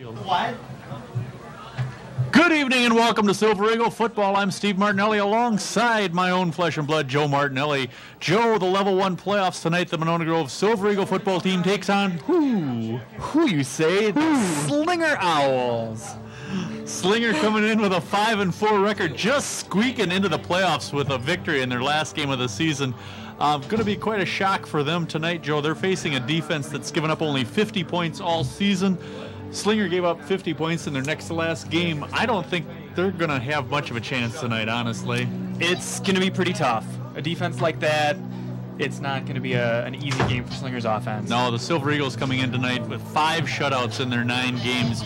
What? Good evening and welcome to Silver Eagle Football. I'm Steve Martinelli alongside my own flesh and blood, Joe Martinelli. Joe, the Level 1 playoffs tonight, the Monona Grove Silver Eagle football team takes on who? Who you say? The Slinger Owls. Slinger coming in with a 5-4 record, just squeaking into the playoffs with a victory in their last game of the season. Going to be quite a shock for them tonight, Joe. They're facing a defense that's given up only 50 points all season. Slinger gave up 50 points in their next to last game. I don't think they're going to have much of a chance tonight, honestly. It's going to be pretty tough. A defense like that, it's not going to be an easy game for Slinger's offense. No, the Silver Eagles coming in tonight with 5 shutouts in their 9 games,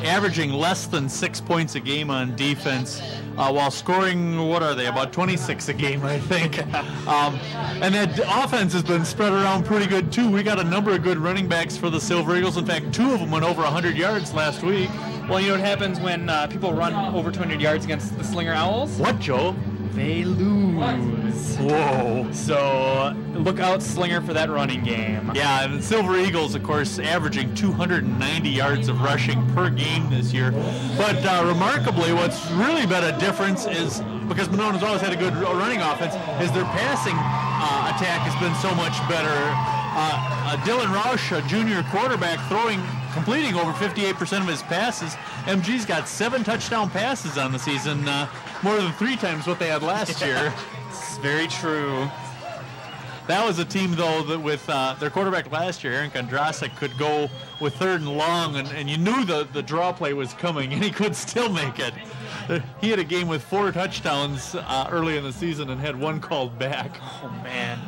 averaging less than 6 points a game on defense, while scoring, what are they, about 26 a game, I think. And that offense has been spread around pretty good, too. We got a number of good running backs for the Silver Eagles. In fact, 2 of them went over 100 yards last week. Well, you know what happens when people run over 200 yards against the Slinger Owls? What, Joe? They lose. Whoa. So look out, Slinger, for that running game. Yeah, and the Silver Eagles, of course, averaging 290 yards of rushing per game this year. But remarkably, what's really been a difference is, because Monona's always had a good running offense, is their passing attack has been so much better. Dylan Roush, a junior quarterback, completing over 58% of his passes. MG's got 7 touchdown passes on the season, more than 3 times what they had last year. It's very true. That was a team, though, that with their quarterback last year, Aaron Kondrasek, could go with 3rd and long, and you knew the draw play was coming, and he could still make it. He had a game with 4 touchdowns early in the season and had 1 called back. Oh, man.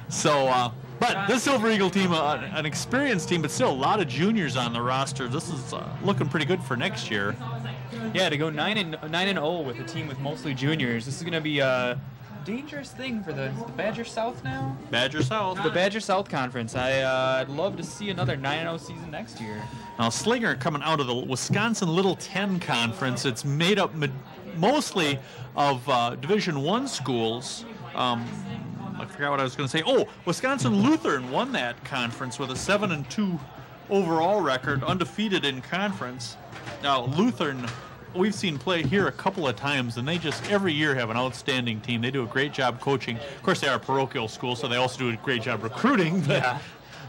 So, but this Silver Eagle team, an experienced team, but still a lot of juniors on the roster. This is looking pretty good for next year. Yeah, to go 9-0 with a team with mostly juniors, this is going to be a dangerous thing for the Badger South now. Badger South. The Badger South Conference. I'd love to see another 9-0 season next year. Now, Slinger coming out of the Wisconsin Little 10 Conference. It's made up mostly of Division I schools. I forgot what I was going to say. Oh, Wisconsin Lutheran won that conference with a 7-2 overall record, undefeated in conference. Now, Lutheran, we've seen play here a couple of times, and they just every year have an outstanding team. They do a great job coaching. Of course, they are a parochial school, so they also do a great job recruiting. But,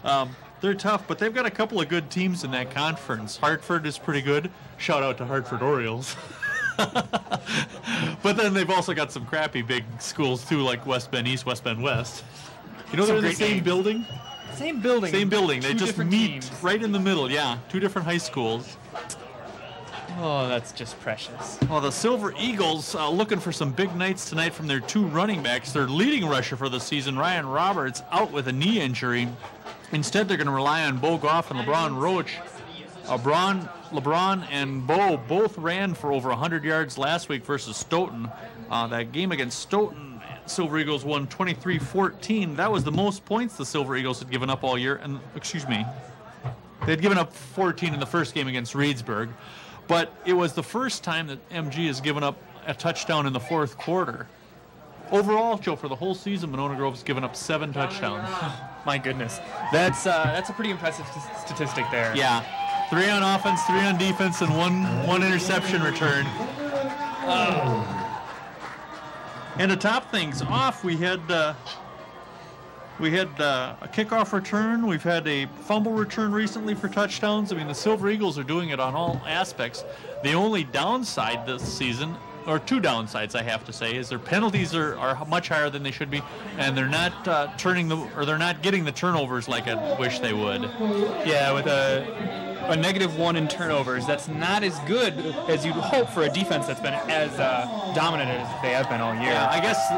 yeah. They're tough, but they've got a couple of good teams in that conference. Hartford is pretty good. Shout out to Hartford Orioles. But then they've also got some crappy big schools too, like West Bend East, West Bend West. You know, they're in the same building? Same building. Same building. They just meet teams. right in the middle, yeah. 2 different high schools. Oh, that's just precious. Well, the Silver Eagles looking for some big nights tonight from their 2 running backs. Their leading rusher for the season, Ryan Roberts, out with a knee injury. Instead, they're going to rely on Bo Goff and LeBron Roach. LeBron and Bo both ran for over 100 yards last week versus Stoughton. That game against Stoughton, Silver Eagles won 23-14. That was the most points the Silver Eagles had given up all year. And they had given up 14 in the first game against Reedsburg. But it was the first time that MG has given up a touchdown in the 4th quarter. Overall, Joe, for the whole season, Monona Grove has given up 7 touchdowns. My goodness. That's a pretty impressive statistic there. Yeah. 3 on offense, 3 on defense, and one interception return. And to top things off, we had a kickoff return. We've had a fumble return recently for touchdowns. I mean, the Silver Eagles are doing it on all aspects. The only downside this season, or 2 downsides I have to say, is their penalties are much higher than they should be, and they're not they're not getting the turnovers like I wish they would. Yeah, with a -1 in turnovers, that's not as good as you'd hope for a defense that's been as dominant as they have been all year. Yeah, I guess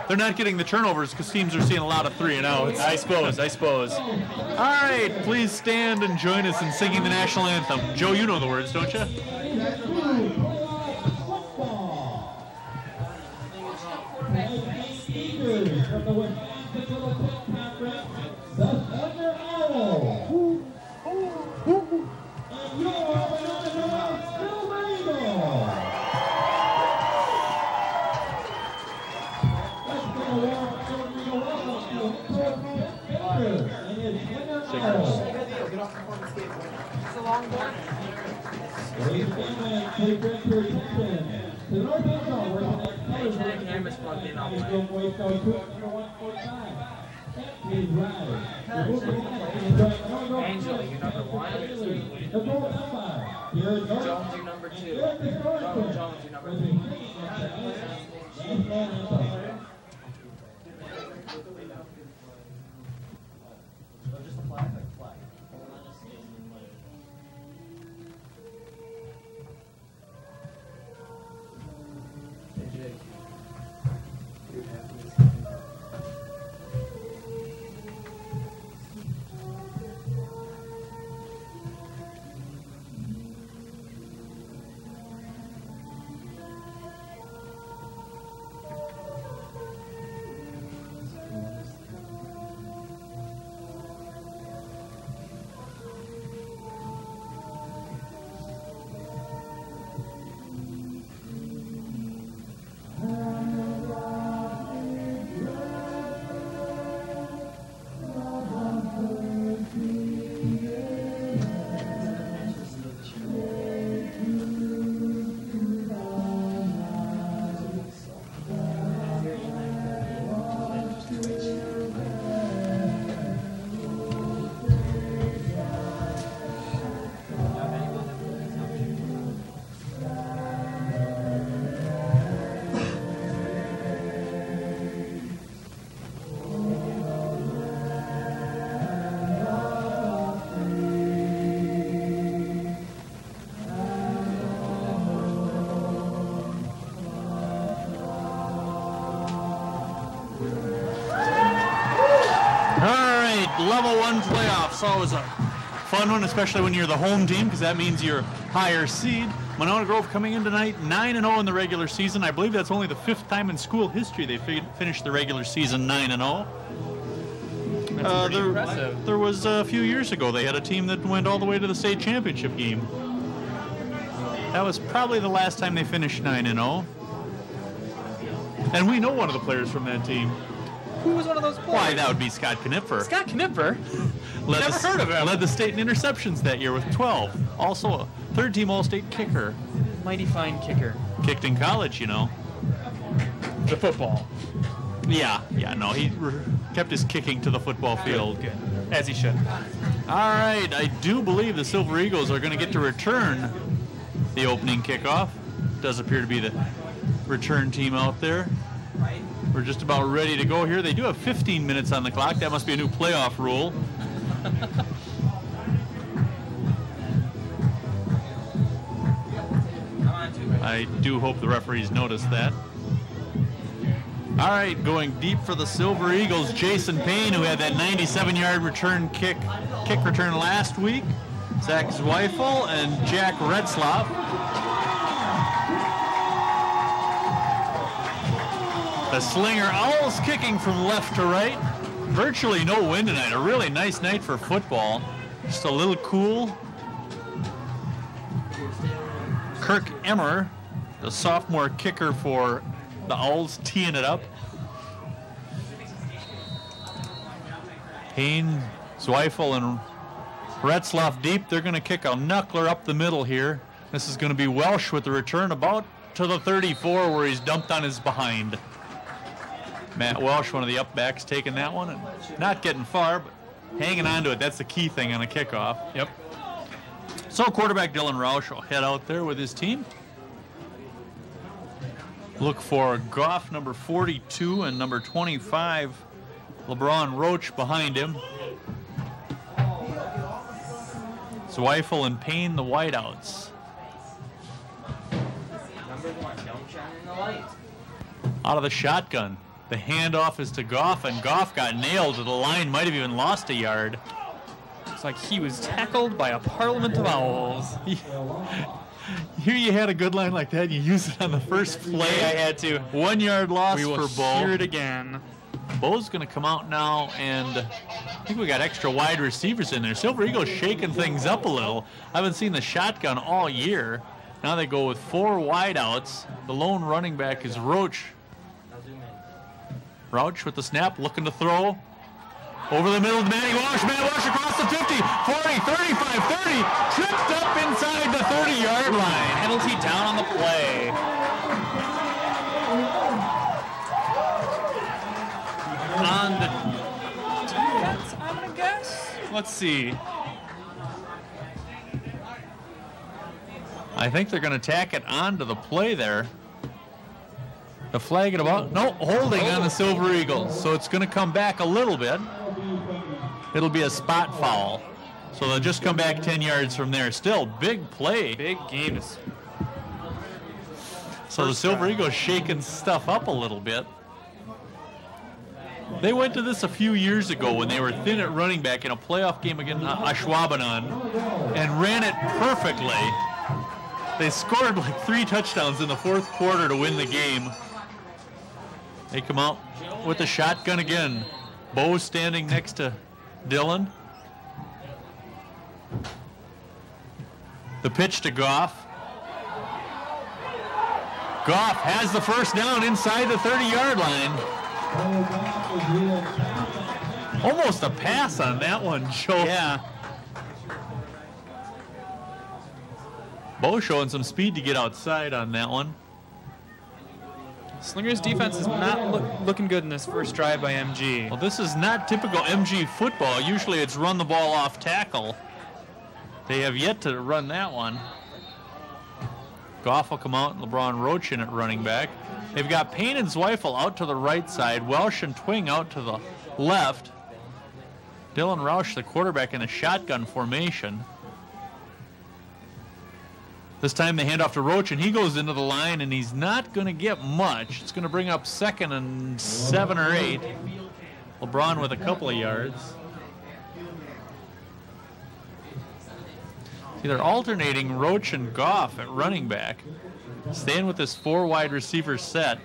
they're not getting the turnovers because teams are seeing a lot of 3 and outs. I suppose. All right, please stand and join us in singing the national anthem. Joe, you know the words, don't you? It's a long board. Make sure the camera's plugged in all the way. Angela, you're number 1. Jones, you're number 2. Jones, you're number 3. Level 1 playoffs, always a fun one, especially when you're the home team, because that means you're higher seed. Monona Grove coming in tonight 9-0 in the regular season. I believe that's only the 5th time in school history they finished the regular season 9-0. There was a few years ago they had a team that went all the way to the state championship game. That was probably the last time they finished 9-0. And we know one of the players from that team. Who was one of those players? Why, that would be Scott Knipfer. Scott Knipfer? Never heard of him. Led the state in interceptions that year with 12. Also a third-team All-State kicker. Mighty fine kicker. Kicked in college, you know. The football. Yeah, no, he kept his kicking to the football field. Good. As he should. All right, I do believe the Silver Eagles are going to get to return the opening kickoff. Does appear to be the return team out there. We're just about ready to go here. They do have 15 minutes on the clock. That must be a new playoff rule. I do hope the referees notice that. All right, going deep for the Silver Eagles, Jason Payne, who had that 97-yard return kick return last week. Zach Zweifel and Jack Retzlaff. The Slinger Owls kicking from left to right. Virtually no wind tonight. A really nice night for football. Just a little cool. Kirk Emmer, the sophomore kicker for the Owls, teeing it up. Payne, Zweifel, and Retzlaff deep. They're going to kick a knuckler up the middle here. This is going to be Welsh with the return about to the 34 where he's dumped on his behind. Matt Welsh, one of the upbacks, taking that one and not getting far, but hanging on to it. That's the key thing on a kickoff. Yep. So quarterback Dylan Roush will head out there with his team. Look for Goff, number 42, and number 25, LeBron Roach behind him. Zweifel and Payne, the wideouts. Number 1, don't shine in the light. Out of the shotgun. The handoff is to Goff, and Goff got nailed to the line, might have even lost a yard. It's like he was tackled by a parliament of owls. Here you had a good line like that, you use it on the first play. I had to. 1 yard loss We will for Bo. hear it again. Bo's going to come out now, and I think we got extra wide receivers in there. Silver Eagles shaking things up a little. I haven't seen the shotgun all year. Now they go with 4 wideouts. The lone running back is Roach. Rouch with the snap, looking to throw. Over the middle, Matt Walsh across the 50, 40, 35, 30, tripped up inside the 30-yard line. Penalty down on the play. Let's see. I think they're going to tack it onto the play there. The flag at about, no, holding on the Silver Eagles. So it's going to come back a little bit. It'll be a spot foul. So they'll just come back 10 yards from there. Still, big play. Big game. So the Silver Eagles shaking stuff up a little bit. They went to this a few years ago when they were thin at running back in a playoff game against Ashwaubenon and ran it perfectly. They scored like 3 touchdowns in the fourth quarter to win the game. They come out with the shotgun again. Bo standing next to Dylan. The pitch to Goff. Goff has the first down inside the 30-yard line. Almost a pass on that one, Joe. Yeah. Bo showing some speed to get outside on that one. Slinger's defense is not looking good in this first drive by MG. Well, this is not typical MG football. Usually it's run the ball off tackle. They have yet to run that one. Goff will come out and LeBron Roach in at running back. They've got Payne and Zweifel out to the right side. Welsh and Twing out to the left. Dylan Roush, the quarterback, in a shotgun formation. This time they hand off to Roach, and he goes into the line, and he's not going to get much. It's going to bring up 2nd and 7 or 8. LeBron with a couple of yards. See, they're alternating Roach and Goff at running back. Staying with this 4 wide receiver set.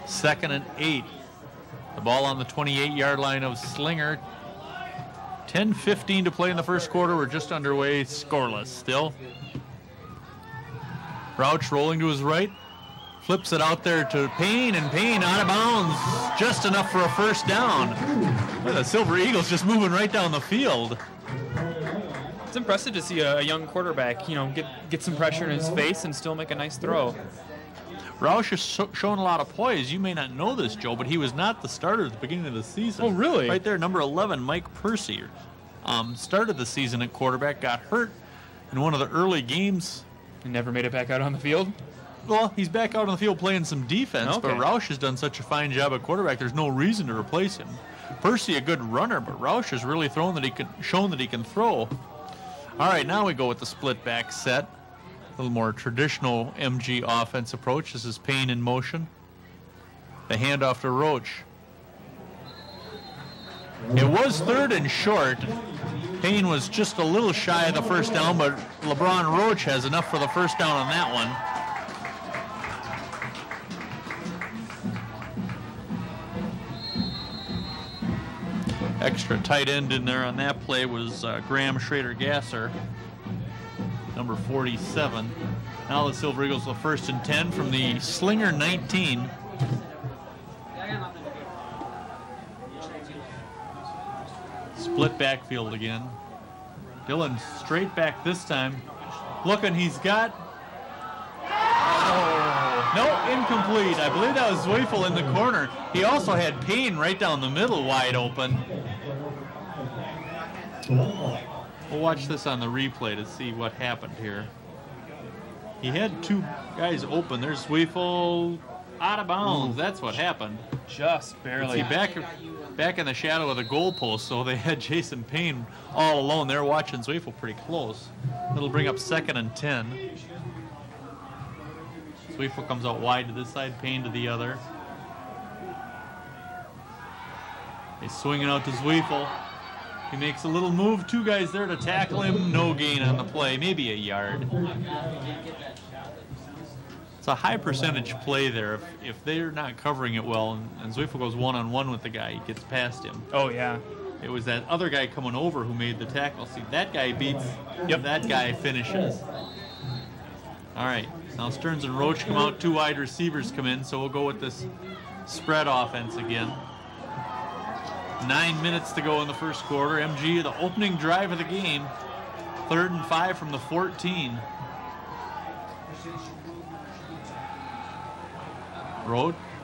2nd and 8. The ball on the 28-yard line of Slinger. 10:15 to play in the first quarter. We're just underway, scoreless still. Rouch rolling to his right. Flips it out there to Payne, and Payne out of bounds. Just enough for a first down. Look at the Silver Eagles just moving right down the field. It's impressive to see a young quarterback, get some pressure in his face and still make a nice throw. Roush has shown a lot of poise. You may not know this, Joe, but he was not the starter at the beginning of the season. Oh, really? Right there, number 11, Mike Percy, started the season at quarterback, got hurt in one of the early games. And never made it back out on the field? Well, he's back out on the field playing some defense, Okay. but Roush has done such a fine job at quarterback, there's no reason to replace him. Percy, a good runner, but Roush has really shown that he can throw. All right, now we go with the split back set. A little more traditional MG offense approach. This is Payne in motion. The handoff to Roach. It was 3rd and short. Payne was just a little shy of the first down, but LeBron Roach has enough for the first down on that one. Extra tight end in there on that play was Graham Schrader-Gasser, number 47. Now the Silver Eagles with 1st and 10 from the Slinger 19. Split backfield again. Dylan straight back this time. Looking, he's got... Oh, no, incomplete. I believe that was Zweifel in the corner. He also had Payne right down the middle wide open. We'll watch this on the replay to see what happened here. He had 2 guys open. There's Zweifel out of bounds. That's what happened. Just barely. See, back in the shadow of the goalpost, so they had Jason Payne all alone. They're watching Zweifel pretty close. It'll bring up 2nd and 10. Zweifel comes out wide to this side, Payne to the other. He's swinging out to Zweifel. He makes a little move, 2 guys there to tackle him. No gain on the play, maybe a yard. It's a high percentage play there. If they're not covering it well, and Zweifel goes one-on-one with the guy, he gets past him. Oh, yeah. It was that other guy coming over who made the tackle. See, that guy beats, that guy finishes. All right, now Stearns and Roach come out, 2 wide receivers come in, so we'll go with this spread offense again. 9 minutes to go in the first quarter. MG, the opening drive of the game. 3rd and 5 from the 14.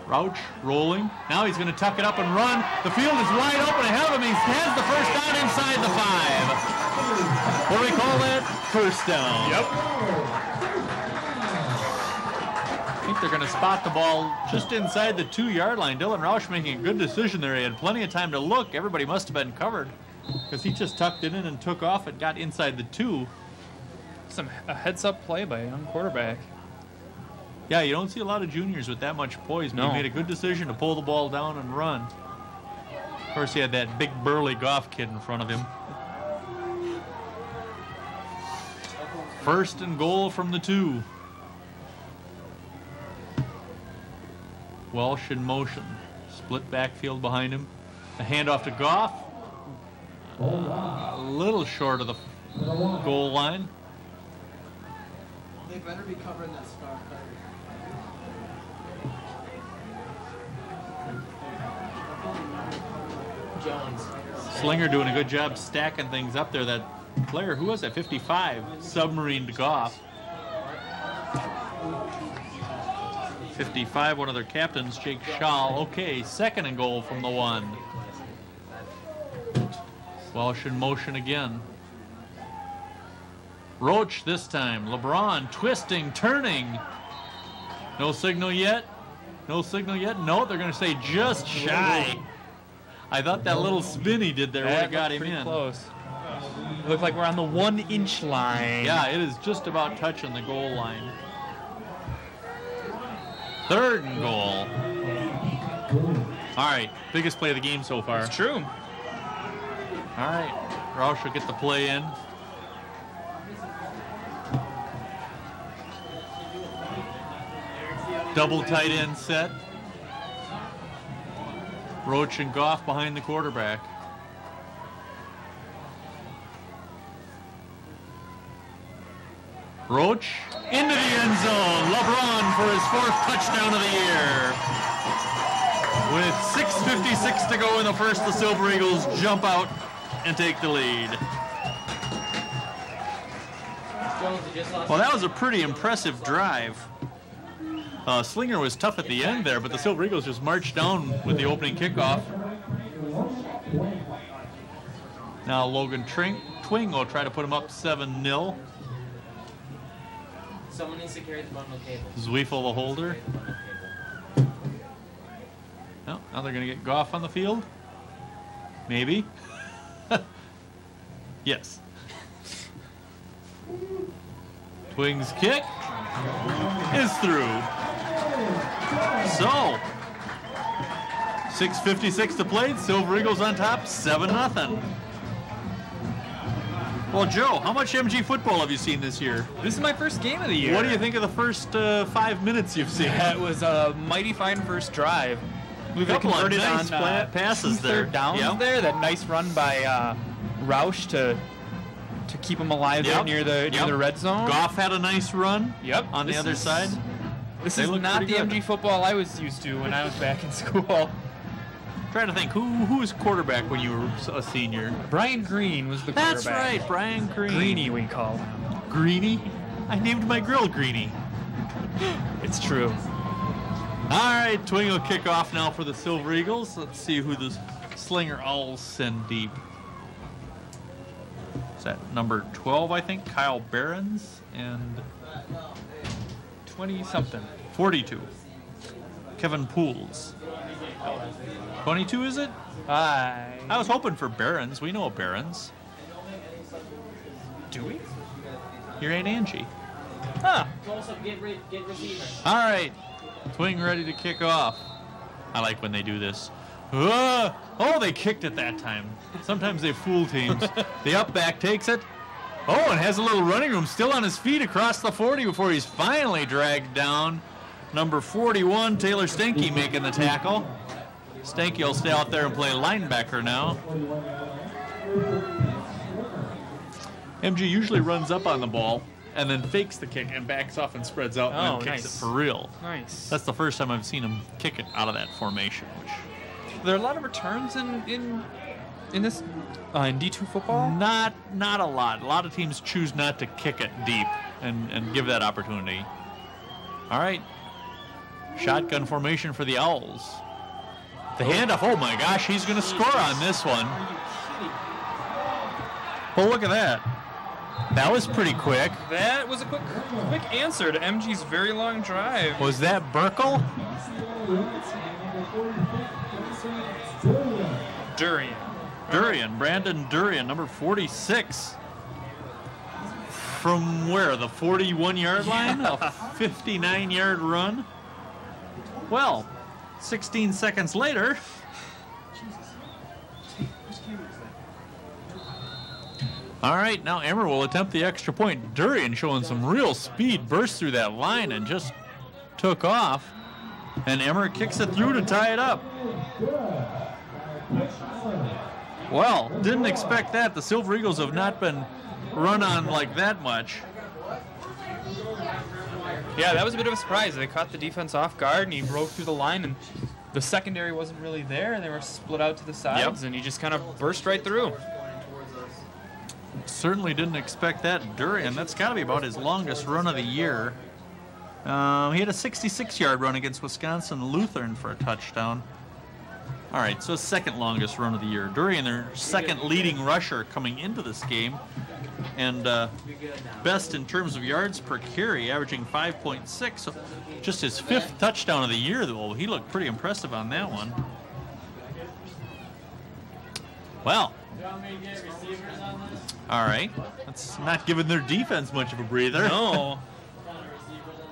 Rauch rolling. Now he's going to tuck it up and run. The field is wide open ahead of him. He has the first down inside the 5. What do we call that? First down. Yep. I think they're going to spot the ball just inside the 2-yard line. Dylan Rauch making a good decision there. He had plenty of time to look. Everybody must have been covered because he just tucked it in and took off and got inside the 2. A heads-up play by a young quarterback. Yeah, you don't see a lot of juniors with that much poise, but No. he made a good decision to pull the ball down and run. Of course, he had that big burly Goff kid in front of him. First and goal from the 2. Welsh in motion. Split backfield behind him. A handoff to Goff. A little short of the goal line. They better be covering that star card. Jones. Slinger doing a good job stacking things up there. That player, who was that, 55, submarine to Goff. 55, one of their captains, Jake Schall. Okay, second and goal from the 1. Welsh in motion again. Roach this time. LeBron twisting, turning. No signal yet. No signal yet. No, they're going to say just shy. I thought that little spin he did there would have got him in. Close. It looked like we're on the 1-inch line. Yeah, it is just about touching the goal line. Third and goal. All right, biggest play of the game so far. It's true. All right, Roush will get the play in. Double tight end set. Roach and Goff behind the quarterback. Roach into the end zone. LeBron for his 4th touchdown of the year. With 6:56 to go in the first, the Silver Eagles jump out and take the lead. Well, that was a pretty impressive drive. Slinger was tough at the end there, but the Silver Eagles just marched down with the opening kickoff. Now Logan Twing will try to put him up 7-0. Someone needs to carry the bundle of cable. Zweifel the holder. No, now they're going to get Goff on the field. Maybe. Yes. Twing's kick is through. So, 6:56 to play. Silver Eagles on top, 7-0. Well, Joe, how much MG football have you seen this year? This is my first game of the year. What do you think of the first 5 minutes you've seen? That was a mighty fine first drive. We've Couple of converted nice on passes 2 there. third downs Yep. there. That nice run by Roush to keep him alive there Yep. near the Yep. red zone. Goff had a nice run. Yep. On the other side. This They is look not pretty the good. MG football I was used to when I was back in school. Trying to think, who was quarterback when you were a senior? Brian Green was the quarterback. That's right, Brian Green. Greeny, we call him. Greeny? I named my grill Greeny. It's true. All right, Twing will kick off now for the Silver Eagles. Let's see who the Slinger Owls send deep. Is that number 12, I think? Kyle Behrens, and 20-something. 42. Kevin Pools. 22, is it? I was hoping for Behrens. We know Behrens. Do we? Here ain't Angie. Huh. Also, get receiver. All right, Twing ready to kick off. I like when they do this. Oh, they kicked it that time. Sometimes they fool teams. The up back takes it. Oh, and has a little running room, still on his feet across the 40 before he's finally dragged down. Number 41, Taylor Stenke making the tackle. Stenke will stay out there and play linebacker now. MG usually runs up on the ball and then fakes the kick and backs off and spreads out and then kicks it for real. Nice. That's the first time I've seen him kick it out of that formation. Which There are a lot of returns in this in D2 football. not a lot. A lot of teams choose not to kick it deep and give that opportunity. All right. Shotgun formation for the Owls. The handoff, oh my gosh, he's going to score on this one. Oh, look at that. That was pretty quick. That was a quick answer to MG's very long drive. Was that Burkle? Durian. Brandon Durian, number 46. From where? The 41-yard line? A 59-yard run? Well, 16 seconds later. All right, now Emmer will attempt the extra point. Durian showing some real speed, burst through that line and just took off. And Emmer kicks it through to tie it up. Well, didn't expect that. The Silver Eagles have not been run on like that much. Yeah, that was a bit of a surprise. They caught the defense off guard, and he broke through the line, and the secondary wasn't really there, and they were split out to the sides, and he just kind of burst right through. Certainly didn't expect that. Durian, that's got to be about his longest run of the year. He had a 66-yard run against Wisconsin Lutheran for a touchdown. All right, so second longest run of the year. Durian, their second leading rusher coming into this game. And best in terms of yards per carry, averaging 5.6. So just his fifth touchdown of the year, though. He looked pretty impressive on that one. Well, all right. That's not giving their defense much of a breather. No.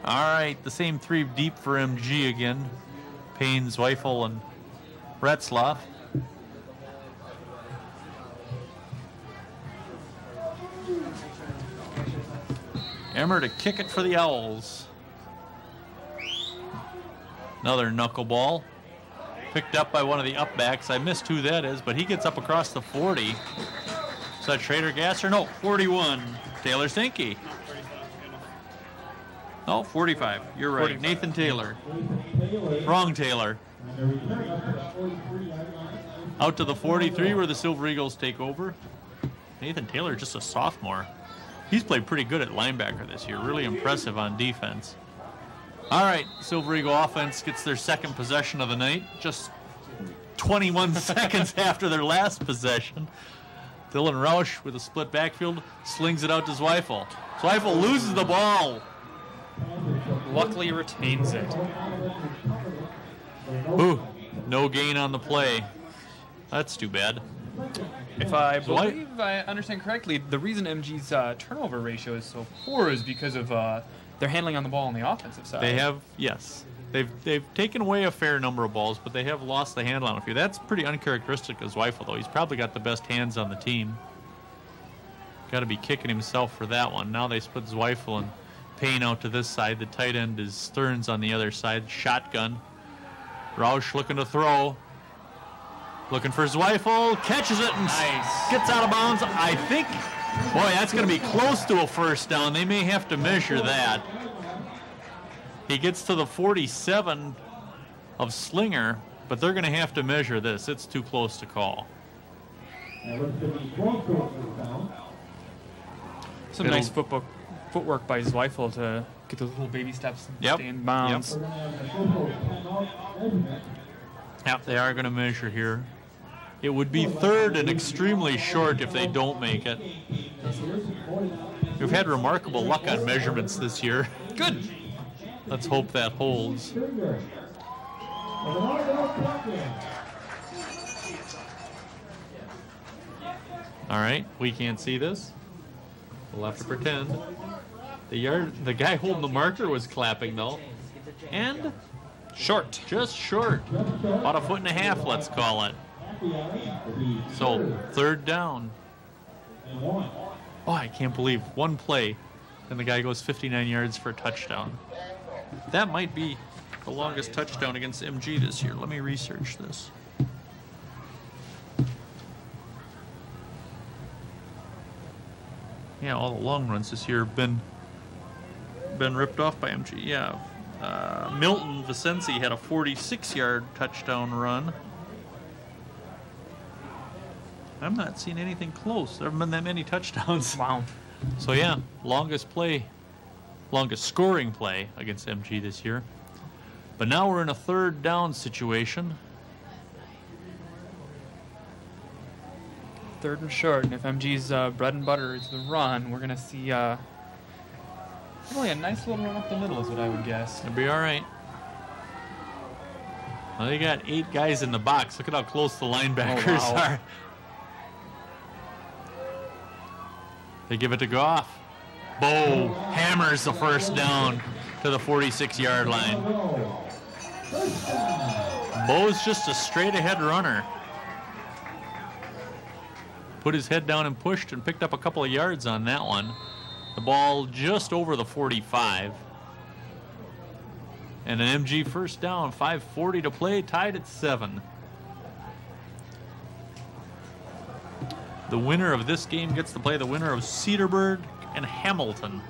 All right, the same three deep for MG again. Payne, Zweifel, and Retzlaff. Emmer to kick it for the Owls. Another knuckleball. Picked up by one of the upbacks. I missed who that is, but he gets up across the 40. Is that Schrader Gasser? No, 41. Taylor Sinke. No, 45. You're right. 45. Nathan Taylor. Wrong Taylor. Out to the 43 where the Silver Eagles take over. Nathan Taylor, just a sophomore. He's played pretty good at linebacker this year. Really impressive on defense. All right, Silver Eagle offense gets their second possession of the night. Just 21 seconds after their last possession. Dylan Roush with a split backfield slings it out to Zweifel. Zweifel loses the ball. Luckily retains it. Ooh, no gain on the play. That's too bad. If I believe I understand correctly, the reason MG's turnover ratio is so poor is because of their handling on the ball on the offensive side. They have, yes. They've taken away a fair number of balls, but they have lost the handle on a few. That's pretty uncharacteristic of Zweifel, though. He's probably got the best hands on the team. Got to be kicking himself for that one. Now they split Zweifel and Payne out to this side. The tight end is Stearns on the other side. Shotgun. Roush looking to throw. Looking for Zweifel. Catches it and gets out of bounds. I think, boy, that's going to be close to a first down. They may have to measure that. He gets to the 47 of Slinger, but they're going to have to measure this. It's too close to call. Some nice footwork by Zweifel to get those little baby steps and stay in bounds. Yep, they are going to measure here. It would be third and extremely short if they don't make it. We've had remarkable luck on measurements this year. Good. Let's hope that holds. All right, we can't see this. We'll have to pretend. The guy holding the marker was clapping though. And short. Just short. About a foot and a half, let's call it. So, third down. Oh, I can't believe one play and the guy goes 59 yards for a touchdown. That might be the longest touchdown against MG this year. Let me research this. Yeah, all the long runs this year have been ripped off by MG. Yeah, Milton Vicenzi had a 46-yard touchdown run. I'm not seeing anything close. There haven't been that many touchdowns. Wow. So yeah, longest scoring play against MG this year. But now we're in a 3rd down situation. 3rd and short, and if MG's bread and butter is the run, we're going to see probably a nice little run up the middle is what I would guess. It'll be all right. Well, they got 8 guys in the box. Look at how close the linebackers are. They give it to Goff. Bo hammers the 1st down to the 46-yard line. Bo's just a straight-ahead runner. Put his head down and pushed and picked up a couple of yards on that one. The ball just over the 45. And an MG 1st down, 5:40 to play, tied at 7. The winner of this game gets to play the winner of Cedarburg and Hamilton.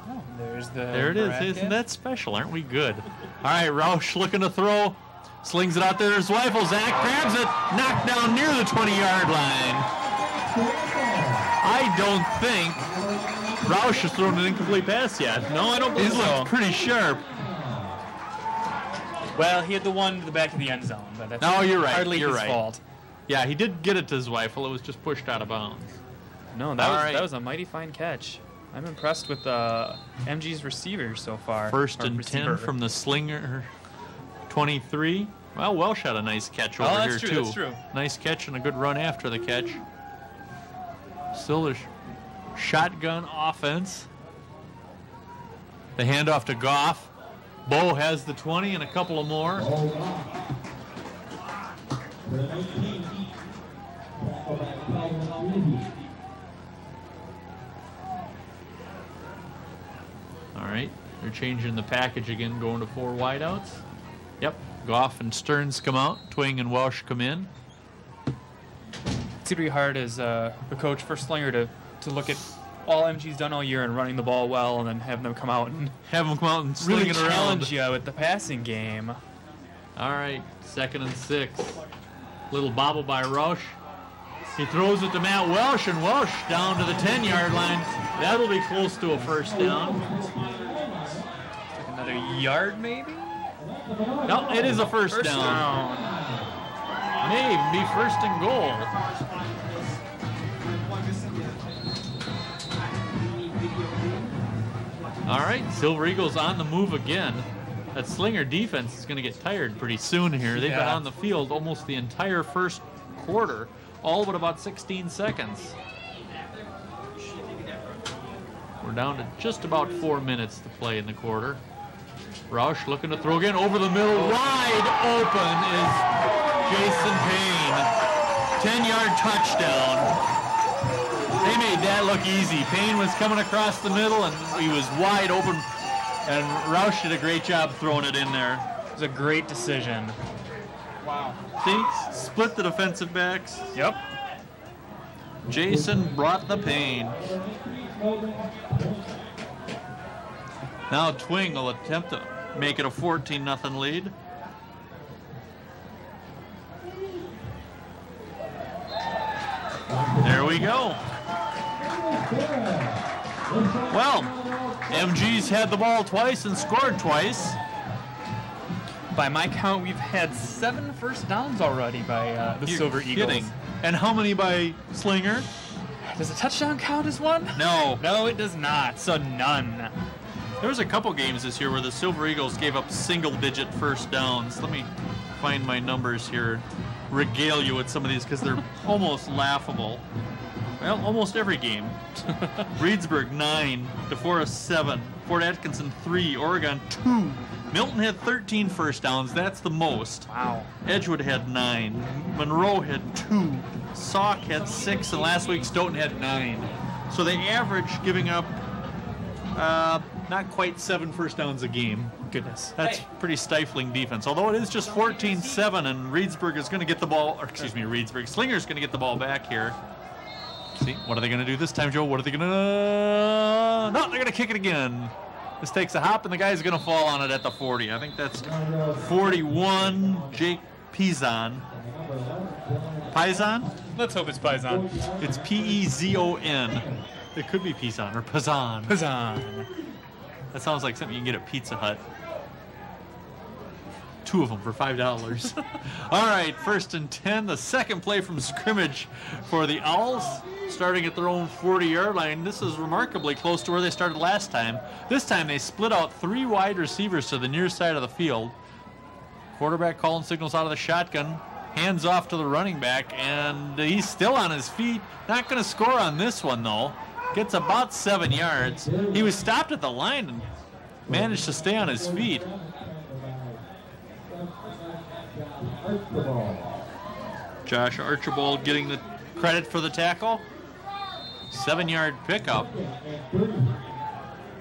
Oh, there's the There it is. bracket. Isn't that special? Aren't we good? All right, Roush looking to throw. Slings it out there. His rifle. Zach grabs it. Knocked down near the 20-yard line. I don't think Roush has thrown an incomplete pass yet. No, I don't believe He's so. looked pretty sharp. Well, he had the one to the back of the end zone, but that's No, you're right. hardly You're his right. fault. Yeah, he did get it to his rifle. It was just pushed out of bounds. No, All that right. was a mighty fine catch. I'm impressed with MG's receivers so far. 1st Or and receiver. 10 from the Slinger 23. Well, Welsh had a nice catch over that's here, true, too. that's true. Nice catch and a good run after the catch. Still a shotgun offense. The handoff to Goff. Bo has the 20 and a couple of more. All right, they're changing the package again, going to 4 wideouts. Yep, Goff and Stearns come out. Twing and Welsh come in. It's gonna be hard as a coach for Slinger to look at all MG's done all year and running the ball well, and then have them come out and Have them come out and sling really it around. challenge you with the passing game. All right, 2nd and 6. Little bobble by Roush. He throws it to Matt Welsh, and Welsh down to the 10-yard line. That'll be close to a 1st down. Another yard, maybe? No, it is a first down. May be 1st and goal. All right, Silver Eagles on the move again. That Slinger defense is going to get tired pretty soon here. They've been Yeah. on the field almost the entire 1st quarter, all but about 16 seconds. We're down to just about 4 minutes to play in the quarter. Roush looking to throw again over the middle. Wide open is Jason Payne. 10-yard touchdown. They made that look easy. Payne was coming across the middle, and he was wide open. And Roush did a great job throwing it in there. It was a great decision. Wow. See, split the defensive backs. Yep. Jason brought the pain. Now Twing will attempt to make it a 14-0 lead. There we go. Well, MG's had the ball twice and scored twice. By my count, we've had 7 first downs already by the You're Silver Eagles. kidding. And how many by Slinger? Does a touchdown count as one? No. No, it does not. So none. There was a couple games this year where the Silver Eagles gave up single-digit first downs. Let me find my numbers here, regale you with some of these because they're almost laughable. Well, almost every game. Reedsburg 9, DeForest 7, Fort Atkinson 3, Oregon 2. Milton had 13 first downs. That's the most. Wow. Edgewood had 9. Monroe had 2. Sauk had 6, and last week Stoughton had 9. So they average giving up not quite 7 first downs a game. Goodness. That's pretty stifling defense. Although it is just 14-7, and Reedsburg is going to get the ball, or excuse me, Reedsburg. Slinger's going to get the ball back here. See, what are they going to do this time, Joe? What are they going to... No, they're going to kick it again. This takes a hop, and the guy's going to fall on it at the 40. I think that's 41, Jake Pizon. Pizon? Let's hope it's Paisan. It's P-E-Z-O-N. It could be Pizon or Pizon. Paisan. That sounds like something you can get at Pizza Hut. 2 of them for $5. All right, 1st and 10. The second play from scrimmage for the Owls, starting at their own 40-yard line. This is remarkably close to where they started last time. This time they split out 3 wide receivers to the near side of the field. Quarterback calling signals out of the shotgun. Hands off to the running back, and he's still on his feet. Not going to score on this one, though. Gets about 7 yards. He was stopped at the line and managed to stay on his feet. Josh Archibald getting the credit for the tackle. 7-yard pickup.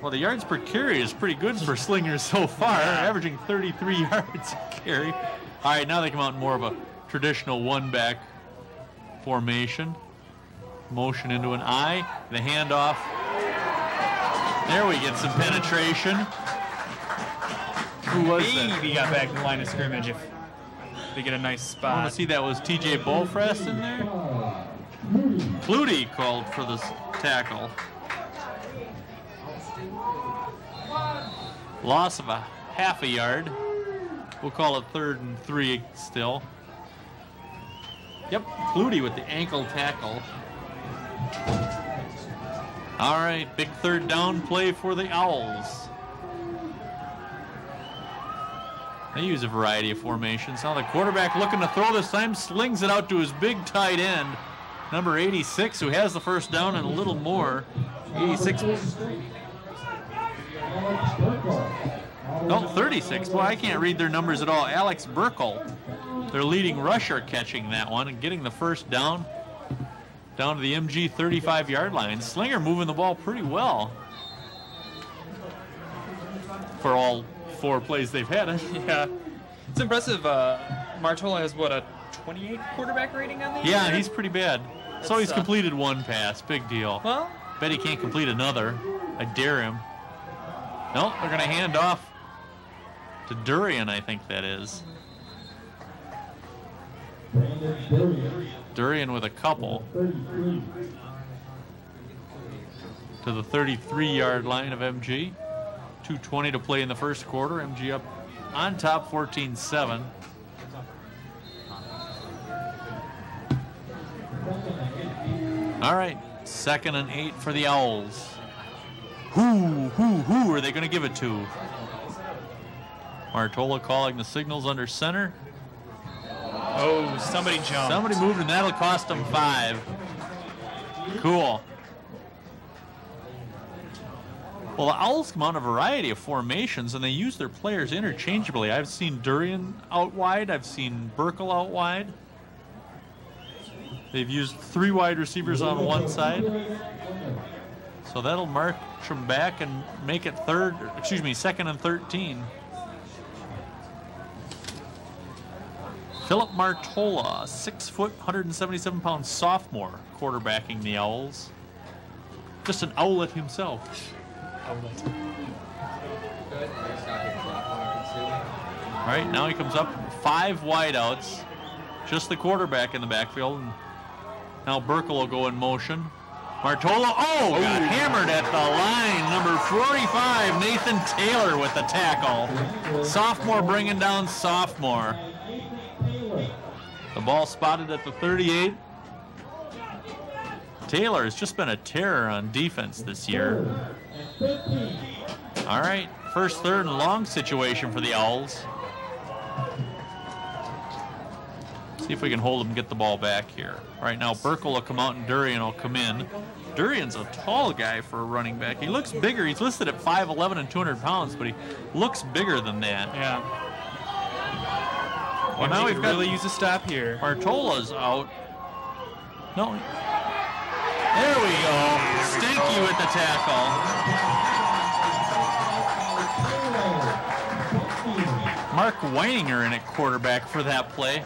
Well, the yards per carry is pretty good for Slinger so far, averaging 33 yards a carry. All right, now they come out in more of a traditional one-back formation. Motion into an I, the handoff. There we get some penetration. Who was that? Maybe got back to the line of scrimmage if they get a nice I spot. want to see that was TJ Bofrest in there. Flutie called for this tackle. Loss of a half a yard. We'll call it 3rd and 3 still. Yep, Flutie with the ankle tackle. All right, big 3rd down play for the Owls. They use a variety of formations. Now the quarterback looking to throw this time, slings it out to his big tight end, number 86, who has the 1st down and a little more. 86. No, 36. Boy, I can't read their numbers at all. Alex Burkle, their leading rusher, catching that one and getting the 1st down to the MG 35-yard line. Slinger moving the ball pretty well for all 4 plays they've had. Yeah, it's impressive. Martola has, what, a 28 quarterback rating on the year? Yeah, he's pretty bad. So he's completed 1 pass. Big deal. Well, Bet he can't complete another. I dare him. No, they're going to hand off to Durian, I think that is. Durian with a couple. To the 33-yard line of MG. 2:20 to play in the 1st quarter. MG up on top 14-7. All right, 2nd and 8 for the Owls. Who are they going to give it to? Martola calling the signals under center. oh, somebody jumped. Somebody moved, and that'll cost them 5. Cool. Well, the Owls come out in a variety of formations, and they use their players interchangeably. I've seen Durian out wide. I've seen Burkle out wide. They've used 3 wide receivers on one side. So that'll march them back and make it 2nd and 13. Philip Martola, 6 foot, 177-pound sophomore, quarterbacking the Owls. Just an owlet himself. All right, now he comes up, 5 wideouts, just the quarterback in the backfield. And now Burkle will go in motion. Martola, got hammered at the line. Number 45, Nathan Taylor with the tackle. Sophomore bringing down sophomore. The ball spotted at the 38. Taylor has just been a terror on defense this year. All right, 1st, 3rd, and long situation for the Owls. See if we can hold them and get the ball back here. All right, now Burkle will come out and Durian will come in. Durian's a tall guy for a running back. He looks bigger. He's listed at 5'11" and 200 pounds, but he looks bigger than that. Yeah. Well, now we've got really use a stop here. Martola's out. No. There we go. Stinky with the tackle. Mark Weininger in at quarterback for that play.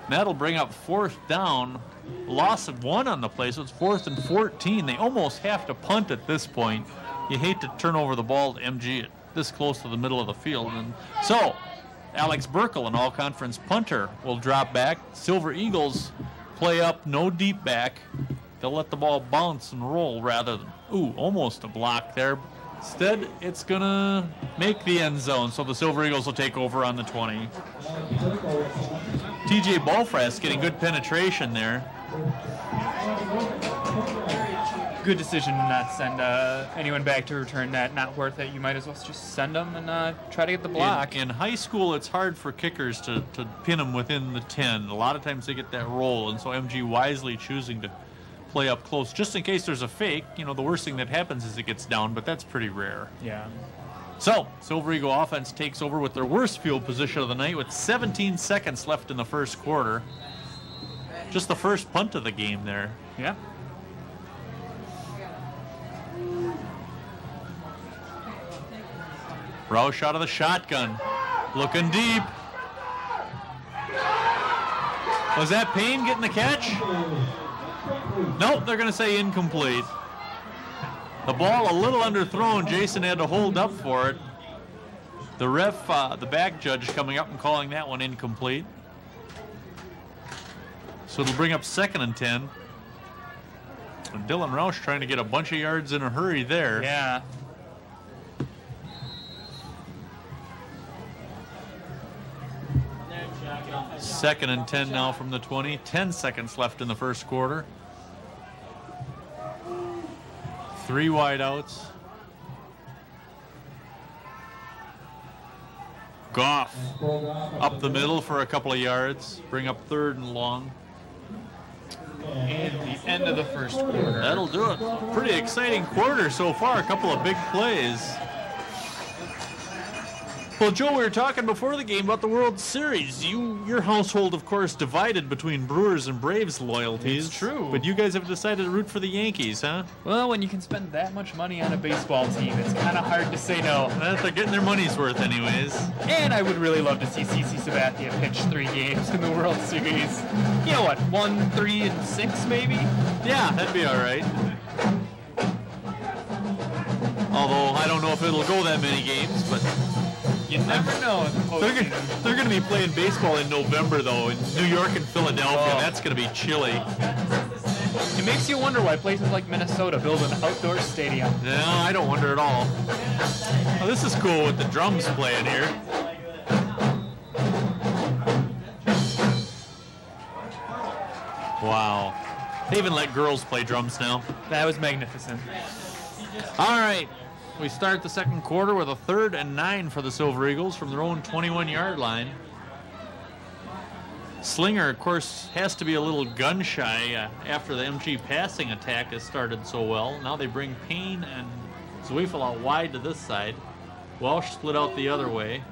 That'll bring up 4th down. Loss of 1 on the play, so it's 4th and 14. They almost have to punt at this point. You hate to turn over the ball to MG this close to the middle of the field. And so, Alex Burkle, an all-conference punter, will drop back. Silver Eagles play up, no deep back. They'll let the ball bounce and roll rather than, almost a block there. Instead, it's going to make the end zone, so the Silver Eagles will take over on the 20. TJ Balfrast getting good penetration there. Good decision to not send anyone back to return that. Not worth it. You might as well just send them and try to get the block. In high school, it's hard for kickers to pin them within the 10. A lot of times they get that roll, and so MG wisely choosing to play up close just in case there's a fake. You know, the worst thing that happens is it gets down, but that's pretty rare. Yeah. So, Silver Eagle offense takes over with their worst field position of the night with 17 seconds left in the first quarter. Just the first punt of the game there. Yeah. Roush out of the shotgun. Looking deep. Was that Payne getting the catch? Nope, they're going to say incomplete. The ball a little underthrown. Jason had to hold up for it. The ref, the back judge, coming up and calling that one incomplete. So it'll bring up 2nd and 10. And Dylan Roush trying to get a bunch of yards in a hurry there. Yeah. Second and 10 now from the 20. 10 seconds left in the first quarter. 3 wide outs. Goff up the middle for a couple of yards. Bring up 3rd and long. And the end of the first quarter. That'll do it. Pretty exciting quarter so far. A couple of big plays. Well, Joe, we were talking before the game about the World Series. Your household, of course, divided between Brewers and Braves loyalties. It's true. But you guys have decided to root for the Yankees, huh? Well, when you can spend that much money on a baseball team, it's kind of hard to say no. They're getting their money's worth anyways. And I would really love to see CC Sabathia pitch 3 games in the World Series. You know what, 1, 3, and 6 maybe? Yeah, that'd be all right. Although I don't know if it'll go that many games, but you never know. They're going to be playing baseball in November, though, in New York and Philadelphia. Oh. That's going to be chilly. It makes you wonder why places like Minnesota build an outdoor stadium. No, I don't wonder at all. Oh, this is cool with the drums playing here. Wow. They even let girls play drums now. That was magnificent. All right. We start the second quarter with a 3rd and 9 for the Silver Eagles from their own 21-yard line. Slinger, of course, has to be a little gun-shy after the MG passing attack has started so well. Now they bring Payne and Zweifel out wide to this side. Welsh split out the other way.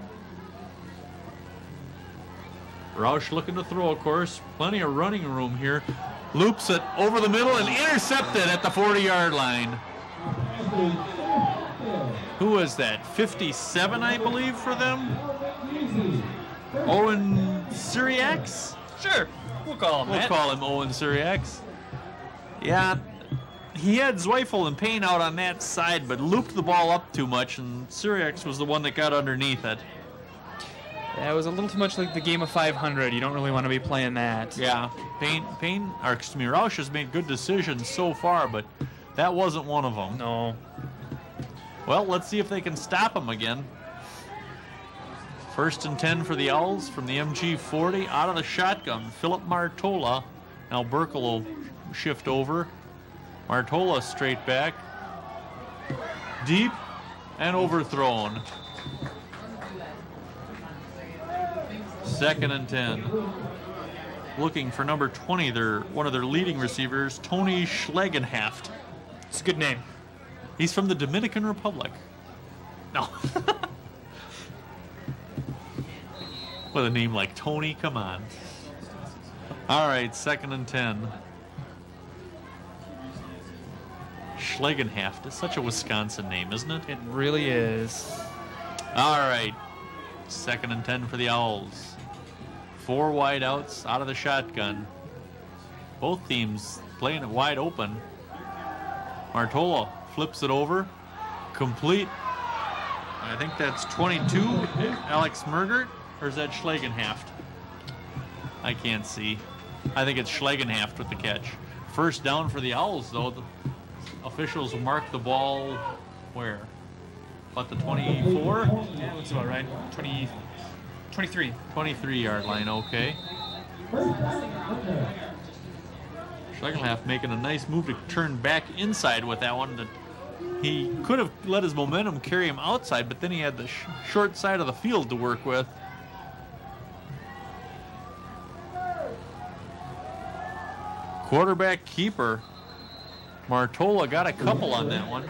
Roush looking to throw, of course. Plenty of running room here. Loops it over the middle and intercepted at the 40-yard line. Who was that? 57, I believe, for them? Owen Syriax? Sure, we'll call him that. We'll call him Owen Syriax. Yeah, he had Zweifel and Payne out on that side, but looped the ball up too much, and Syriax was the one that got underneath it. Yeah, it was a little too much like the game of 500. You don't really want to be playing that. Yeah, Roush has made good decisions so far, but that wasn't one of them. No. Well, let's see if they can stop him again. 1st and 10 for the Owls from the MG 40 out of the shotgun. Philip Martola. Now Burkle will shift over. Martola straight back. Deep and overthrown. 2nd and 10. Looking for number 20, one of their leading receivers, Tony Schlegenhaft. It's a good name. He's from the Dominican Republic. No. With a name like Tony, come on. All right, 2nd and 10. Schlegenhaft is such a Wisconsin name, isn't it? It really is. All right, 2nd and 10 for the Owls. 4 wide outs out of the shotgun. Both teams playing it wide open. Martola flips it over. Complete. I think that's 22, Alex Mergert, or is that Schlegenhaft? I can't see. I think it's Schlegenhaft with the catch. 1st down for the Owls, though. The officials will mark the ball where? About the 24? Yeah, looks about right. 23. 23-yard line, okay. Schlegelhalf making a nice move to turn back inside with that one. He could have let his momentum carry him outside, but then he had the short side of the field to work with. Quarterback keeper. Martola got a couple on that one.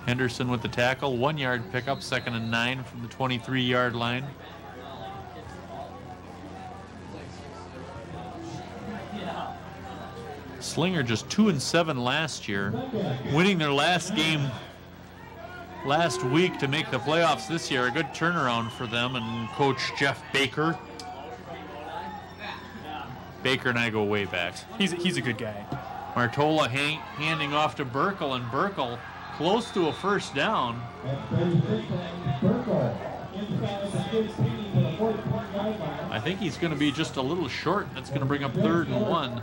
Henderson with the tackle, 1 yard pickup, 2nd and 9 from the 23-yard line. Slinger just 2-7 last year, winning their last game last week to make the playoffs this year. A good turnaround for them and Coach Jeff Baker. Baker and I go way back. He's a good guy. Martola handing off to Burkle, and Burkle close to a first down. I think he's going to be just a little short. That's going to bring up 3rd and 1.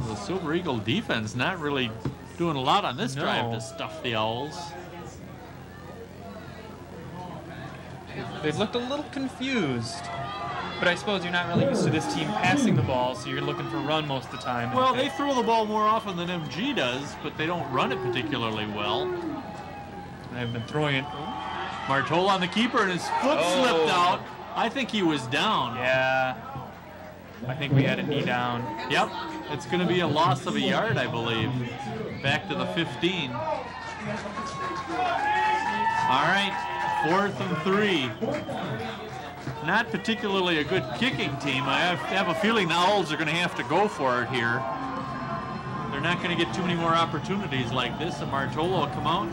The Silver Eagle defense not really doing a lot on this drive to stuff the Owls. They've looked a little confused. But I suppose you're not really used to this team passing the ball, so you're looking for run most of the time. Well, they throw the ball more often than MG does, but they don't run it particularly well. They've been throwing it. Martola on the keeper, and his foot slipped out. I think he was down. Yeah. I think we had a knee down. Yep. It's going to be a loss of a yard, I believe. Back to the 15. All right, 4th and 3. Not particularly a good kicking team. I have a feeling the Owls are going to have to go for it here. They're not going to get too many more opportunities like this, and Martola will come out.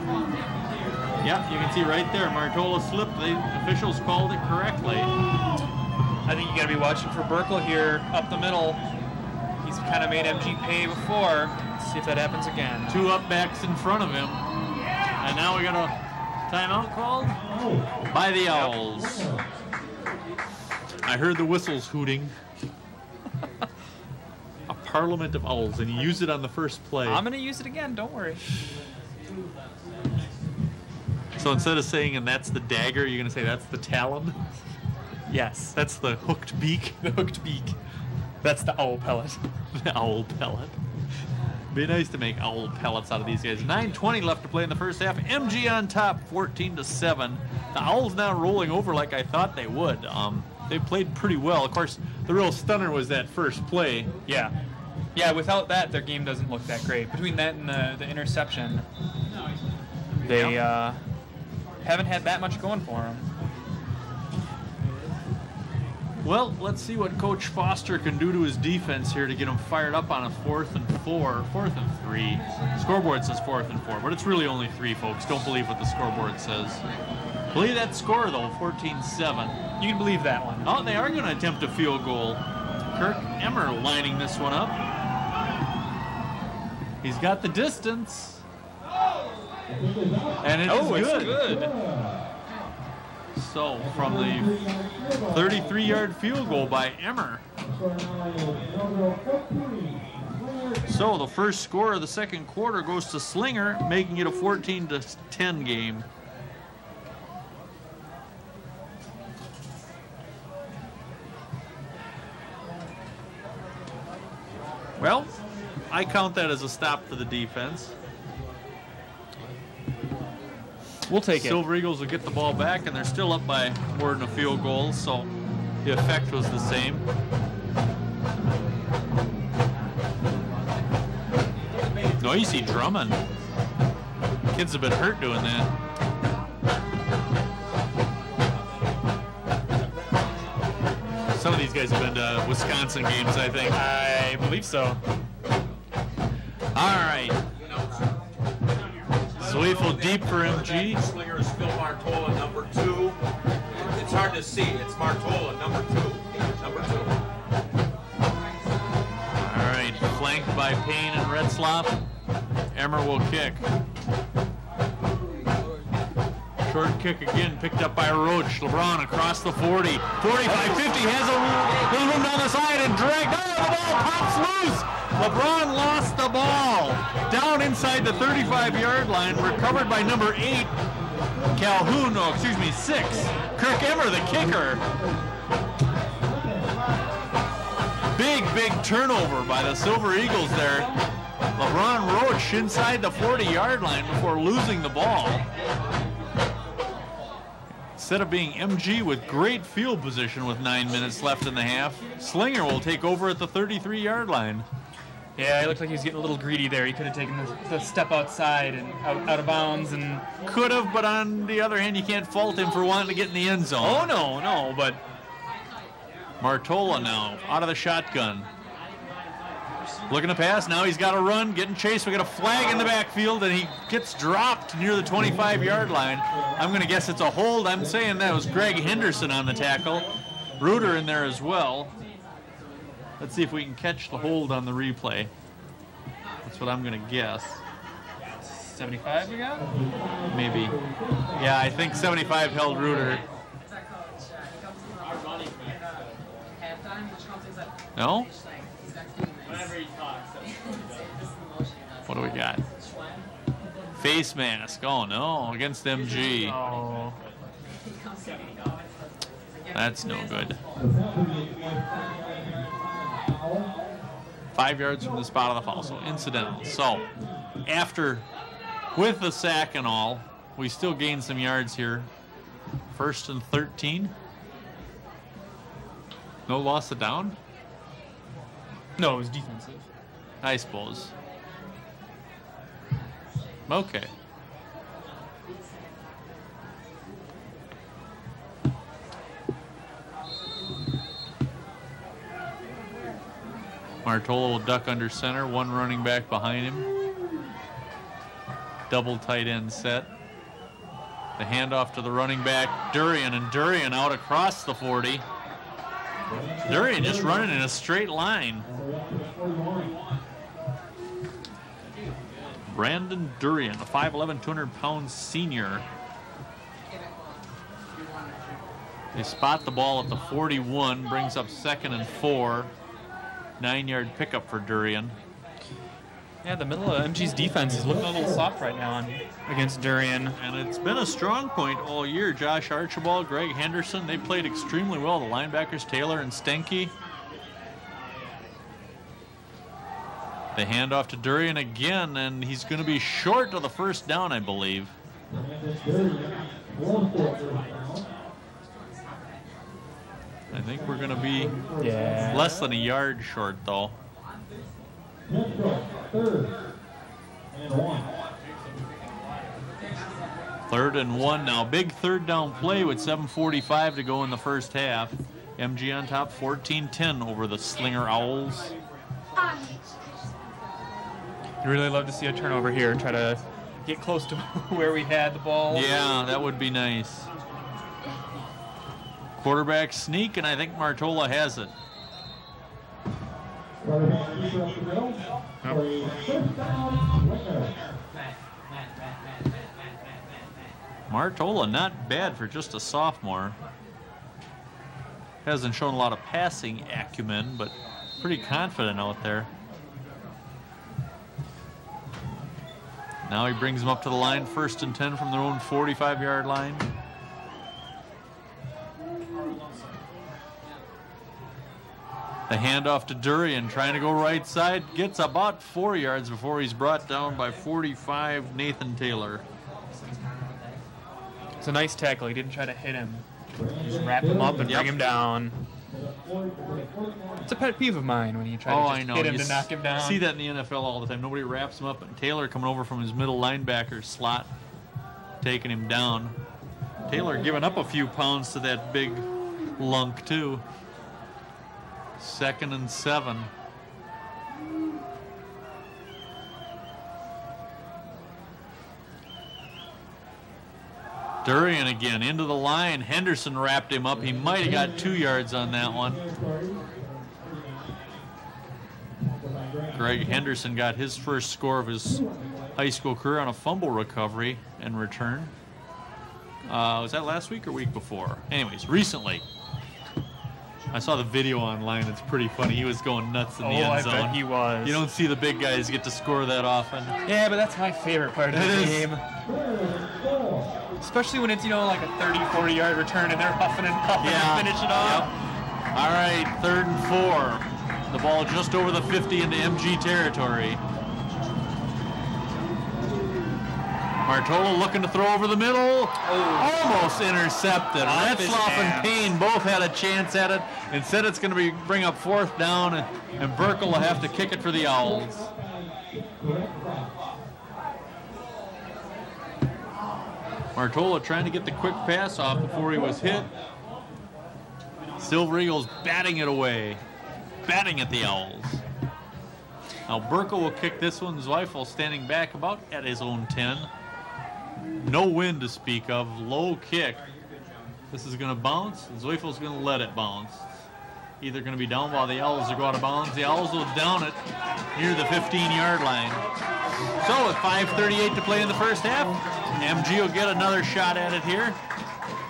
Yep, you can see right there, Martola slipped. The officials called it correctly. I think you got to be watching for Burkle here up the middle. He's kind of made MG pay before. Let's see if that happens again. 2 up backs in front of him. And now we got a timeout called by the Owls. I heard the whistles hooting. A parliament of owls, and you use it on the first play. I'm going to use it again, don't worry. So instead of saying, and that's the dagger, you're going to say that's the talon? Yes. That's the hooked beak? The hooked beak. That's the owl pellet. The owl pellet. Be nice to make owl pellets out of these guys. 9:20 left to play in the first half. MG on top, 14-7. The Owls now rolling over like I thought they would. They played pretty well. Of course, the real stunner was that first play. Yeah. Yeah, without that, their game doesn't look that great. Between that and the interception, they haven't had that much going for them. Well, let's see what Coach Foster can do to his defense here to get him fired up on a 4th and 3. Scoreboard says 4th and 4, but it's really only 3, folks. Don't believe what the scoreboard says. Believe that score, though, 14-7. You can believe that one. Oh, they are going to attempt a field goal. Kirk Emmer lining this one up. He's got the distance. And it's good. So, from the 33-yard field goal by Emmer. So, the first score of the second quarter goes to Slinger, making it a 14-10 game. Well, I count that as a stop for the defense. We'll take it. Silver Eagles will get the ball back, and they're still up by more than a field goal, so the effect was the same. No, you see Drummond. Kids have been hurt doing that. Some of these guys have been to Wisconsin games, I think. I believe so. All right. Zweifel deep for MG. Slinger is Phil Martola, number 2. It's hard to see. It's Martola, number 2. Number 2. All right, flanked by Payne and Retzlaff. Emmer will kick. Short kick again, picked up by Roach. LeBron across the 40. 45-50 has a little room down the side and dragged. Oh, the ball pops loose. LeBron lost the ball. Down inside the 35-yard line, recovered by number 8. Calhoun, no, excuse me, 6. Kirk Emmer, the kicker. Big turnover by the Silver Eagles there. LeBron Roach inside the 40-yard line before losing the ball. Instead of being MG with great field position with 9 minutes left in the half, Slinger will take over at the 33-yard line. Yeah, he looked like he was getting a little greedy there. He could have taken the step outside and out of bounds. And could have, but on the other hand, you can't fault him for wanting to get in the end zone. Oh, no, but Martola now out of the shotgun. Looking to pass. Now he's got to run, getting chased. We got a flag in the backfield, and he gets dropped near the 25-yard line. I'm going to guess it's a hold. I'm saying that was Greg Henderson on the tackle. Reuter in there as well. Let's see if we can catch the hold on the replay. That's what I'm going to guess. 75 we got? Maybe. Yeah, I think 75 held Reuter. No? What do we got? Face mask. Oh no, against MG. Oh. That's no good. 5 yards from the spot of the foul, so incidental. So, with the sack and all, we still gain some yards here. 1st and 13. No loss of down? No, it was defensive. I suppose. Okay. Martola will duck under center, one running back behind him. Double tight end set. The handoff to the running back, Durian, and Durian out across the 40. Durian just running in a straight line. Brandon Durian, a 5'11", 200-pound senior. They spot the ball at the 41, brings up 2nd and 4. 9-yard pickup for Durian. Yeah, the middle of MG's defense is looking a little soft right now against Durian. And it's been a strong point all year. Josh Archibald, Greg Henderson, they played extremely well. The linebackers, Taylor and Stenke. The handoff to Durian again, and he's going to be short of the 1st down, I believe. I think we're going to be less than a yard short, though. 3rd and 1 now. Big 3rd down play with 7:45 to go in the 1st half. MG on top, 14-10 over the Slinger Owls. I'd really love to see a turnover here and try to get close to where we had the ball. Yeah, that would be nice. Quarterback sneak, and I think Martola has it. Martola, not bad for just a sophomore. Hasn't shown a lot of passing acumen, but pretty confident out there. Now he brings them up to the line, 1st and 10 from their own 45-yard line. The handoff to Durian, trying to go right side, gets about 4 yards before he's brought down by 45, Nathan Taylor. It's a nice tackle. He didn't try to hit him. He just wrapped him up and bring him down. It's a pet peeve of mine when you try to just hit him to knock him down. See that in the NFL all the time. Nobody wraps him up, and Taylor coming over from his middle linebacker slot, taking him down. Taylor giving up a few pounds to that big lunk, too. 2nd and 7. Durian again into the line. Henderson wrapped him up. He might have got 2 yards on that one. Greg Henderson got his first score of his high school career on a fumble recovery and return. Was that last week or week before? Anyways, recently. I saw the video online. It's pretty funny. He was going nuts in the end zone. I bet he was. You don't see the big guys get to score that often. Yeah, but that's my favorite part of the game. Especially when it's, like a 30, 40-yard return and they're huffing and puffing to finish it off. Yep. All right, 3rd and 4. The ball just over the 50 into MG territory. Martola looking to throw over the middle. Almost intercepted. Retzloff and Payne both had a chance at it. Instead, it's going to bring up 4th down, and Burkle will have to kick it for the Owls. Martola trying to get the quick pass off before he was hit. Silver Eagles batting it away. Batting at the Owls. Now Burkle will kick this one. Zweifel standing back about at his own 10. No wind to speak of. Low kick. This is going to bounce. Zweifel's going to let it bounce. Either going to be down by the Owls or go out of bounds. The Owls will down it near the 15-yard line. So with 5:38 to play in the first half, MG will get another shot at it here.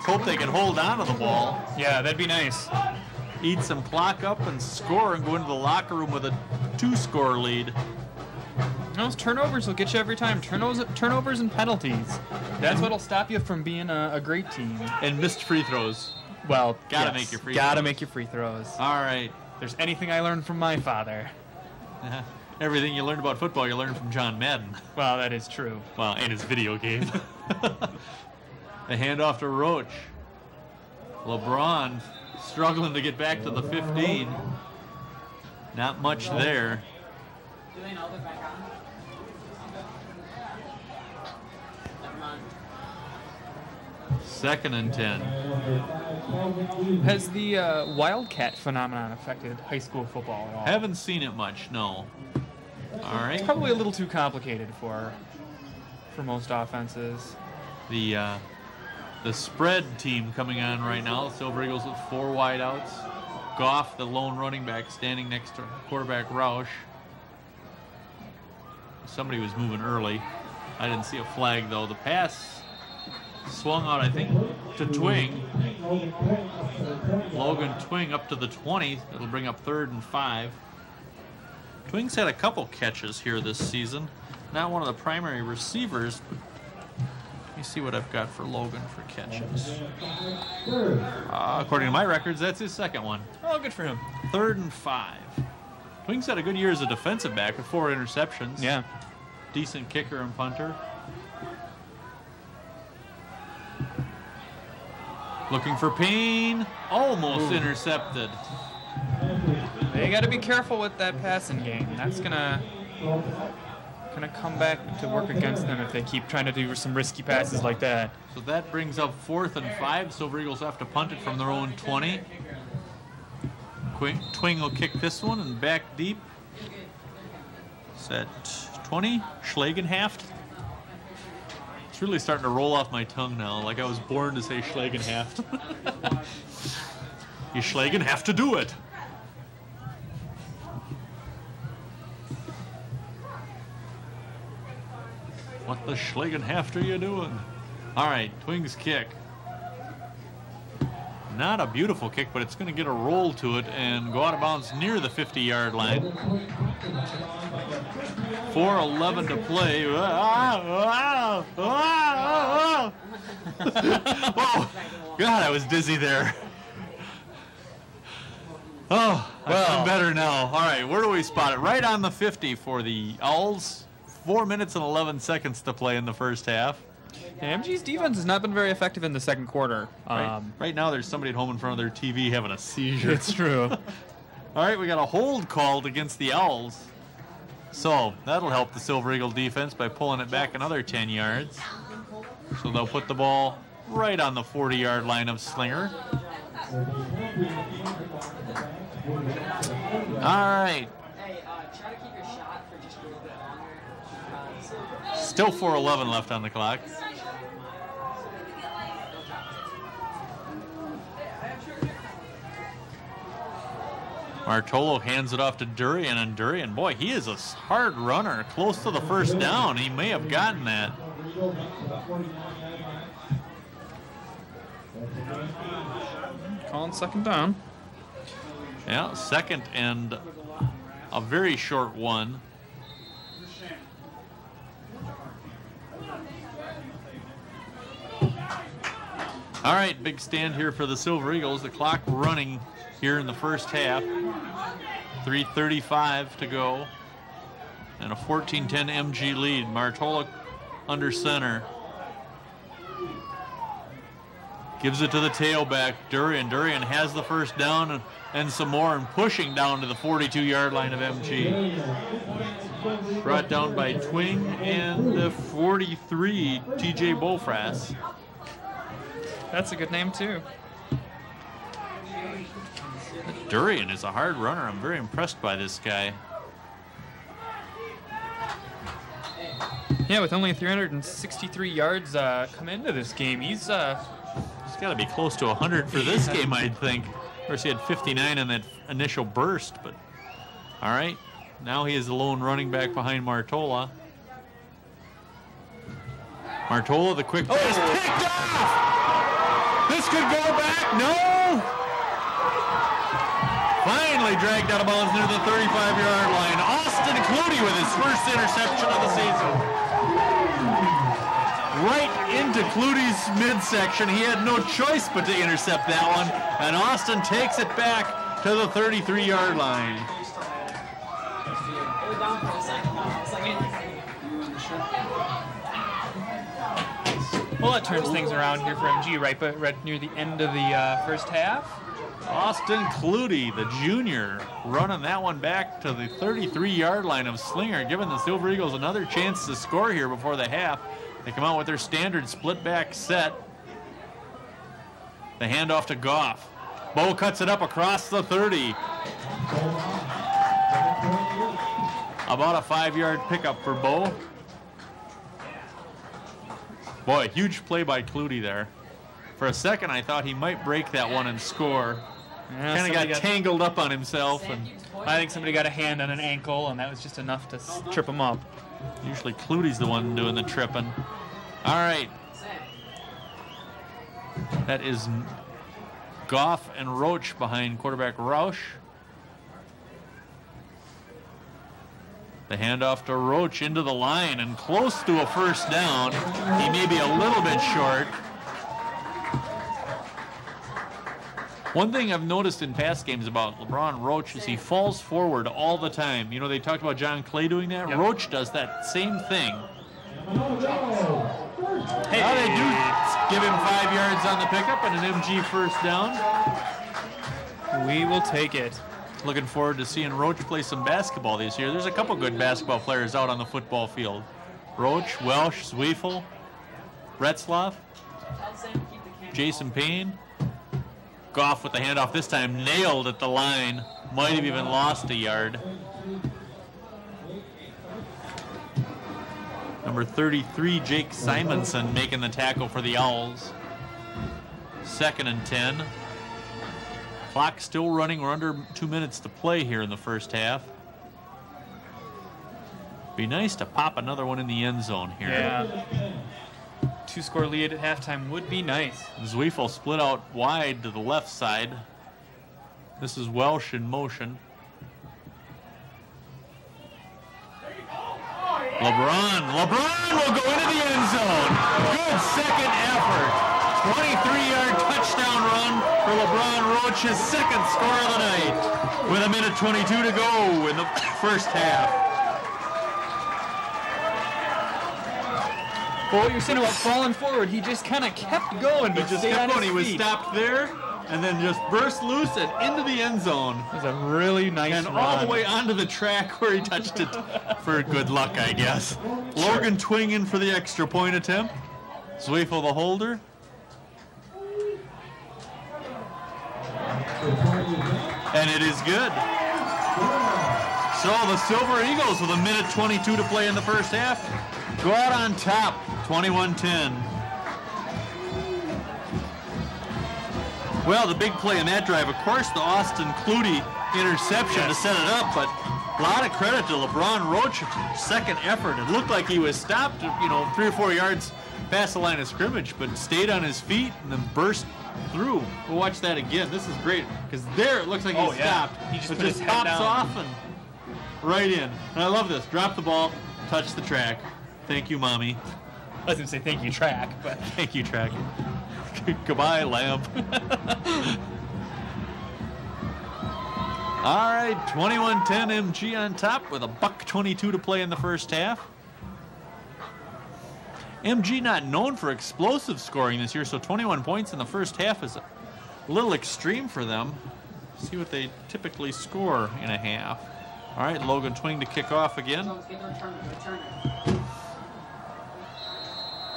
Hope they can hold on to the ball. Yeah, that'd be nice. Eat some clock up and score and go into the locker room with a 2-score lead. Those turnovers will get you every time. Turnovers and penalties. That's what'll stop you from being a great team. And missed free throws. Well, gotta make your free Gotta throws. make your free throws. All right. If there's anything I learned from my father. Everything you learned about football, you learned from John Madden. Well, that is true. Well, and his video game. A handoff to Roach. LeBron struggling to get back to the 15. Not much there. Do they know they're back on? Never mind. 2nd and 10. Has the Wildcat phenomenon affected high school football at all? Haven't seen it much, no. All right. It's probably a little too complicated for most offenses. The spread team coming on right now. Silver Eagles with 4 wideouts. Goff, the lone running back, standing next to quarterback Roush. Somebody was moving early. I didn't see a flag, though. The pass swung out, I think, to Twing. Logan Twing up to the 20. It'll bring up 3rd and 5. Twing's had a couple catches here this season. Not one of the primary receivers. Let me see what I've got for Logan for catches. According to my records, that's his 2nd one. Oh, good for him. 3rd and 5. Twing's had a good year as a defensive back with 4 interceptions. Yeah. Decent kicker and punter. Looking for Payne. Almost intercepted. They got to be careful with that passing game. That's gonna come back to work against them if they keep trying to do some risky passes like that. So that brings up 4th and 5. Silver Eagles have to punt it from their own 20. Twing will kick this one and back deep. Set 20. Schlagenhaft. It's really starting to roll off my tongue now, like I was born to say Schlagenhaft. You Schlagen have to do it. What the Schlagenhaft are you doing? All right, Twing's kick. Not a beautiful kick, but it's going to get a roll to it and go out of bounds near the 50-yard line. 4:11 to play. Oh, God, I was dizzy there. Oh, I'm better now. All right, where do we spot it? Right on the 50 for the Owls. 4 minutes and 11 seconds to play in the first half. Yeah, MG's defense has not been very effective in the second quarter. Right now, there's somebody at home in front of their TV having a seizure. It's true. All right, we got a hold called against the Owls. So that'll help the Silver Eagle defense by pulling it back another 10 yards. So they'll put the ball right on the 40-yard line of Slinger. All right. Hey, try to keep your shot for just a little bit longer. Still 4:11 left on the clock. Martolo hands it off to Durian, and Durian, boy, he is a hard runner. Close to the first down. He may have gotten that. Calling second down. Yeah, second and a very short one. All right, big stand here for the Silver Eagles. The clock running here in the first half. 3:35 to go. And a 14-10 MG lead. Martola under center. Gives it to the tailback, Durian. Durian has the first down and some more, and pushing down to the 42-yard line of MG. Brought down by Twing and the 43, TJ Bofras. That's a good name, too. Durian is a hard runner. I'm very impressed by this guy. Yeah, with only 363 yards come into this game, he's got to be close to 100 for this game, I'd think. Of course, he had 59 in that initial burst, but all right. Now he is the lone running back behind Martola. Martola, the quick pass, picked off! This could go back, no! Finally dragged out of bounds near the 35-yard line. Austin Clutie with his first interception of the season. Right into Clutie's midsection. He had no choice but to intercept that one, and Austin takes it back to the 33-yard line. Well, that turns things around here for MG, right? But right near the end of the first half. Austin Clutie, the junior, running that one back to the 33-yard line of Slinger, giving the Silver Eagles another chance to score here before the half. They come out with their standard split back set. The handoff to Goff. Bo cuts it up across the 30. About a 5-yard pickup for Bo. Boy, huge play by Clutie there. For a second, I thought he might break that one and score. Yeah, kind of got tangled up on himself. And I think somebody got a hand on an ankle, and that was just enough to trip him up. Usually Clutie's the one doing the tripping. All right. That is Goff and Roach behind quarterback Roush. The handoff to Roach into the line and close to a first down. He may be a little bit short. One thing I've noticed in past games about LeBron Roach is he falls forward all the time. You know, they talked about John Clay doing that. Yep. Roach does that same thing. Hey, now they do give him 5 yards on the pickup and an MG first down. We will take it. Looking forward to seeing Roach play some basketball this year. There's a couple good basketball players out on the football field. Roach, Welsh, Zwiefel, Retzloff, Jason Payne. Goff with the handoff this time, nailed at the line. Might have even lost a yard. Number 33, Jake Simonson, making the tackle for the Owls. 2nd and 10. Clock still running. We're under 2 minutes to play here in the first half. Be nice to pop another one in the end zone here. Yeah. 2-score lead at halftime would be nice. Zwiefel split out wide to the left side. This is Welsh in motion. LeBron will go into the end zone. Good second effort. 23-yard touchdown run for LeBron Roach, his second score of the night. With 1:22 to go in the first half. Well, what you're saying about falling forward, he just kind of kept going. He just kept going. He was stopped there and then just burst loose and into the end zone. It was a really nice and run. All the way onto the track where he touched it for good luck, I guess. Sure. Logan Twing in for the extra point attempt. Zwiefel the holder. And it is good. So the Silver Eagles with 1:22 to play in the first half go out on top, 21-10. Well, the big play in that drive, of course, the Austin Clutie interception to set it up, but a lot of credit to LeBron Roach, second effort. It looked like he was stopped, 3 or 4 yards past the line of scrimmage, but stayed on his feet and then burst through. We'll watch that again. This is great because there it looks like he stopped. He just It put his just head pops down. off and right in. And I love this. Drop the ball, touch the track. Thank you, mommy. I was gonna say thank you, track, but Thank you, track. Goodbye, lamp. All right, 21-10 MG on top with a $1.22 to play in the first half. MG not known for explosive scoring this year, so 21 points in the first half is a little extreme for them. See what they typically score in a half. All right, Logan Twing to kick off again.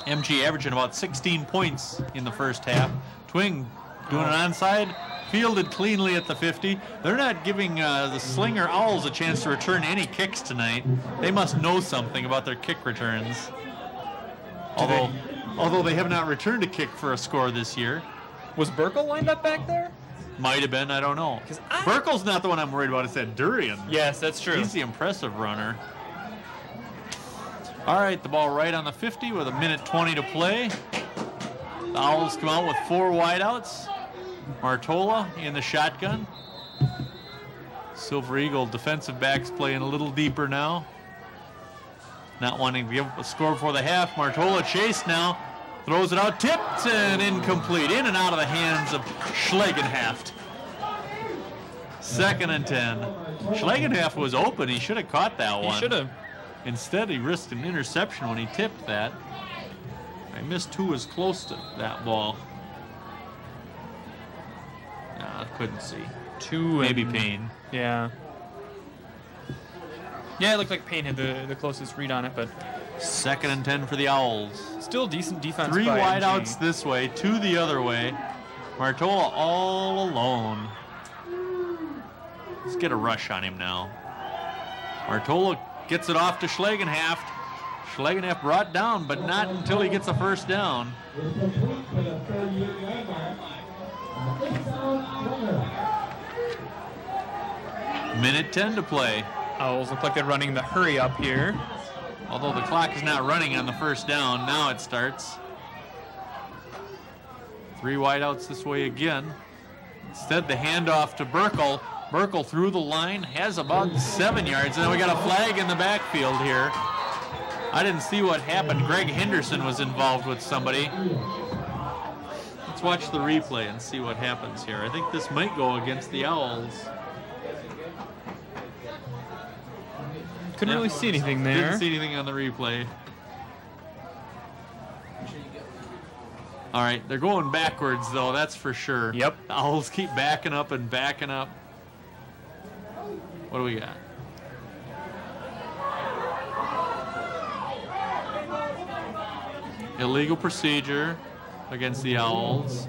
MG averaging about 16 points in the first half. Twing doing an onside, fielded cleanly at the 50. They're not giving the Slinger Owls a chance to return any kicks tonight. They must know something about their kick returns. Although they have not returned a kick for a score this year. was Burkle lined up back there? Might have been, I don't know. Burkle's not the one I'm worried about, it's that Durian. Yes, that's true. He's the impressive runner. All right, the ball right on the 50 with 1:20 to play. The Owls come out with 4 wideouts. Martola in the shotgun. Silver Eagle defensive backs playing a little deeper now. Not wanting to give a score before the half. Martola chased now. Throws it out, tipped and incomplete. In and out of the hands of Schlegenhaft. 2nd and 10. Schlegenhaft was open. He should have caught that one. He should have. Instead, he risked an interception when he tipped that. I missed who was close to that ball. Nah, I couldn't see. Maybe Payne. Yeah. Yeah, it looked like Payne had the closest read on it, but 2nd and 10 for the Owls. still decent defense. 3 by wideouts MG. this way, 2 the other way. Martola all alone. Let's get a rush on him now. Martola gets it off to Schlegenhaft. Schlegenhaft brought down, but not until he gets a first down. Minute 10 to play. Owls look like they're running the hurry up here. Although the clock is not running on the first down, now it starts. 3 wideouts this way again. Instead, the handoff to Burkle. Burkle through the line, has about 7 yards, and then we got a flag in the backfield here. I didn't see what happened. Greg Henderson was involved with somebody. Let's watch the replay and see what happens here. I think this might go against the Owls. Couldn't really see anything there. Didn't see anything on the replay. All right, they're going backwards, though, that's for sure. Yep. The Owls keep backing up and backing up. What do we got? Illegal procedure against the Owls.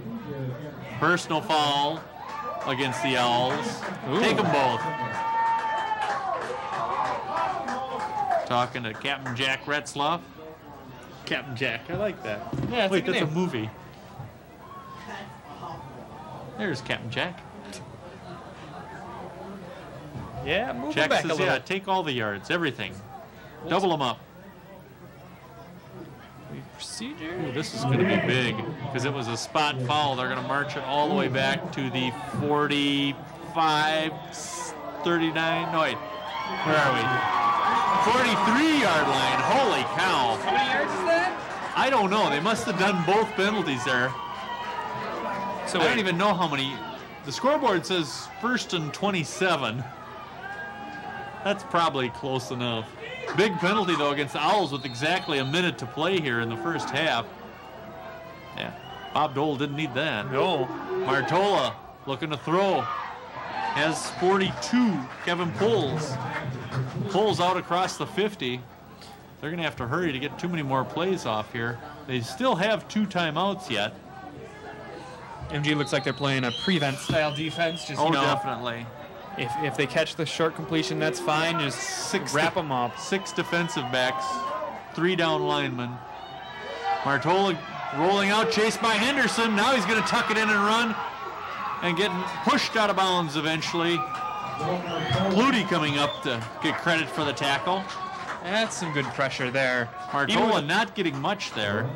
Personal foul against the Owls. Ooh. Take them both. Talking to Captain Jack Retzloff. Captain Jack, I like that. Yeah, it's Wait, a good that's a name. movie. There's Captain Jack. Yeah, move Jack back says, a little. yeah, take all the yards, everything. Double them up. Procedure. Ooh, this is going to be big because it was a spot foul. They're going to march it all the way back to the 45, 39. No, wait. Where are we? 43-yard line. Holy cow. How many yards is that? I don't know. They must have done both penalties there. So I don't wait. even know how many. The scoreboard says 1st and 27. That's probably close enough. Big penalty, though, against the Owls with exactly a minute to play here in the first half. Yeah, Bob Dole didn't need that. No. Martola looking to throw. Has 42. Kevin pulls out across the 50. They're going to have to hurry to get too many more plays off here. They still have 2 timeouts yet. MG looks like they're playing a prevent style defense. Just, Oh, you know, definitely. if they catch the short completion, that's fine. Just wrap them up. 6 defensive backs, 3 down linemen. Martola rolling out, chased by Henderson. Now he's going to tuck it in and run and getting pushed out of bounds eventually. Clutie coming up to get credit for the tackle. That's some good pressure there. Martola not getting much there.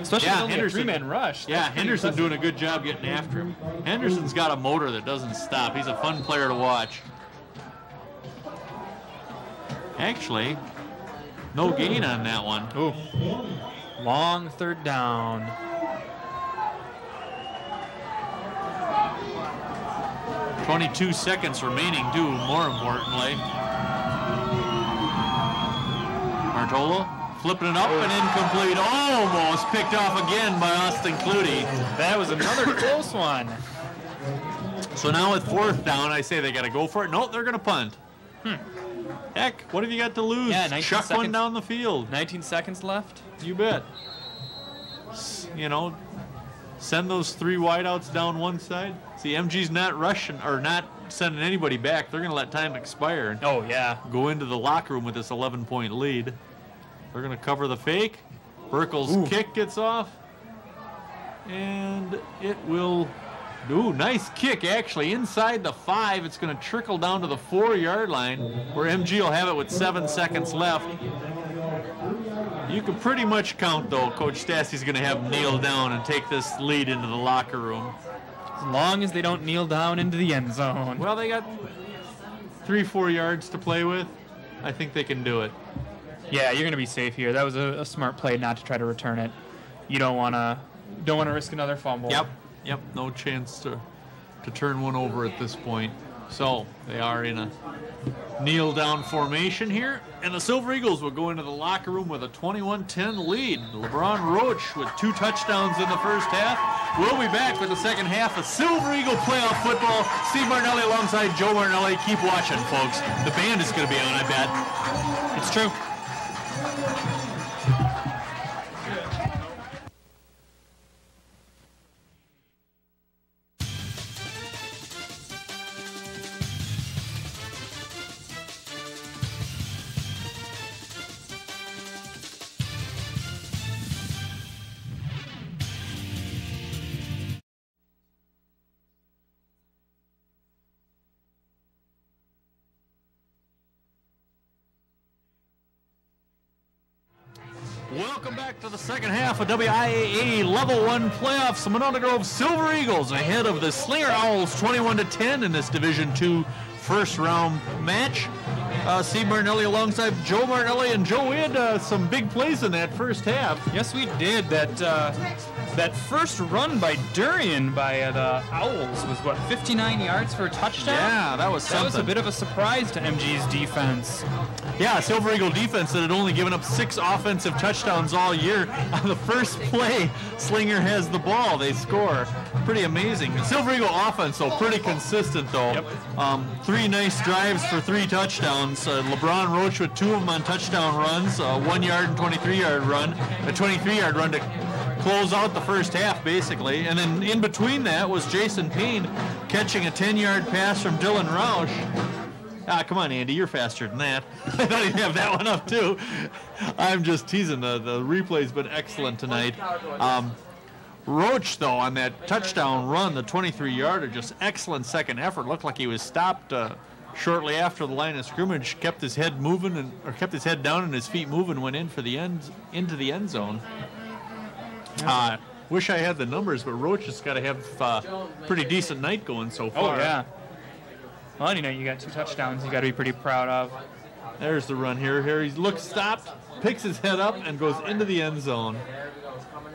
Especially Yeah, with only a Henderson. three-man rush. Yeah, That's pretty Henderson impressive. doing a good job getting after him. Henderson's got a motor that doesn't stop. He's a fun player to watch. Actually, no gain on that one. Ooh. Long third down. .22 seconds remaining, too, more importantly. Martola flipping it up and incomplete. Almost picked off again by Austin Clutie. That was another close one. So now with 4th down, I say they got to go for it. No, they're going to punt. Heck, what have you got to lose? Yeah, 19 Chuck one seconds. down the field. 19 seconds left. You bet. You know, send those 3 wideouts down one side. See, MG's not rushing or not sending anybody back. They're going to let time expire and Oh, yeah. go into the locker room with this 11-point lead. They're going to cover the fake. Burkle's kick gets off. And it will... Ooh, nice kick, actually. Inside the 5, it's going to trickle down to the 4-yard line, where MG will have it with 7 seconds left. You can pretty much count, though, Coach Stassi's going to have nailed down and take this lead into the locker room. As long as they don't kneel down into the end zone. Well, they got 3-4 yards to play with. I think they can do it. Yeah, you're going to be safe here. That was a smart play not to try to return it. You don't want to risk another fumble. Yep, no chance to turn one over at this point. So they are in a kneel down formation here, and the Silver Eagles will go into the locker room with a 21-10 lead. LeBron Roach with 2 touchdowns in the first half. We'll be back with the second half of Silver Eagle playoff football. Steve Martinelli alongside Joe Martinelli. Keep watching, folks. The band is going to be on, I bet. It's true. Welcome back to the second half of WIAA Level 1 playoffs. The Monona Grove Silver Eagles ahead of the Slinger Owls 21-10 in this Division II first round match. Steve Martinelli alongside Joe Martinelli. And Joe, we had some big plays in that first half. Yes, we did. That first run by Durian by the Owls was, 59 yards for a touchdown? Yeah, that was something. That was a bit of a surprise to MG's defense. Yeah, Silver Eagle defense that had only given up 6 offensive touchdowns all year. On the first play, Slinger has the ball. They score. Pretty amazing. Silver Eagle offense, though, pretty consistent, though. Yep. 3 nice drives for 3 touchdowns. LeBron Roach with 2 of them on touchdown runs, a 1-yard and 23-yard run. A 23-yard run to close out the first half, basically. And then in between that was Jason Payne catching a 10-yard pass from Dylan Roush. Ah, come on, Andy, you're faster than that. I thought he'd have that one up, too. I'm just teasing. The replay's been excellent tonight. Roach, though, on that touchdown run, the 23-yarder, just excellent second effort. Looked like he was stopped shortly after the line of scrimmage, kept his head moving, or kept his head down and his feet moving, went in for the into the end zone. Wish I had the numbers, but Roach has got to have a pretty decent night going so far. Oh, yeah. Well, you got 2 touchdowns you got to be pretty proud of. There's the run here. Here he looks stopped, picks his head up, and goes into the end zone.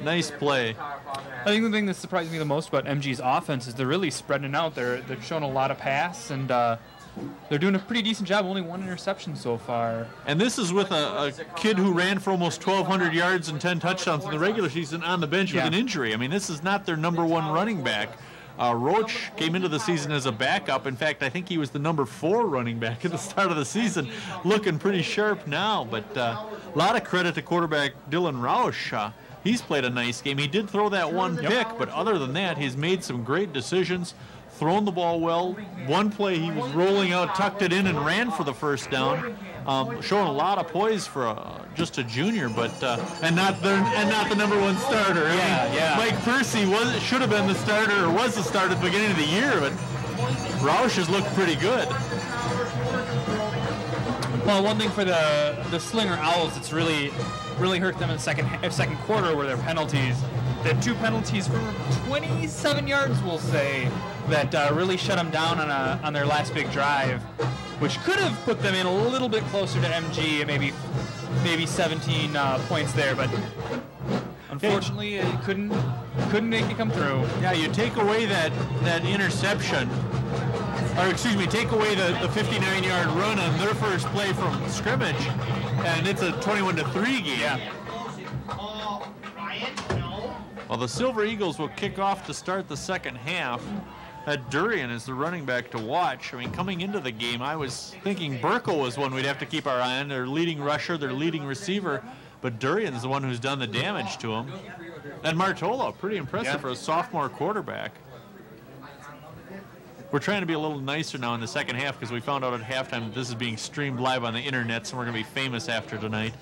Nice play. I think the thing that surprised me the most about MG's offense is they're really spreading out. They're showing a lot of pass, and they're doing a pretty decent job. Only 1 interception so far. And this is with a kid who ran for almost 1,200 yards and 10 touchdowns in the regular season on the bench with an injury. I mean, this is not their number 1 running back. Roach came into the season as a backup. In fact, I think he was the number 4 running back at the start of the season, looking pretty sharp now. But a lot of credit to quarterback Dylan Roush. He's played a nice game. He did throw that 1 pick, but other than that, he's made some great decisions, thrown the ball well. One play he was rolling out, tucked it in, and ran for the first down. Showing a lot of poise for just a junior, but and not the number 1 starter. I mean, Mike Percy should have been the starter, or was the starter at the beginning of the year, but Roush has looked pretty good. Well, one thing for the Slinger Owls, it's really really hurt them in the second quarter were their penalties. They had 2 penalties for 27 yards, we'll say, that really shut them down on their last big drive, which could have put them in a little bit closer to MG and maybe 17 points there, but unfortunately it couldn't make it come through. Yeah, you take away that interception, or excuse me, take away the 59-yard run on their first play from scrimmage, and it's a 21-3 game. Yeah. Well, the Silver Eagles will kick off to start the second half. Durian is the running back to watch. I mean, coming into the game, I was thinking Burkle was one we'd have to keep our eye on. Their leading rusher, their leading receiver, but Durian's the one who's done the damage to him. And Martola, pretty impressive for a sophomore quarterback. We're trying to be a little nicer now in the second half because we found out at halftime that this is being streamed live on the internet, so we're going to be famous after tonight.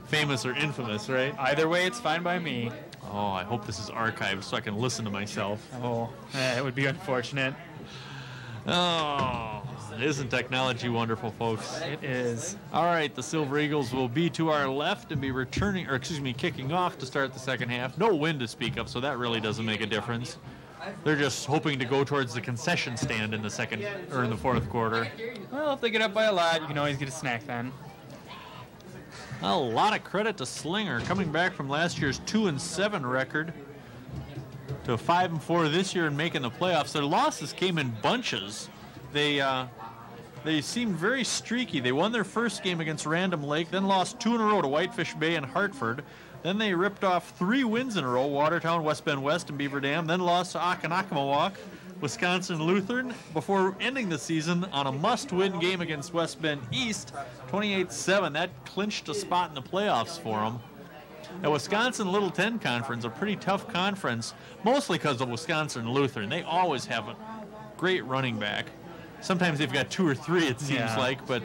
Famous or infamous, right? Either way, it's fine by me. Oh, I hope this is archived so I can listen to myself. Oh, it would be unfortunate. Oh, isn't technology wonderful, folks? It is. All right, the Silver Eagles will be to our left and be returning, or excuse me, kicking off to start the second half. No wind to speak of, so that really doesn't make a difference. They're just hoping to go towards the concession stand in the second or in the fourth quarter. Well, if they get up by a lot, you can always get a snack then. A lot of credit to Slinger, coming back from last year's 2-7 record to 5-4 this year and making the playoffs. Their losses came in bunches. They seemed very streaky. They won their first game against Random Lake, then lost 2 in a row to Whitefish Bay and Hartford. Then they ripped off 3 wins in a row, Watertown, West Bend West, and Beaver Dam, then lost to Occonockawawak, Wisconsin Lutheran, before ending the season on a must-win game against West Bend East, 28-7. That clinched a spot in the playoffs for them. At Wisconsin Little 10 Conference, a pretty tough conference, mostly because of Wisconsin Lutheran. They always have a great running back. Sometimes they've got 2 or 3, it seems like, but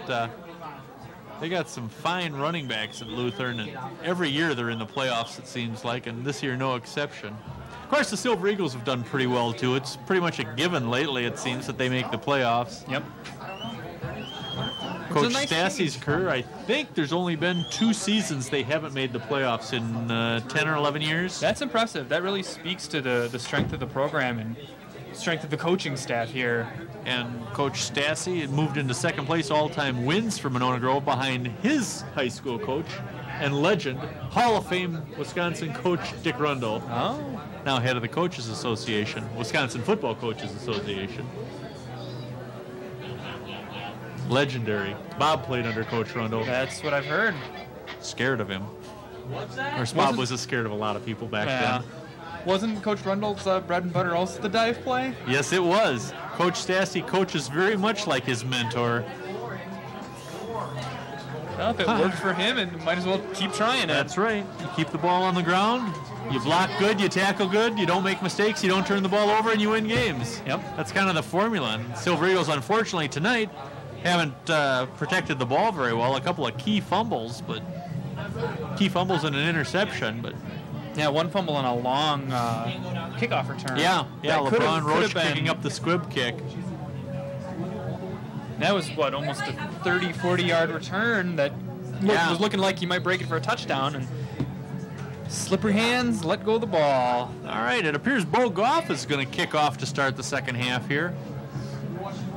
they got some fine running backs at Lutheran, and every year they're in the playoffs, it seems like, and this year no exception. Of course, the Silver Eagles have done pretty well, too. It's pretty much a given lately, it seems, that they make the playoffs. Yep. Coach Stassi's career, I think there's only been 2 seasons they haven't made the playoffs in 10 or 11 years. That's impressive. That really speaks to the strength of the program and strength of the coaching staff here. And Coach Stassi had moved into second place all-time wins for Monona Grove behind his high school coach and legend, Hall of Fame Wisconsin coach Dick Rundle. Oh. Now head of the Coaches Association, Wisconsin Football Coaches Association. Legendary. Bob played under Coach Rundle. That's what I've heard. Scared of him. Or Bob was scared of a lot of people back then. Wasn't Coach Rundle's bread and butter also the dive play? Yes, it was. Coach Stassi coaches very much like his mentor. Well, if it worked for him, and might as well keep trying it. That's right. You keep the ball on the ground, you block good, you tackle good, you don't make mistakes, you don't turn the ball over, and you win games. Yep. That's kind of the formula. And Silver Eagles, unfortunately, tonight haven't protected the ball very well. A couple of key fumbles and an interception, but... Yeah, one fumble and a long kickoff return. Yeah, LeBron Roach been picking up the squib kick. That was, almost a 30, 40-yard return that was looking like he might break it for a touchdown. And slippery hands, let go of the ball. All right, it appears Bo Goff is going to kick off to start the second half here.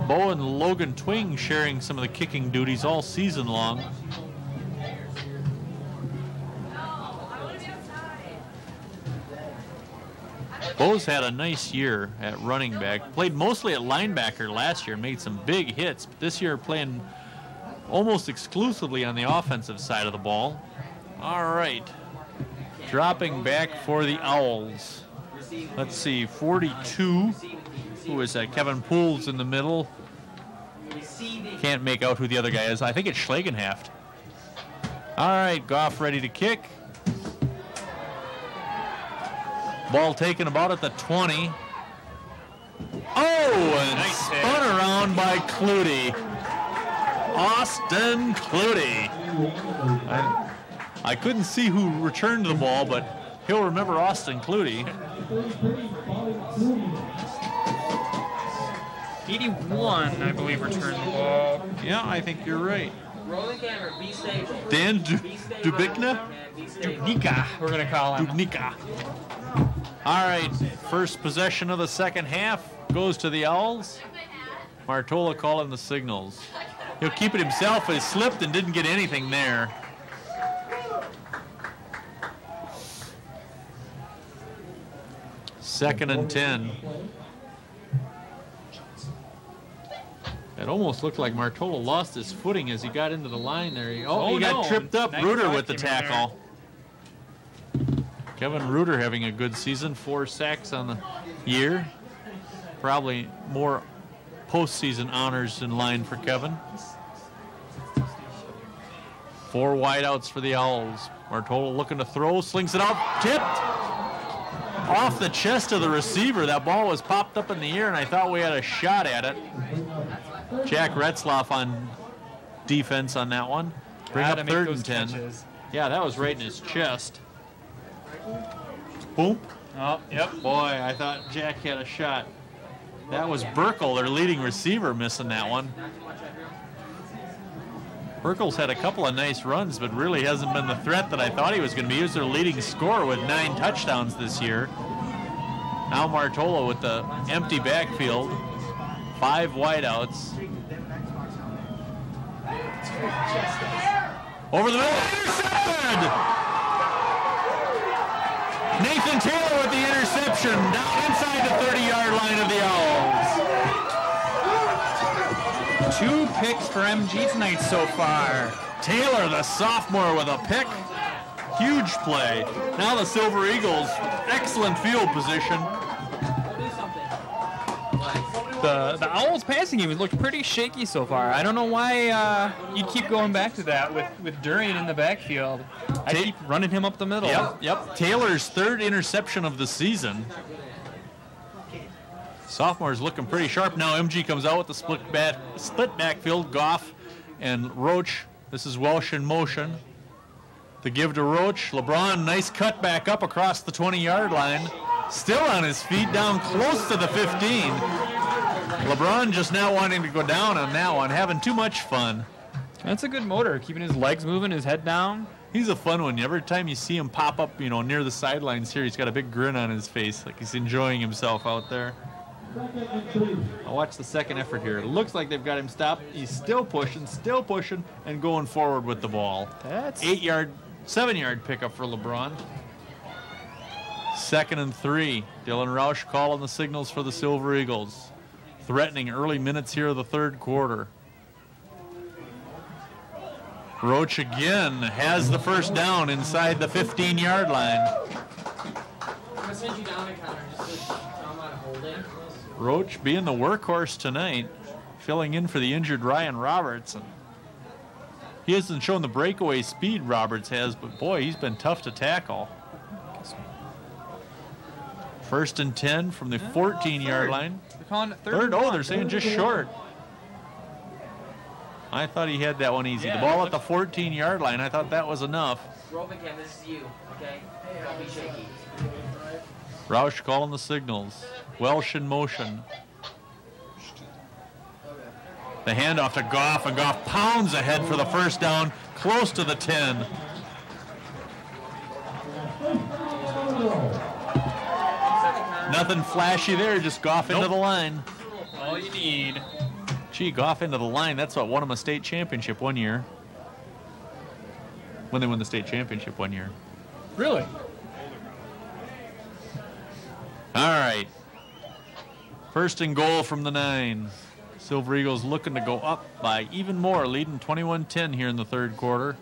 Bo and Logan Twing sharing some of the kicking duties all season long. Bo's had a nice year at running back. Played mostly at linebacker last year, made some big hits, but this year playing almost exclusively on the offensive side of the ball. All right. Dropping back for the Owls. Let's see, 42. Who is that? Kevin Poole's in the middle. Can't make out who the other guy is. I think it's Schlagenhaft. All right, Goff ready to kick. Ball taken about at the 20. Oh, and nice spun around by Clutie. Austin Clutie. I couldn't see who returned the ball, but he'll remember Austin Clutie. 81, I believe, returned the ball. Yeah, I think you're right. Rolling camera, be stable. Dan Be stable. Dubikna? Yeah, be stable. Nika, we're going to call him. Dubnica. All right, first possession of the second half goes to the Owls. Martola calling the signals. He'll keep it himself, but he slipped and didn't get anything there. Second and 10. It almost looked like Martola lost his footing as he got into the line there. He got tripped up. Nice Reuter block with the came in there. tackle. Kevin Reuter having a good season, 4 sacks on the year. Probably more postseason honors in line for Kevin. 4 wideouts for the Owls. Martola looking to throw, slings it out, tipped off the chest of the receiver. That ball was popped up in the air, and I thought we had a shot at it. Jack Retzloff on defense on that one. Bring up Gotta make 3rd those and 10. catches. Yeah, that was right in his chest. Boom. Oh, yep. Boy, I thought Jack had a shot. That was Burkle, their leading receiver, missing that one. Burkle's had a couple of nice runs, but really hasn't been the threat that I thought he was going to be. He was their leading scorer with 9 touchdowns this year. Now Martola with the empty backfield. 5 wideouts. Over the middle, intercepted! Nathan Taylor with the interception, down inside the 30-yard line of the Owls. 2 picks for MG tonight so far. Taylor, the sophomore, with a pick. Huge play. Now the Silver Eagles, excellent field position. The Owls passing game has looked pretty shaky so far. I don't know why you keep going back to that with Durian in the backfield. I keep running him up the middle. Yep. Taylor's 3rd interception of the season. Sophomore's looking pretty sharp. Now MG comes out with the split backfield. Goff and Roach. This is Welsh in motion. The give to Roach. LeBron, nice cut back up across the 20-yard line. Still on his feet, down close to the 15. LeBron just not wanting to go down on that one, having too much fun. That's a good motor, keeping his legs moving, his head down. He's a fun one. Every time you see him pop up, near the sidelines here, he's got a big grin on his face, like he's enjoying himself out there. I'll watch the second effort here. It looks like they've got him stopped. He's still pushing, and going forward with the ball. That's 7-yard pickup for LeBron. 2nd and 3. Dylan Roush calling the signals for the Silver Eagles. Threatening early minutes here of the 3rd quarter. Roach again has the first down inside the 15-yard line. I'm gonna send you down to counter just to tell him how to hold it. Roach being the workhorse tonight, filling in for the injured Ryan Roberts. He hasn't shown the breakaway speed Roberts has, but boy, he's been tough to tackle. 1st and 10 from the 14-yard line. They're calling it 3rd. Oh, they're saying just short. I thought he had that one easy. Yeah, the ball at the 14-yard line, I thought that was enough. Robicam, this is you, okay? Don't be shaky. Roush calling the signals. Welsh in motion. The handoff to Goff, and Goff pounds ahead for the first down, close to the 10. Nothing flashy there, just Goff into the line. All you need. Gee, Goff into the line, that's what won him a state championship one year. When they won the state championship one year. Really? All right. 1st and goal from the 9. Silver Eagles looking to go up by even more, leading 21-10 here in the 3rd quarter.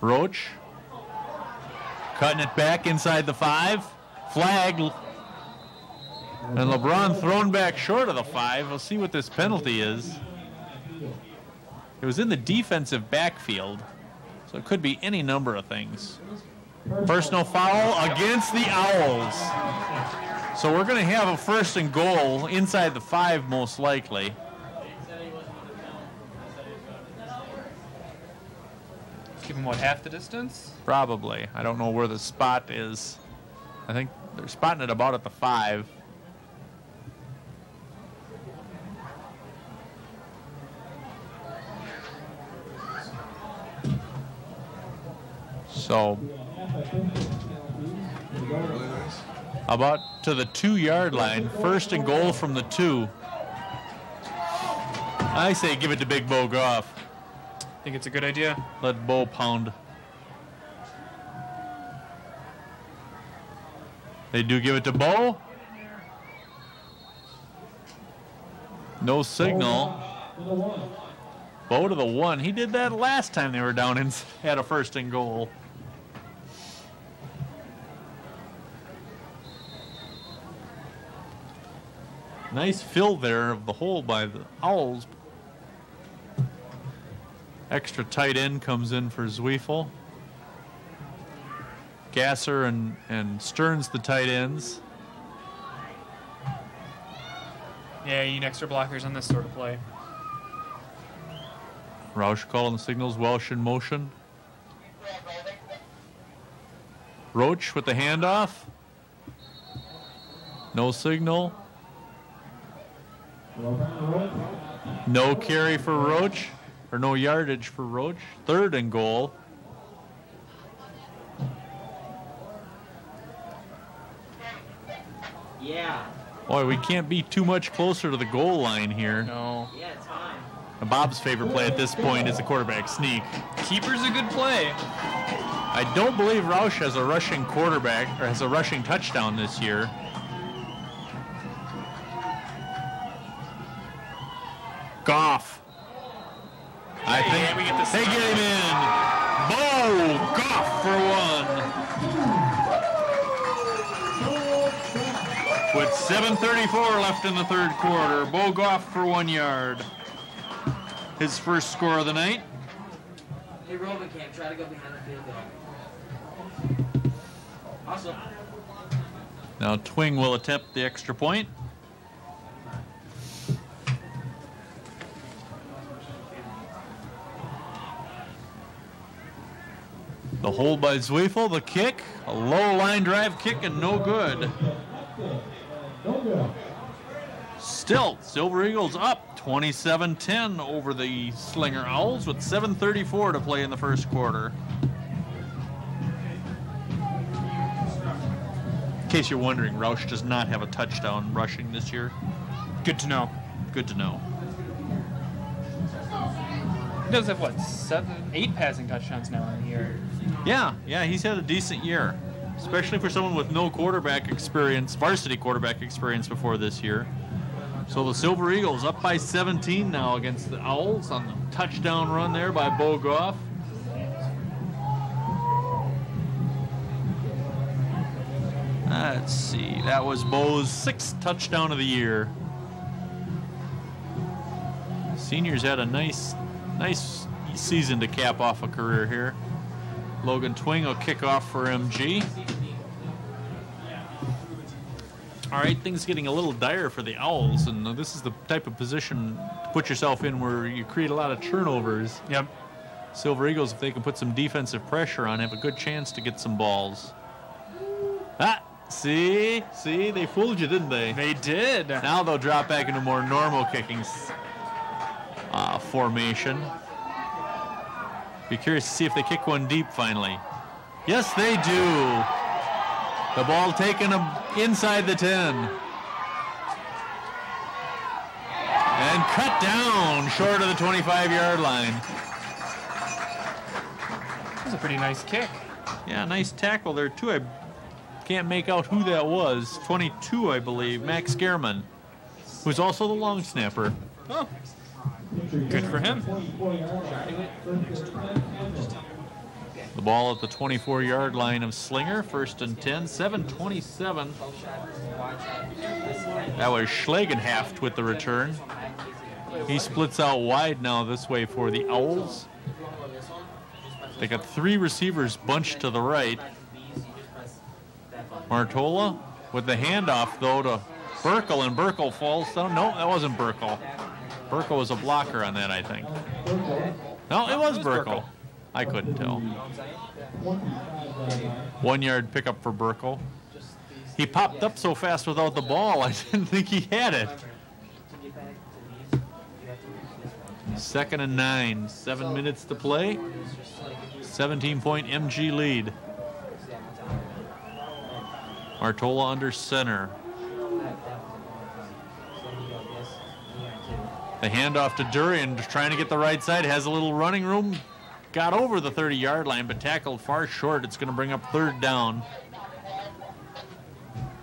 Roach cutting it back inside the 5. Flag. And LeBron thrown back short of the 5. We'll see what this penalty is. It was in the defensive backfield, so it could be any number of things. Personal foul against the Owls. So we're going to have a 1st and goal inside the 5 most likely. Give him, what, half the distance? Probably. I don't know where the spot is. I think they're spotting it about at the 5. So about to the 2-yard line. 1st and goal from the 2. I say give it to Big Bo Goff. I think it's a good idea. Let Bo pound. They do give it to Bo. No signal. Bo to the 1. He did that last time they were down and had a 1st and goal. Nice fill there of the hole by the Owls. Extra tight end comes in for Zweifel. Gasser and Stearns the tight ends. Yeah, you need extra blockers on this sort of play. Roush calling the signals. Welsh in motion. Roach with the handoff. No signal. No carry for Roach, or no yardage for Roach. 3rd and goal. Yeah. Boy, we can't be too much closer to the goal line here. No. Yeah, time. Bob's favorite play at this point is a quarterback sneak. Keeper's a good play. I don't believe Roush has a rushing quarterback, or has a rushing touchdown this year. Goff. I think we get the they get him in. Bo Goff for 1. With 7:34 left in the 3rd quarter, Bo Goff for 1 yard. His first score of the night. Hey, Robenkamp, try to go behind the field goal. Awesome. Now Twing will attempt the extra point. The hold by Zweifel, the kick, a low line drive kick, and no good. Still, Silver Eagles up 27-10 over the Slinger Owls with 7:34 to play in the 1st quarter. In case you're wondering, Roush does not have a touchdown rushing this year. Good to know. Good to know. He does have, what, 8 passing touchdowns now in a year. Yeah, he's had a decent year, especially for someone with no quarterback experience, varsity quarterback experience before this year. So the Silver Eagles up by 17 now against the Owls on the touchdown run there by Bo Goff. Let's see, that was Bo's 6th touchdown of the year. Seniors had a nice season to cap off a career here. Logan Twing will kick off for MG. All right, things getting a little dire for the Owls, and this is the type of position to put yourself in where you create a lot of turnovers. Yep. Silver Eagles, if they can put some defensive pressure on, have a good chance to get some balls. See, they fooled you, didn't they? They did. Now they'll drop back into more normal kicking formation. Be curious to see if they kick one deep finally. Yes, they do. The ball taken inside the 10. And cut down short of the 25-yard line. That was a pretty nice kick. Yeah, nice tackle there, too. I can't make out who that was. 22, I believe. Max Gehrman, who's also the long snapper. Oh, good for him. The ball at the 24-yard line of Slinger, 1st and 10, 7:27. That was Schlagenhaft with the return. He splits out wide now this way for the Owls. They got 3 receivers bunched to the right. Martola with the handoff, though, to Burkle, and Burkle falls down. No, that wasn't Burkle. Burkle was a blocker on that, I think. No, it was Burkle. I couldn't tell. 1-yard pickup for Burkle. He popped up so fast without the ball, I didn't think he had it. 2nd and 9, 7 minutes to play. 17-point MG lead. Martola under center. The handoff to Durian, just trying to get the right side, has a little running room. Got over the 30-yard line, but tackled far short. It's going to bring up 3rd down.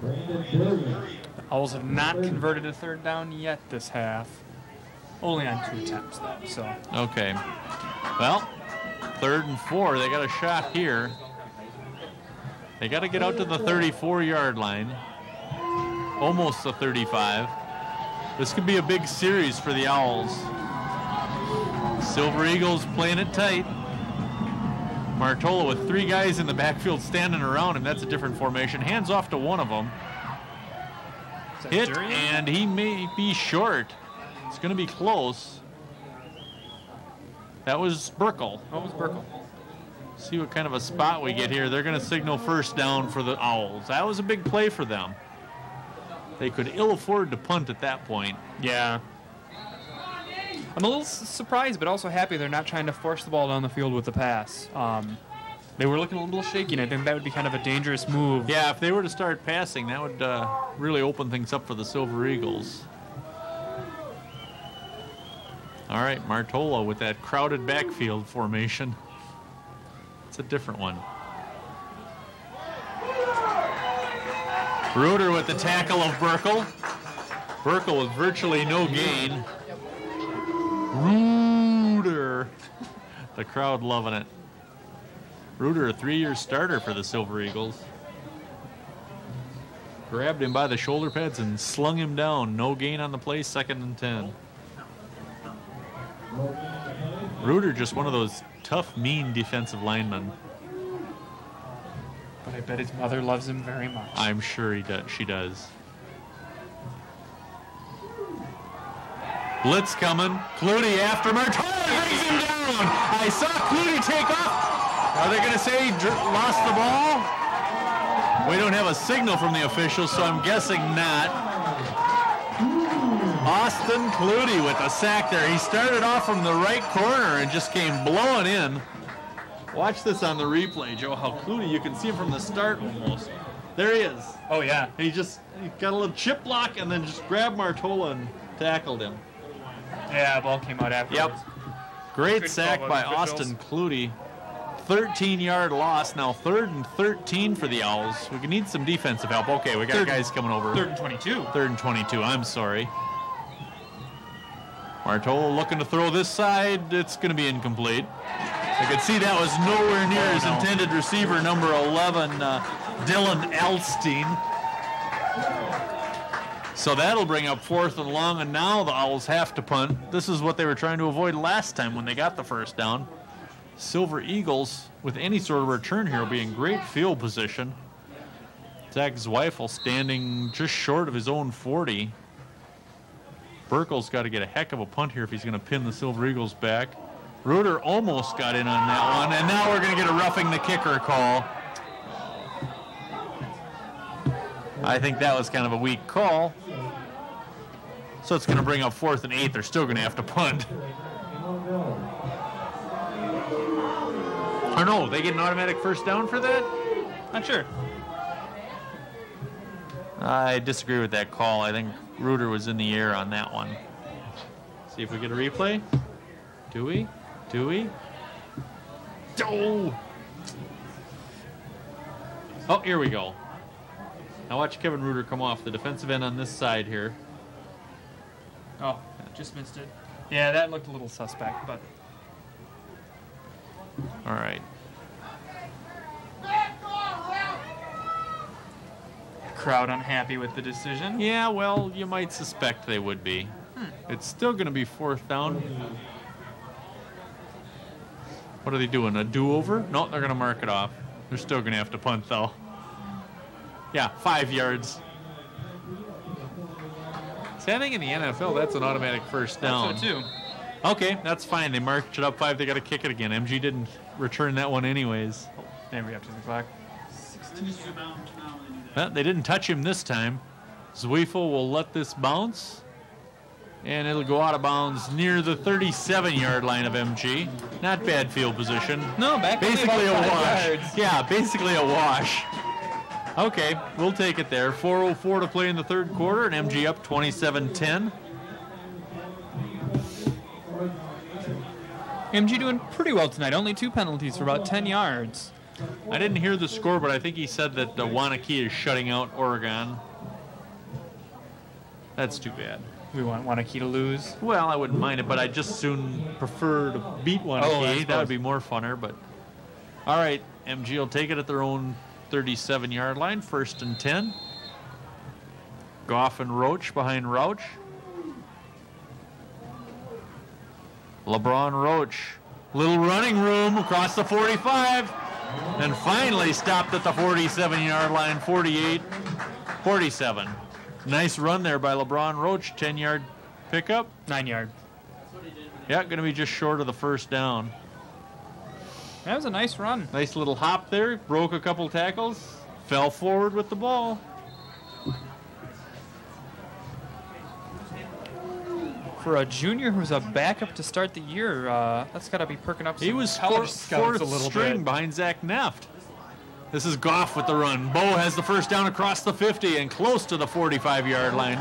The Owls have not converted a 3rd down yet this half. Only on 2 attempts, though, so. Okay. Well, 3rd and 4. They got a shot here. They got to get out to the 34-yard line. Almost the 35. This could be a big series for the Owls. Silver Eagles playing it tight. Martola with 3 guys in the backfield standing around him. That's a different formation. Hands off to one of them. Hit, Durian? And he may be short. It's going to be close. That was Burkle. What was Burkle? See what kind of a spot we get here. They're going to signal 1st down for the Owls. That was a big play for them. They could ill afford to punt at that point. Yeah. I'm a little surprised, but also happy they're not trying to force the ball down the field with the pass. They were looking a little shaky, and I think that would be kind of a dangerous move. Yeah, if they were to start passing, that would really open things up for the Silver Eagles. All right, Martola with that crowded backfield formation. It's a different one. Reuter with the tackle of Burkle. Burkle with virtually no gain. Reuter. The crowd loving it. Reuter, a 3-year starter for the Silver Eagles. Grabbed him by the shoulder pads and slung him down. No gain on the play, 2nd and 10. Reuter, just one of those tough, mean defensive linemen. But I bet his mother loves him very much. I'm sure she does. Blitz coming. Clutie after Martola brings him down. I saw Clutie take off. Are they going to say he lost the ball? We don't have a signal from the officials, so I'm guessing not. Austin Clutie with a sack there. He started off from the right corner and just came blowing in. Watch this on the replay, Joe, how Clutie, you can see him from the start almost. There he is. Oh, yeah. He got a little chip block and then just grabbed Martola and tackled him. Yeah, ball came out afterwards. Yep. Great sack by Austin Clutie. 13-yard loss. Now 3rd and 13 for the Owls. We need some defensive help. Okay, we got guys coming over. 3rd and 22. 3rd and 22. I'm sorry. Martola looking to throw this side. It's going to be incomplete. I could see that was nowhere near his intended receiver, number 11, Dylan Elstein. So that'll bring up 4th and long, and now the Owls have to punt. This is what they were trying to avoid last time when they got the 1st down. Silver Eagles, with any sort of return here, will be in great field position. Zach Zweifel standing just short of his own 40. Burkle's got to get a heck of a punt here if he's going to pin the Silver Eagles back. Reuter almost got in on that one, and now we're going to get a roughing the kicker call. I think that was kind of a weak call. So it's going to bring up 4th and 8. They're still going to have to punt. Or no, they get an automatic 1st down for that? Not sure. I disagree with that call. I think Reuter was in the air on that one. See if we get a replay. Do we? Do we? Oh, here we go. Now watch Kevin Reuter come off the defensive end on this side here. Oh, just missed it. Yeah, that looked a little suspect, but... All right. Crowd unhappy with the decision. Yeah, well, you might suspect they would be. It's still going to be 4th down. What are they doing, a do-over? No, they're going to mark it off. They're still going to have to punt, though. Yeah, 5 yards. See, I think in the NFL, that's an automatic 1st down. So too. Okay, that's fine. They marked it up 5. They got to kick it again. MG didn't return that one anyways. There we have to the clock. Well, they didn't touch him this time. Zweifel will let this bounce. And it'll go out of bounds near the 37-yard line of MG. Not bad field position. No, back basically a about 5 wash. yards. Yeah, basically a wash. Okay, we'll take it there. 4:04 to play in the third quarter, and MG up 27-10. MG doing pretty well tonight. Only 2 penalties for about 10 yards. I didn't hear the score, but I think he said that Wanakee is shutting out Oregon. That's too bad. We want Wanakee to lose. Well, I wouldn't mind it, but I'd just soon prefer to beat Wanakee. That would be more funner, but... All right, MG will take it at their own 37-yard line, 1st and 10. Goff and Roach behind Rouch. LeBron Roach. Little running room across the 45. And finally stopped at the 47-yard line, 48, 47. Nice run there by LeBron Roach, 10-yard pickup. 9-yard. Yeah, going to be just short of the first down. That was a nice run. Nice little hop there, broke a couple tackles, fell forward with the ball. For a junior who's a backup to start the year, that's got to be perking up some He was college scouts fourth a little string bit. behind Zach Neft. This is Goff with the run. Bo has the first down across the 50 and close to the 45-yard line.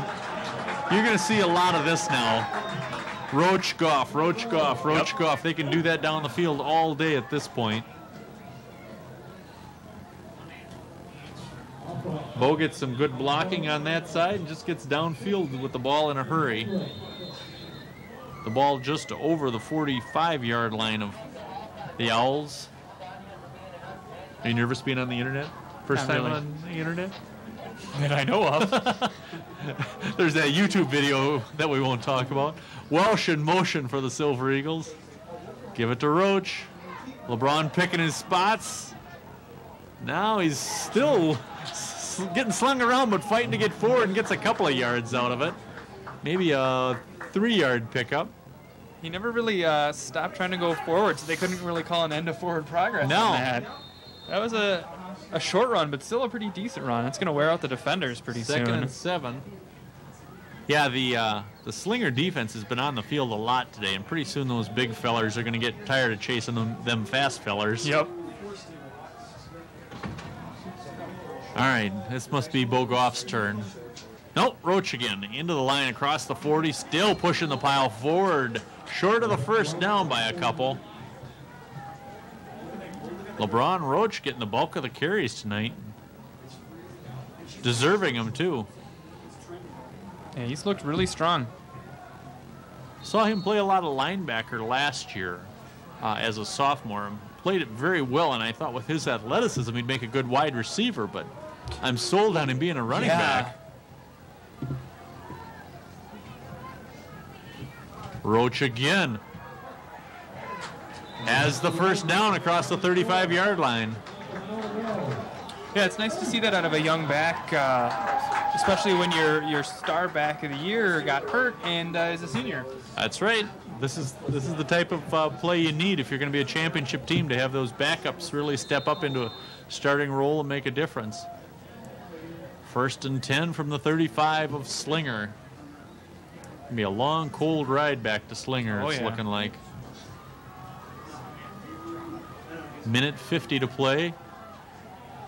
You're going to see a lot of this now. Roach, Goff, Roach, Goff, Roach, Goff. They can do that down the field all day at this point. Bo gets some good blocking on that side and just gets downfield with the ball in a hurry. The ball just over the 45-yard line of the Owls. Are you nervous being on the internet? First Not time really. on the internet? That I know of. There's that YouTube video that we won't talk about. Welsh in motion for the Silver Eagles. Give it to Roach. LeBron picking his spots. Now he's still getting slung around but fighting to get forward and gets a couple of yards out of it. Maybe a 3-yard pickup. He never really stopped trying to go forward, so they couldn't really call an end to forward progress No. on that. That was a short run, but still a pretty decent run. It's going to wear out the defenders pretty soon. 2nd and 7. Yeah, the Slinger defense has been on the field a lot today, and pretty soon those big fellers are going to get tired of chasing them fast fellers. Yep. All right, this must be Bo Goff's turn. Nope, Roach again. Into the line across the 40, still pushing the pile forward. Short of the first down by a couple. LeBron Roach getting the bulk of the carries tonight. Deserving them, too. Yeah, he's looked really strong. Saw him play a lot of linebacker last year as a sophomore. Played it very well, and I thought with his athleticism he'd make a good wide receiver, but I'm sold on him being a running back. Roach again has the first down across the 35-yard line. Yeah, it's nice to see that out of a young back, especially when your star back of the year got hurt and is a senior. That's right. This is the type of play you need if you're going to be a championship team, to have those backups really step up into a starting role and make a difference. 1st and 10 from the 35 of Slinger. Gonna be a long, cold ride back to Slinger, it's looking like. Minute 50 to play.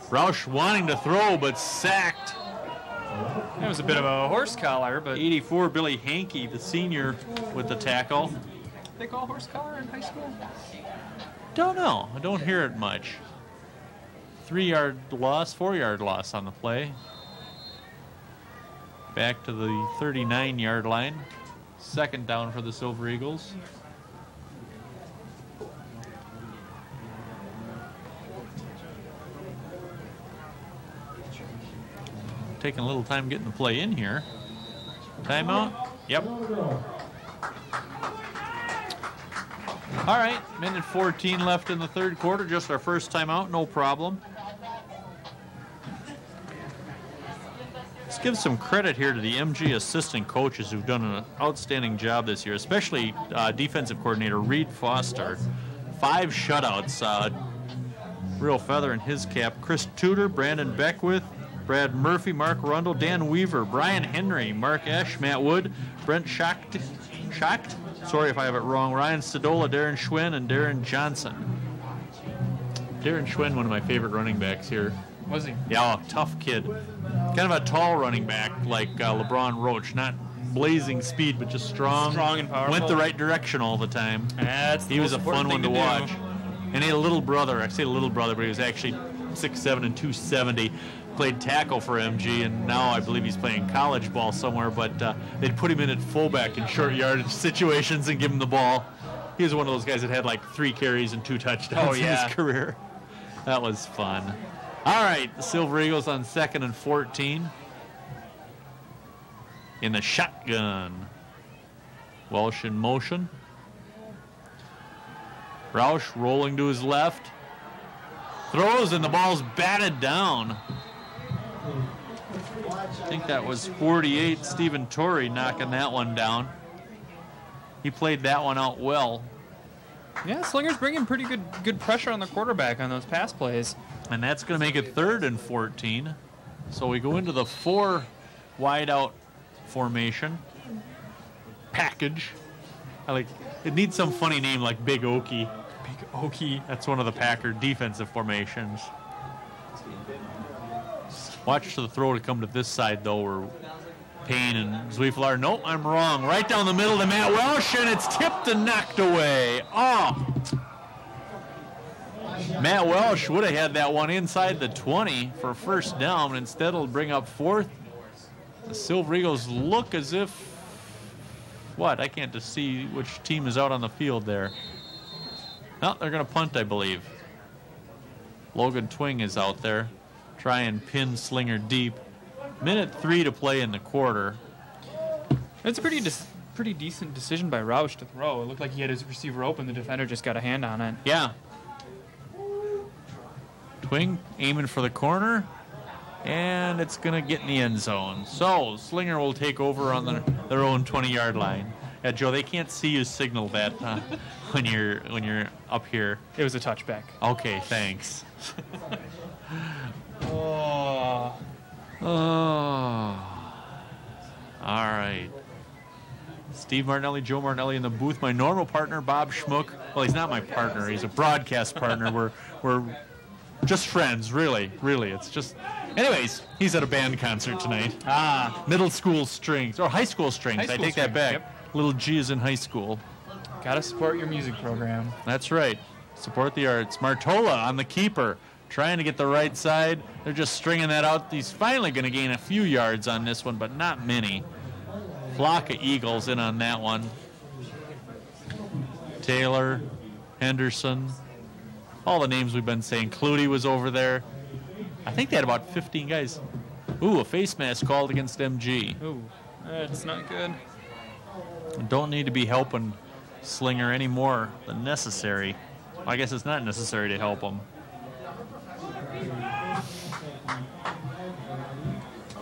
Roush wanting to throw, but sacked. That was a bit of a horse collar, but 84, Billy Hankey, the senior, with the tackle. they call horse collar in high school? Don't know. I don't hear it much. 3-yard loss, 4-yard loss on the play. Back to the 39-yard line. 2nd down for the Silver Eagles. Taking a little time getting the play in here. Timeout? Yep. All right, minute 14 left in the third quarter. Just our first timeout, no problem. Let's give some credit here to the MG assistant coaches who've done an outstanding job this year, especially defensive coordinator Reed Foster. 5 shutouts. Real feather in his cap. Chris Tudor, Brandon Beckwith, Brad Murphy, Mark Rundle, Dan Weaver, Brian Henry, Mark Esch, Matt Wood, Brent Schacht, sorry if I have it wrong, Ryan Stadola, Darren Schwinn, and Darren Johnson. Darren Schwinn, one of my favorite running backs here. Was he? Yeah, tough kid. Kind of a tall running back like LeBron Roach. Not blazing speed, but just strong. Strong and powerful. Went the right direction all the time. He was a fun one to watch. And he had a little brother. I say little brother, but he was actually 6'7" and 270. Played tackle for MG, and now I believe he's playing college ball somewhere. But they'd put him in at fullback in short yardage situations and give him the ball. He was one of those guys that had like 3 carries and 2 touchdowns in his career. That was fun. All right, the Silver Eagles on 2nd and 14. In the shotgun. Welsh in motion. Roush rolling to his left. Throws, and the ball's batted down. I think that was 48, Stephen Torrey knocking that one down. He played that one out well. Yeah, Slinger's bringing pretty good pressure on the quarterback on those pass plays. And that's going to make it 3rd and 14. So we go into the 4 wide out formation. Package. It needs some funny name like Big Okie. Big Okie. That's one of the Packer defensive formations. Watch the throw to come to this side, though, where Payne and Zweifel. Nope, I'm wrong. Right down the middle to Matt Welsh, and it's tipped and knocked away. Oh! Matt Welsh would have had that one inside the 20 for 1st down, but instead it'll bring up 4th. The Silver Eagles look as if... What? I can't just see which team is out on the field there. No, they're going to punt, I believe. Logan Twing is out there. Try and pin Slinger deep. Minute 3 to play in the quarter. It's a pretty decent decision by Roush to throw. It looked like he had his receiver open. The defender just got a hand on it. Yeah. Twing aiming for the corner. And it's going to get in the end zone. So Slinger will take over on their own 20-yard line. Yeah, Joe, they can't see you signal that when you're up here. It was a touchback. Okay, thanks. Oh. All right. Steve Martinelli, Joe Martinelli in the booth. My normal partner, Bob Schmook. Well, he's not my partner. He's a broadcast partner. We're just friends, really. It's just... Anyways, he's at a band concert tonight. Middle school strings, or high school strings. I take that back. Yep. Little G is in high school. Gotta support your music program. That's right. Support the arts. Martola on the keeper, trying to get the right side. They're just stringing that out. He's finally going to gain a few yards on this one, but not many. Flock of Eagles in on that one. Taylor, Henderson, all the names we've been saying. Clutie was over there. I think they had about 15 guys. Ooh, a face mask called against MG. Ooh, that's not good. Don't need to be helping Slinger any more than necessary. I guess it's not necessary to help him.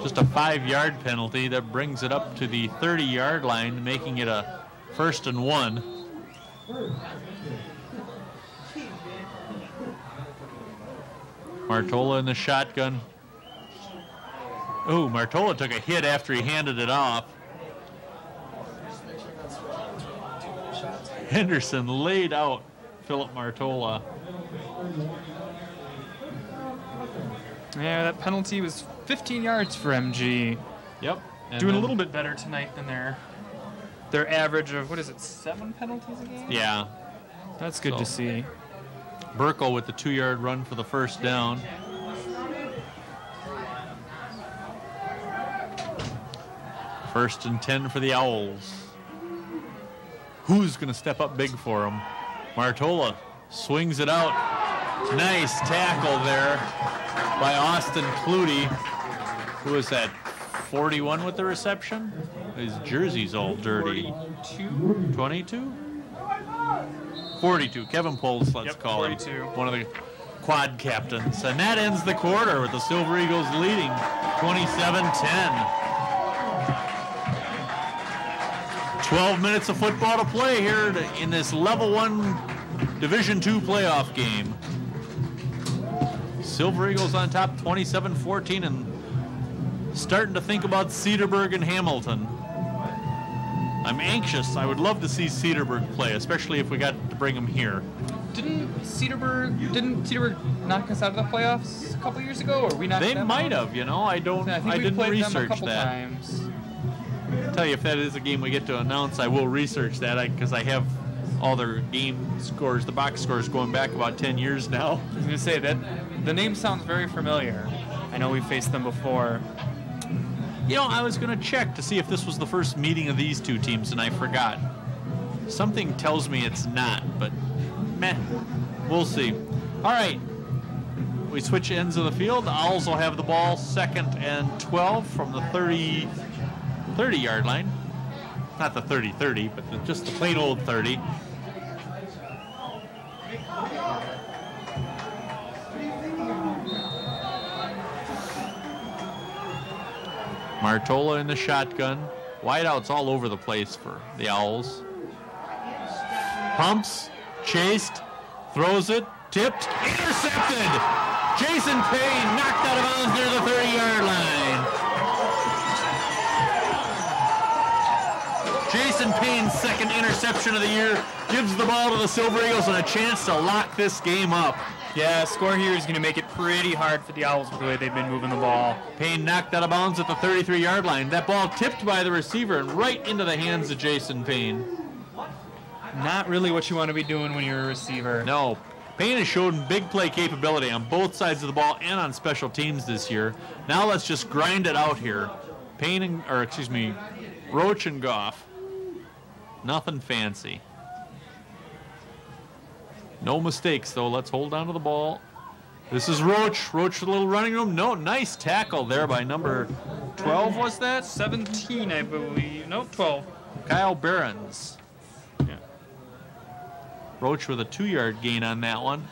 Just a 5-yard penalty that brings it up to the 30-yard line, making it a 1st and 1. Martola in the shotgun. Ooh, Martola took a hit after he handed it off. Henderson laid out Philip Martola. Yeah, that penalty was 15 yards for MG. Yep. Doing a little bit better tonight than their average of, 7 penalties a game? Yeah. That's good to see. Burkle with the 2-yard run for the 1st down. First and 10 for the Owls. Who's going to step up big for him? Martola swings it out. Nice tackle there by Austin Clutie. Who is that? 41 with the reception? His jersey's all dirty. 22? 42. Kevin Poles, let's call 42. him. One of the quad captains. And that ends the quarter with the Silver Eagles leading 27-10. 12 minutes of football to play here in this Level 1 Division II playoff game. Silver Eagles on top 27-14, and Starting to think about Cedarburg and Hamilton. I'm anxious. I would love to see Cedarburg play, especially if we got to bring them here. Didn't Cedarburg knock us out of the playoffs a couple years ago, or we knocked They them might out? have, you know. I think we didn't played them a research couple that. times. I'll tell you, if that is a game we get to announce, I will research that because I have all their game scores, the box scores going back about 10 years now. I was going to say that the name sounds very familiar. I know we faced them before. You know, I was going to check to see if this was the first meeting of these two teams, and I forgot. Something tells me it's not, but meh, we'll see. All right, we switch ends of the field. The Owls will have the ball 2nd and 12 from the 30-yard line. Not the 30-30, but just the plain old 30. Martola in the shotgun. Wideouts all over the place for the Owls. Pumps, chased, throws it, tipped, intercepted! Jason Payne knocked out of bounds near the 30-yard line. Jason Payne's 2nd interception of the year gives the ball to the Silver Eagles and a chance to lock this game up. Yeah, score here is going to make it pretty hard for the Owls with the way they've been moving the ball. Payne knocked out of bounds at the 33-yard line. That ball tipped by the receiver and right into the hands of Jason Payne. Not really what you want to be doing when you're a receiver. No. Payne has shown big play capability on both sides of the ball and on special teams this year. Now let's just grind it out here. Roach and Goff. Nothing fancy. No mistakes, though. Let's hold on to the ball. This is Roach. Roach with a little running room. No, nice tackle there by number 12, was that? 17, I believe. No, 12. Kyle Behrens. Yeah. Roach with a 2-yard gain on that one.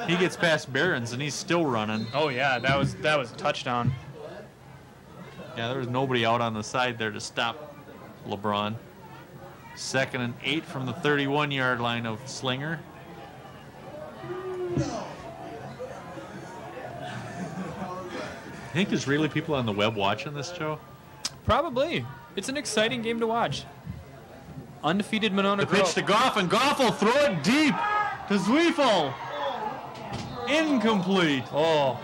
He gets past Behrens, and he's still running. Oh, yeah, that was a touchdown. Yeah, there was nobody out on the side there to stop LeBron. 2nd and 8 from the 31-yard line of Slinger. I think there's really people on the web watching this show. Probably. It's an exciting game to watch. Undefeated Monona The pitch to Goff, and Goff will throw it deep to Zweifel. Incomplete. Oh.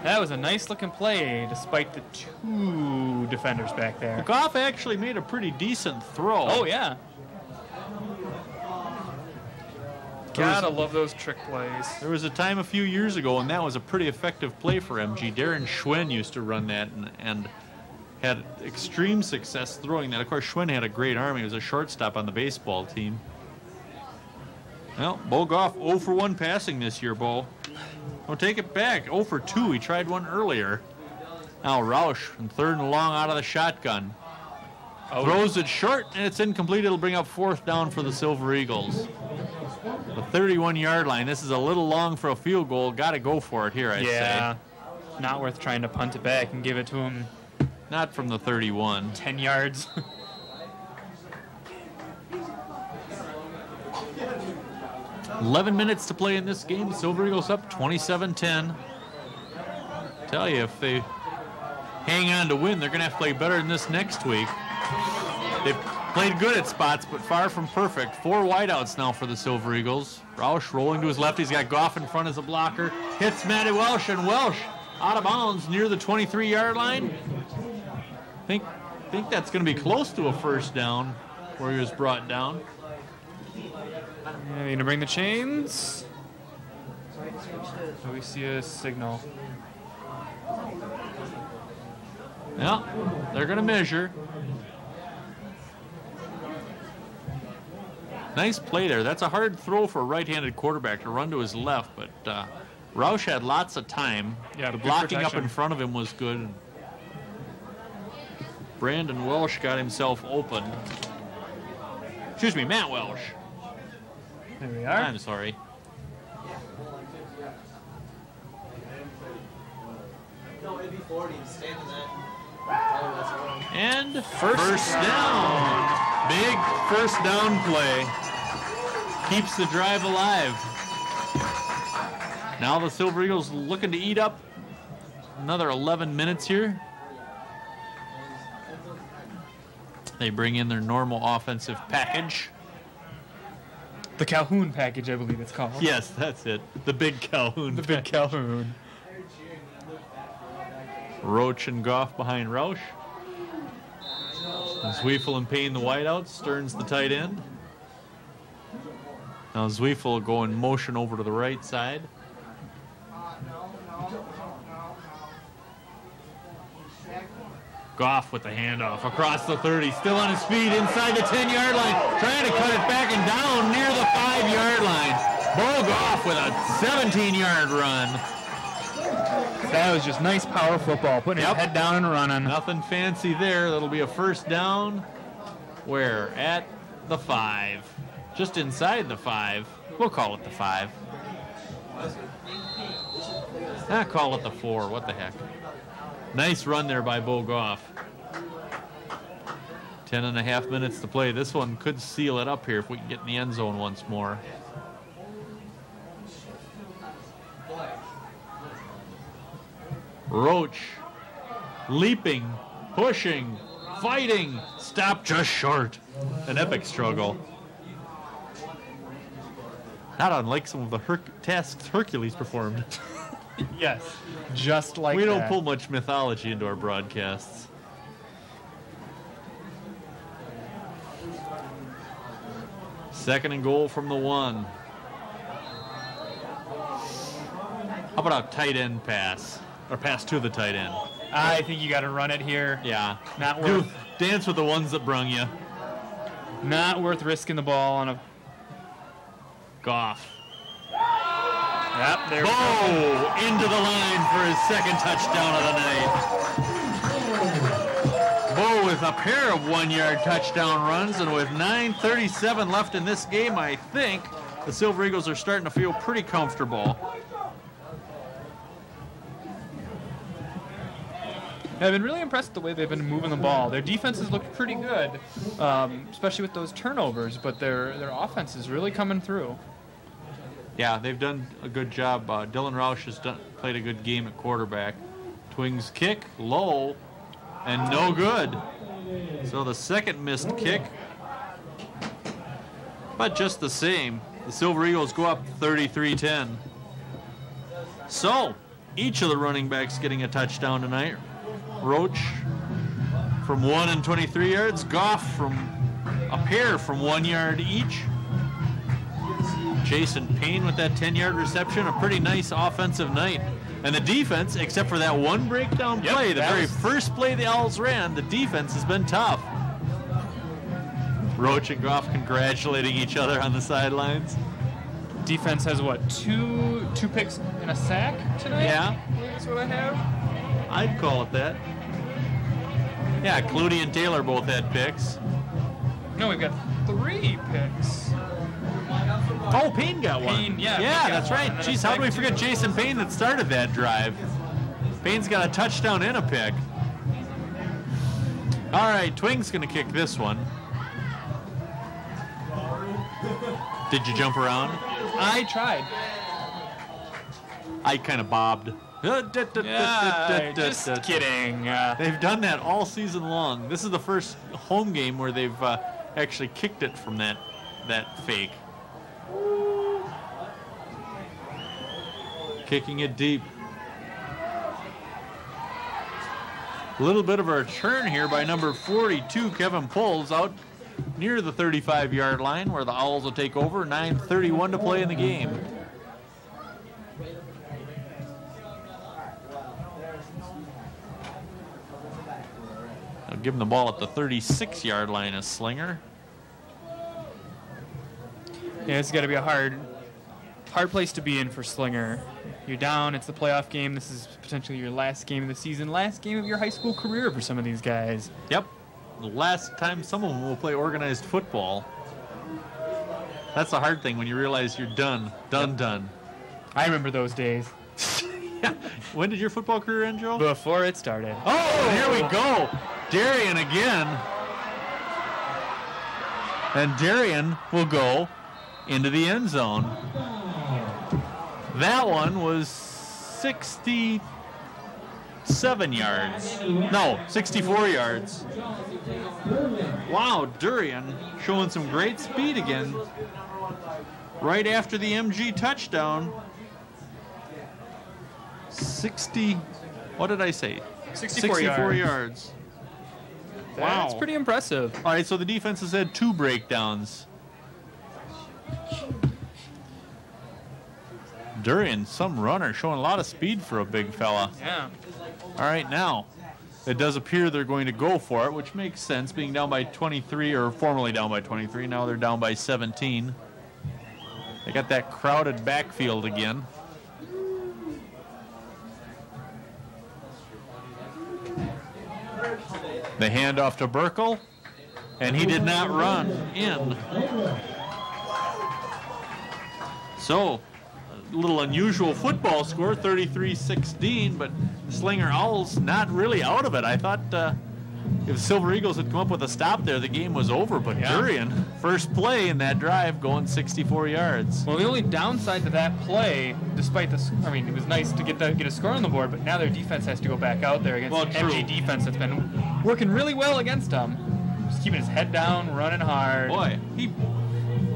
That was a nice looking play despite the 2 defenders back there. Goff actually made a pretty decent throw. Oh, yeah. Gotta love those trick plays. There was a time a few years ago, and that was a pretty effective play for MG. Darren Schwinn used to run that and had extreme success throwing that. Of course, Schwinn had a great arm. He was a shortstop on the baseball team. Well, Bo Goff 0 for 1 passing this year, Bo. Don't take it back. 0 for 2. He tried one earlier. Now Roush in 3rd and long out of the shotgun. Throws it short, and it's incomplete. It'll bring up 4th down for the Silver Eagles. The 31-yard line. This is a little long for a field goal. Got to go for it here, I'd say. Not worth trying to punt it back and give it to him. Not from the 31. 10 yards. $11 minutes to play in this game. Silver Eagles up 27-10. Tell you, if they hang on to win, they're going to have to play better than this next week. They've played good at spots, but far from perfect. 4 wideouts now for the Silver Eagles. Roush rolling to his left. He's got Goff in front as a blocker. Hits Matty Welsh, and Welsh out of bounds near the 23-yard line. Think that's going to be close to a 1st down where he was brought down. Yeah, you gonna bring the chains? So we see a signal. Yeah, they're going to measure. Nice play there. That's a hard throw for a right-handed quarterback to run to his left, but Roush had lots of time. Yeah, the good blocking protection. up in front of him was good. Brandon Welsh got himself open. Excuse me, Matt Welsh. There we are. I'm sorry. No, it'd be 40. Stand in that. And first down. Big 1st down play. Keeps the drive alive. Now the Silver Eagles looking to eat up another 11 minutes here. They bring in their normal offensive package. The Calhoun package, I believe it's called. Yes, that's it. The big Calhoun. The big Calhoun. Roach and Goff behind Roush. Zweifel and Payne the wideouts. Stearns the tight end. Now Zweifel will go in motion over to the right side. Goff with the handoff across the 30, still on his feet inside the 10-yard line, trying to cut it back and down near the 5-yard line. Bo Goff with a 17-yard run. That was just nice power football, putting his head down and running. Nothing fancy there. That'll be a first down. Where? At the 5. Just inside the 5. We'll call it the 5. Call it the 4. What the heck. Nice run there by Bo Goff. 10.5 minutes to play. This one could seal it up here if we can get in the end zone once more. Roach leaping, pushing, fighting, stopped just short. An epic struggle. Not unlike some of the tasks Hercules performed. Yes, just like we that. don't pull much mythology into our broadcasts. Second and goal from the 1. How about a tight end pass? Or pass to the tight end? I think you got to run it here. Yeah. Not worth. Dance with the ones that brung you. Not worth risking the ball on a Goff. Yep, there we Bo go. into the line for his second touchdown of the night. Bo with a pair of 1-yard touchdown runs, and with 9:37 left in this game, I think the Silver Eagles are starting to feel pretty comfortable. I've been really impressed with the way they've been moving the ball. Their defenses look pretty good, especially with those turnovers, but their offense is really coming through. Yeah, they've done a good job. Dylan Roush has played a good game at quarterback. Twings kick, low, and no good. So the second missed kick. But just the same, the Silver Eagles go up 33-10. So, each of the running backs getting a touchdown tonight. Roach from 1 and 23 yards. Goff from a pair from 1 yard each. Jason Payne with that 10-yard reception. A pretty nice offensive night. And the defense, except for that one breakdown play, the very first play the Owls ran, the defense has been tough. Roach and Goff congratulating each other on the sidelines. Defense has what, two picks and a sack tonight? Yeah. That's what I have. I'd call it that. Yeah, Clooney and Taylor both had picks. No, we've got 3 picks. Oh, Payne got one. Payne, yeah, That's right. Jeez, how do we forget Jason Payne that started that drive? Payne's got a touchdown and a pick. All right, Twing's going to kick this one. Did you jump around? I tried. I kind of bobbed. Just kidding. They've done that all season long. This is the first home game where they've actually kicked it from that fake. Kicking it deep. A little bit of a return here by number 42, Kevin Pulls, out near the 35-yard line where the Owls will take over. 9:31 to play in the game. I'll give him the ball at the 36-yard line as Slinger. Yeah, it's got to be a hard place to be in for Slinger. You're down, it's the playoff game. This is potentially your last game of the season, last game of your high school career for some of these guys. Yep. The last time some of them will play organized football. That's the hard thing when you realize you're done. Done. I remember those days. Yeah. When did your football career end, Joe? Before it started. Oh, here we go. Darian again. And Darian will go into the end zone. That one was 62 67 yards. No, 64 yards. Wow, Durian showing some great speed again. Right after the MG touchdown. 60, what did I say? 64 yards. Wow. That's pretty impressive. All right, so the defense has had 2 breakdowns. Durian, some runner, showing a lot of speed for a big fella. Yeah. All right, now, it does appear they're going to go for it, which makes sense, being down by 23, or formerly down by 23. Now they're down by 17. They got that crowded backfield again. The handoff to Burkle, and he did not run in. So, a little unusual football score, 33-16, but the Slinger Owls not really out of it. I thought if the Silver Eagles had come up with a stop there, the game was over, but Durian, first play in that drive, going 64 yards. Well, the only downside to that play, despite the, I mean, it was nice to get a score on the board, but now their defense has to go back out there against the MG defense that's been working really well against them. Just keeping his head down, running hard. Boy,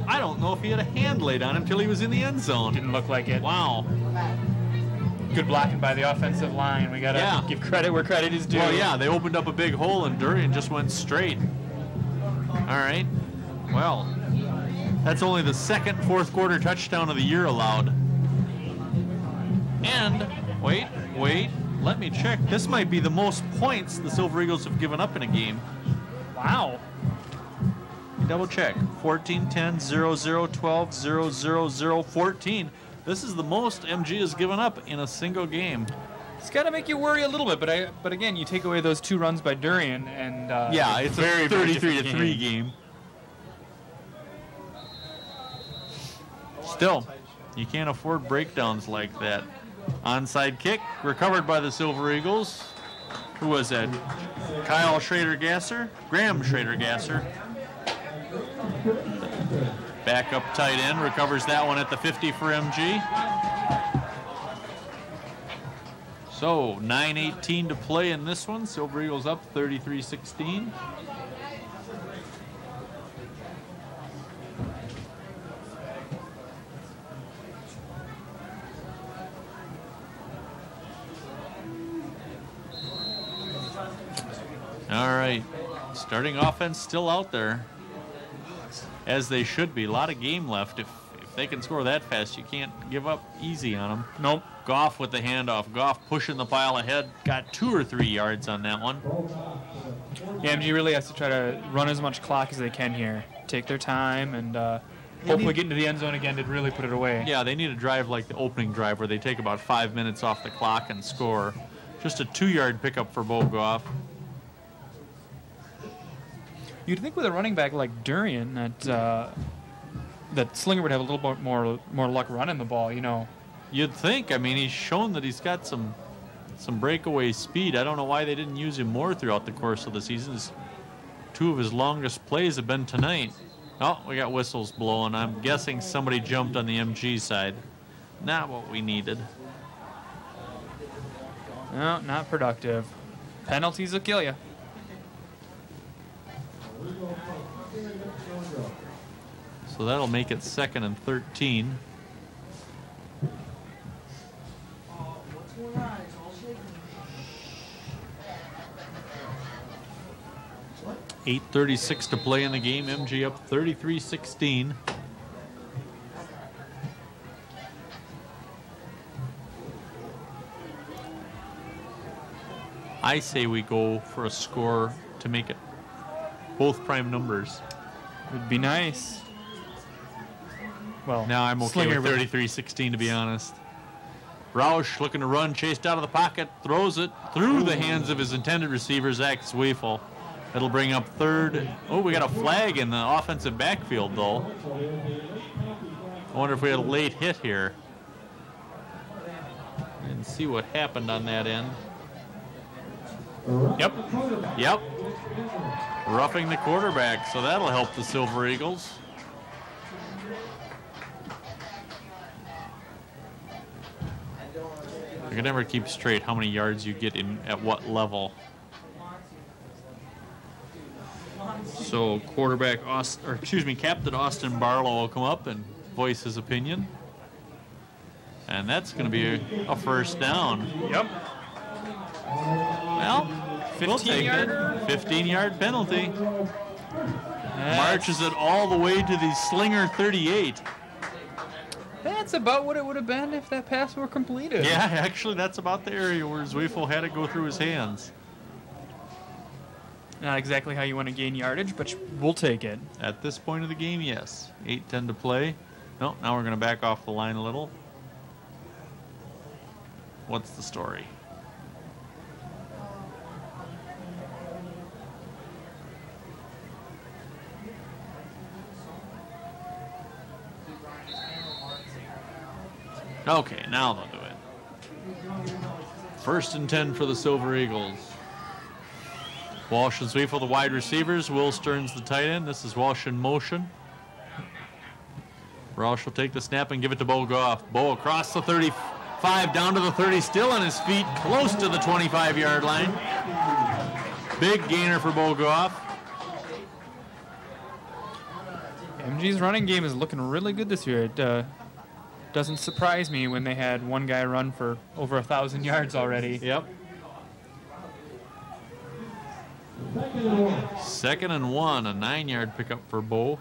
I don't know if he had a hand laid on him till he was in the end zone. Didn't look like it. Wow. Good blocking by the offensive line. We got to give credit where credit is due. Well, yeah, they opened up a big hole and Durian just went straight. All right. Well, that's only the second fourth quarter touchdown of the year allowed. And, wait, let me check. This might be the most points the Silver Eagles have given up in a game. Wow. Double check. 14, 10, 0, 0, 12, 0, 0, 0, 14. This is the most MG has given up in a single game. It's got to make you worry a little bit, but again, you take away those 2 runs by Durian, and yeah, it's a 33-3 game. Still, you can't afford breakdowns like that. Onside kick recovered by the Silver Eagles. Who was that? Graham Schrader-Gasser. Back up tight end, recovers that one at the 50 for MG. So, 9:18 to play in this one. Silver Eagles up 33-16. All right, starting offense still out there, as they should be. A lot of game left. If they can score that fast, you can't give up easy on them. Nope. Goff with the handoff. Goff pushing the pile ahead. Got 2 or 3 yards on that one. Yeah, MG really has to try to run as much clock as they can here. Take their time and hopefully get into the end zone again to really put it away. Yeah, they need a drive like the opening drive where they take about 5 minutes off the clock and score. Just a 2-yard pickup for Bo Goff. You'd think with a running back like Durian that Slinger would have a little bit more luck running the ball, you know. You'd think. I mean, he's shown that he's got some breakaway speed. I don't know why they didn't use him more throughout the course of the season. 2 of his longest plays have been tonight. Oh, we got whistles blowing. I'm guessing somebody jumped on the MG side. Not what we needed. No, not productive. Penalties will kill you. So that'll make it 2nd and 13. .8:36 to play in the game. MG up 33-16. I say we go for a score to make it both prime numbers. Would be nice. Well, now I'm okay with 33-16 to be honest. Roush looking to run, chased out of the pocket, throws it through the hands of his intended receiver, Zach Zweifel. It'll bring up 3rd. Oh, we got a flag in the offensive backfield though. I wonder if we had a late hit here. And see what happened on that end. Yep. Roughing the quarterback, so that'll help the Silver Eagles. I can never keep straight how many yards you get in at what level. So quarterback Captain Austin Barlow will come up and voice his opinion. And that's going to be a first down. Yep. Well, we'll take it. 15-yard penalty. Marches it all the way to the Slinger 38. That's about what it would have been if that pass were completed. Yeah, actually, that's about the area where Zweifel had it go through his hands. Not exactly how you want to gain yardage, but we'll take it. At this point of the game, yes. 8:10 to play. No, now we're going to back off the line a little. What's the story? Okay, now they'll do it. 1st and 10 for the Silver Eagles. Walsh and Zweifel, the wide receivers. Will Stearns, the tight end. This is Walsh in motion. Roush will take the snap and give it to Bo Goff. Bo across the 35, down to the 30, still on his feet, close to the 25-yard line. Big gainer for Bo Goff. MG's running game is looking really good this year. It doesn't surprise me when they had one guy run for over 1,000 yards already. Yep. 2nd and 1, a 9-yard pickup for Bo.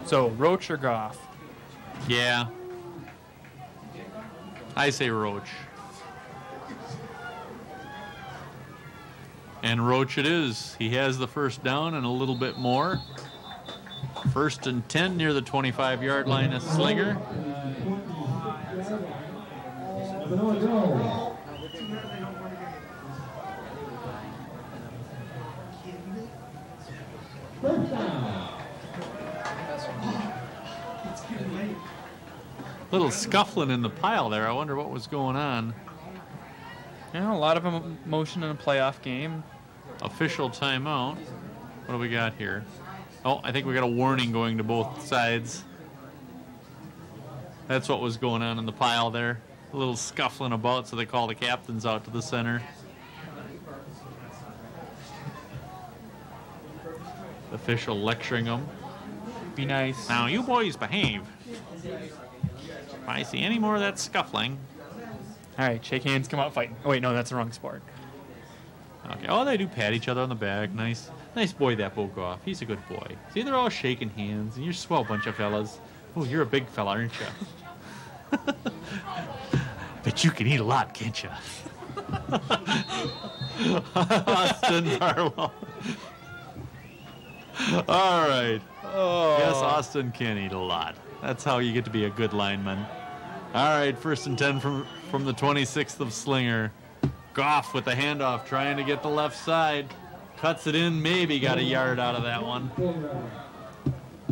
So, Roach or Goff? Yeah. I say Roach. And Roach it is. He has the first down and a little bit more. 1st and 10 near the 25-yard line of Slinger. Little scuffling in the pile there. I wonder what was going on. Yeah, a lot of emotion in a playoff game. Official timeout. What do we got here? Oh, I think we got a warning going to both sides. That's what was going on in the pile there. A little scuffling about, so they call the captains out to the center. Official lecturing them. Be nice. Now, you boys behave. If I see any more of that scuffling. All right, shake hands, come out fighting. Oh, wait, no, that's the wrong sport. Okay. Oh, they do pat each other on the back. Nice boy, that Bo Goff. He's a good boy. See, they're all shaking hands, and you're a swell bunch of fellas. Oh, you're a big fella, aren't you? Bet you can eat a lot, can't you? Austin Barlow. All right. Oh. Yes, Austin can eat a lot. That's how you get to be a good lineman. All right, 1st and 10 from the 26th of Slinger. Goff with the handoff, trying to get the left side. Cuts it in, maybe got a yard out of that one.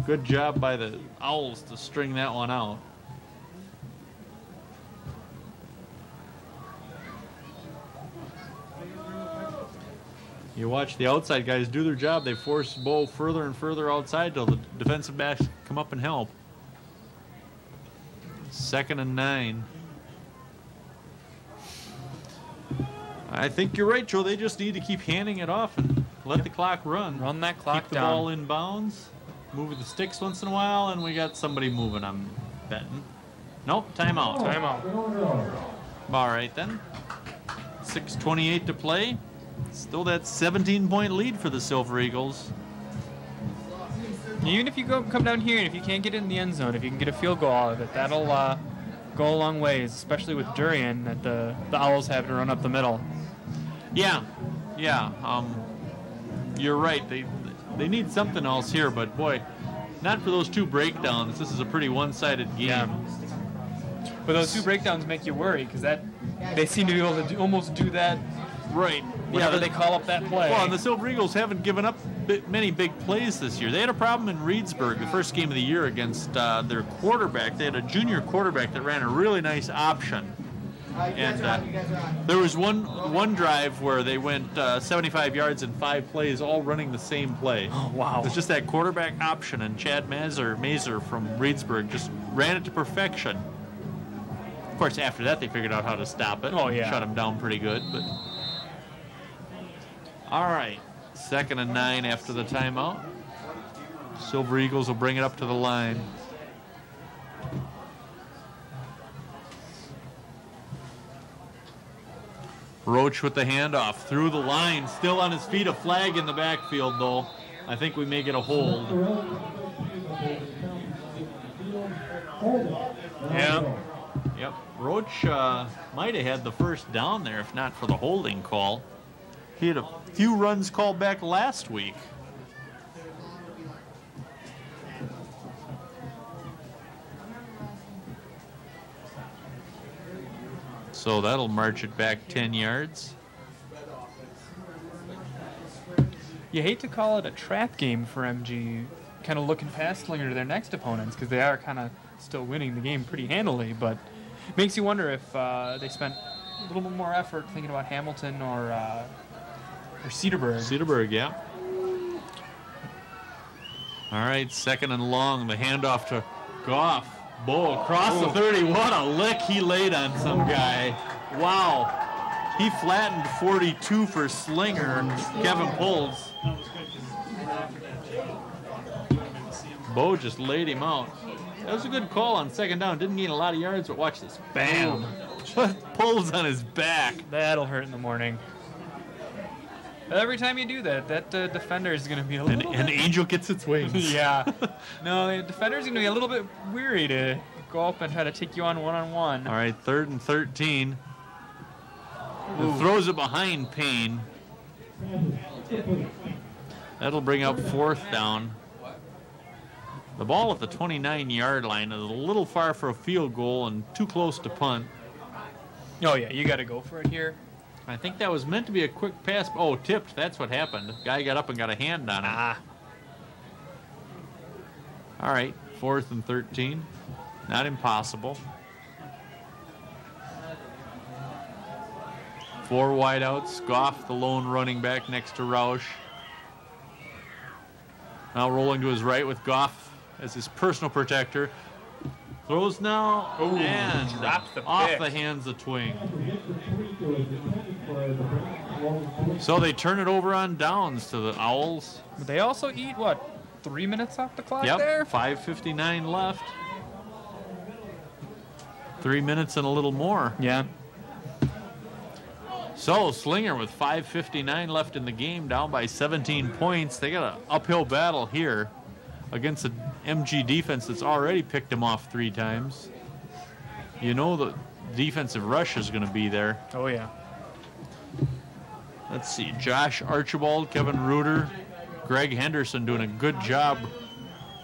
Good job by the Owls to string that one out. You watch the outside guys do their job. They force Bo further and further outside till the defensive backs come up and help. 2nd and 9. I think you're right, Joe. They just need to keep handing it off and let the clock run. Run that clock Keep the down. ball in bounds. Move the sticks once in a while, and we got somebody moving, I'm betting. Nope, timeout. Timeout. All right, then. 6:28 to play. Still that 17-point lead for the Silver Eagles. Even if you come down here and if you can't get it in the end zone, if you can get a field goal out of it, that'll go a long ways, especially with Durian that the Owls have to run up the middle. Yeah. You're right. They need something else here, but boy, not for those two breakdowns. This is a pretty one-sided game. Yeah. But those two breakdowns make you worry because they seem to be able to almost do that Right. whenever they call up that play. Well, and the Silver Eagles haven't given up many big plays this year. They had a problem in Reedsburg, the first game of the year, against their quarterback. They had a junior quarterback that ran a really nice option. And there was one drive where they went 75 yards in 5 plays, all running the same play. Oh, wow. It was just that quarterback option, and Chad Mazer from Reedsburg just ran it to perfection. Of course, after that, they figured out how to stop it. Oh, yeah. Shut him down pretty good. But all right, 2nd and 9 after the timeout. Silver Eagles will bring it up to the line. Roach with the handoff through the line, still on his feet. A flag in the backfield, though. I think we may get a hold. Yeah. Yep. Roach might have had the first down there if not for the holding call. He had a few runs called back last week. So that'll march it back 10 yards. You hate to call it a trap game for MG, kind of looking past Slinger to their next opponents, because they are kind of still winning the game pretty handily, but it makes you wonder if they spent a little bit more effort thinking about Hamilton or Cedarburg. Cedarburg, yeah. All right, 2nd and long. The handoff to Goff. Bo across the 30. What a lick he laid on some guy. Wow. He flattened 42 for Slinger. Kevin Pulls. Bo just laid him out. That was a good call on 2nd down. Didn't gain a lot of yards, but watch this. Bam. Pulls on his back. That'll hurt in the morning. Every time you do that, that defender is going to be a little An angel gets its wings. Yeah. No, the defender's going to be a little bit weary to go up and try to take you on one-on-one. All right, 3rd and 13. Throws it behind Payne. That'll bring up 4th down. The ball at the 29-yard line is a little far for a field goal and too close to punt. Oh, yeah, you got to go for it here. I think that was meant to be a quick pass. Oh, tipped. That's what happened. Guy got up and got a hand on it. All right, 4th and 13. Not impossible. 4 wideouts. Goff, the lone running back next to Roush. Now rolling to his right with Goff as his personal protector. Throws now and dropped the off pick. the hands of Twing. So they turn it over on downs to the Owls. But they also eat, what, 3 minutes off the clock Yep, there? 5:59 left. 3 minutes and a little more. Yeah. So Slinger with 5:59 left in the game, down by 17 points. They got an uphill battle here against an MG defense that's already picked him off 3 times. You know the defensive rush is going to be there. Oh, yeah. Let's see, Josh Archibald, Kevin Reuter, Greg Henderson doing a good job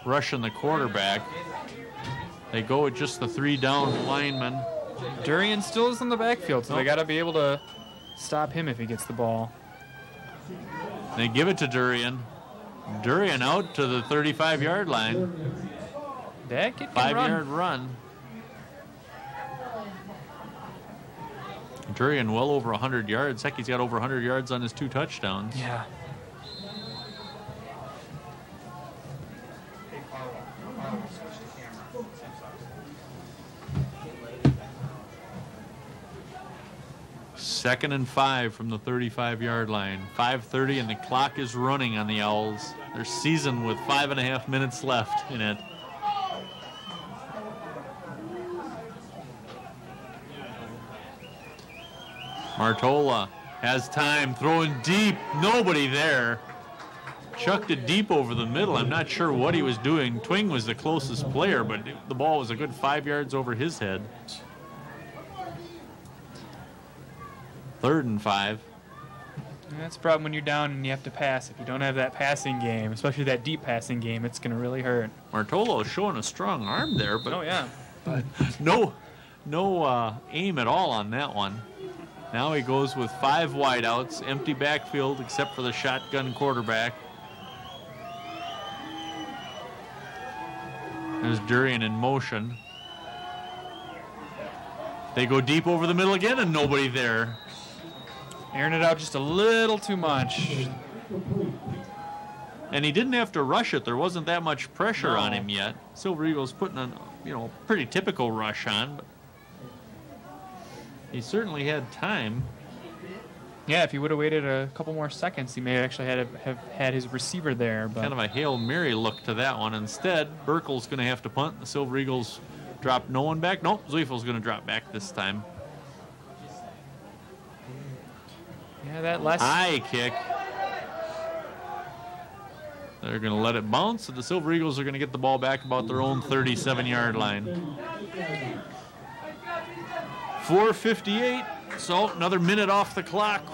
rushing the quarterback. They go with just the 3 down linemen. Durian still is in the backfield, so they got to be able to stop him if he gets the ball. They give it to Durian. Durian out to the 35-yard line. That kid can 5-yard run. Durian well over 100 yards. Heck, he's got over 100 yards on his 2 touchdowns. Yeah. Second and 5 from the 35-yard line. 5:30 and the clock is running on the Owls. They're seasoned with 5.5 minutes left in it. Martola has time, throwing deep. Nobody there. Chucked it deep over the middle. I'm not sure what he was doing. Twing was the closest player, but the ball was a good 5 yards over his head. 3rd and 5. That's the problem when you're down and you have to pass. If you don't have that passing game, especially that deep passing game, it's going to really hurt. Martola is showing a strong arm there, but Oh, yeah. But no aim at all on that one. Now he goes with 5 wideouts, empty backfield except for the shotgun quarterback. There's Durian in motion. They go deep over the middle again, and nobody there. Airing it out just a little too much. And he didn't have to rush it. There wasn't that much pressure on him yet. Silver Eagle's putting a pretty typical rush on, but he certainly had time. Yeah, if he would have waited a couple more seconds, he may actually have had his receiver there. But Kind of a Hail Mary look to that one. Instead, Burkle's going to have to punt. The Silver Eagles drop no one back. Nope, Zweiffel's going to drop back this time. Yeah, that last High kick. They're going to let it bounce, and the Silver Eagles are going to get the ball back about their own 37-yard line. 4:58, so another minute off the clock.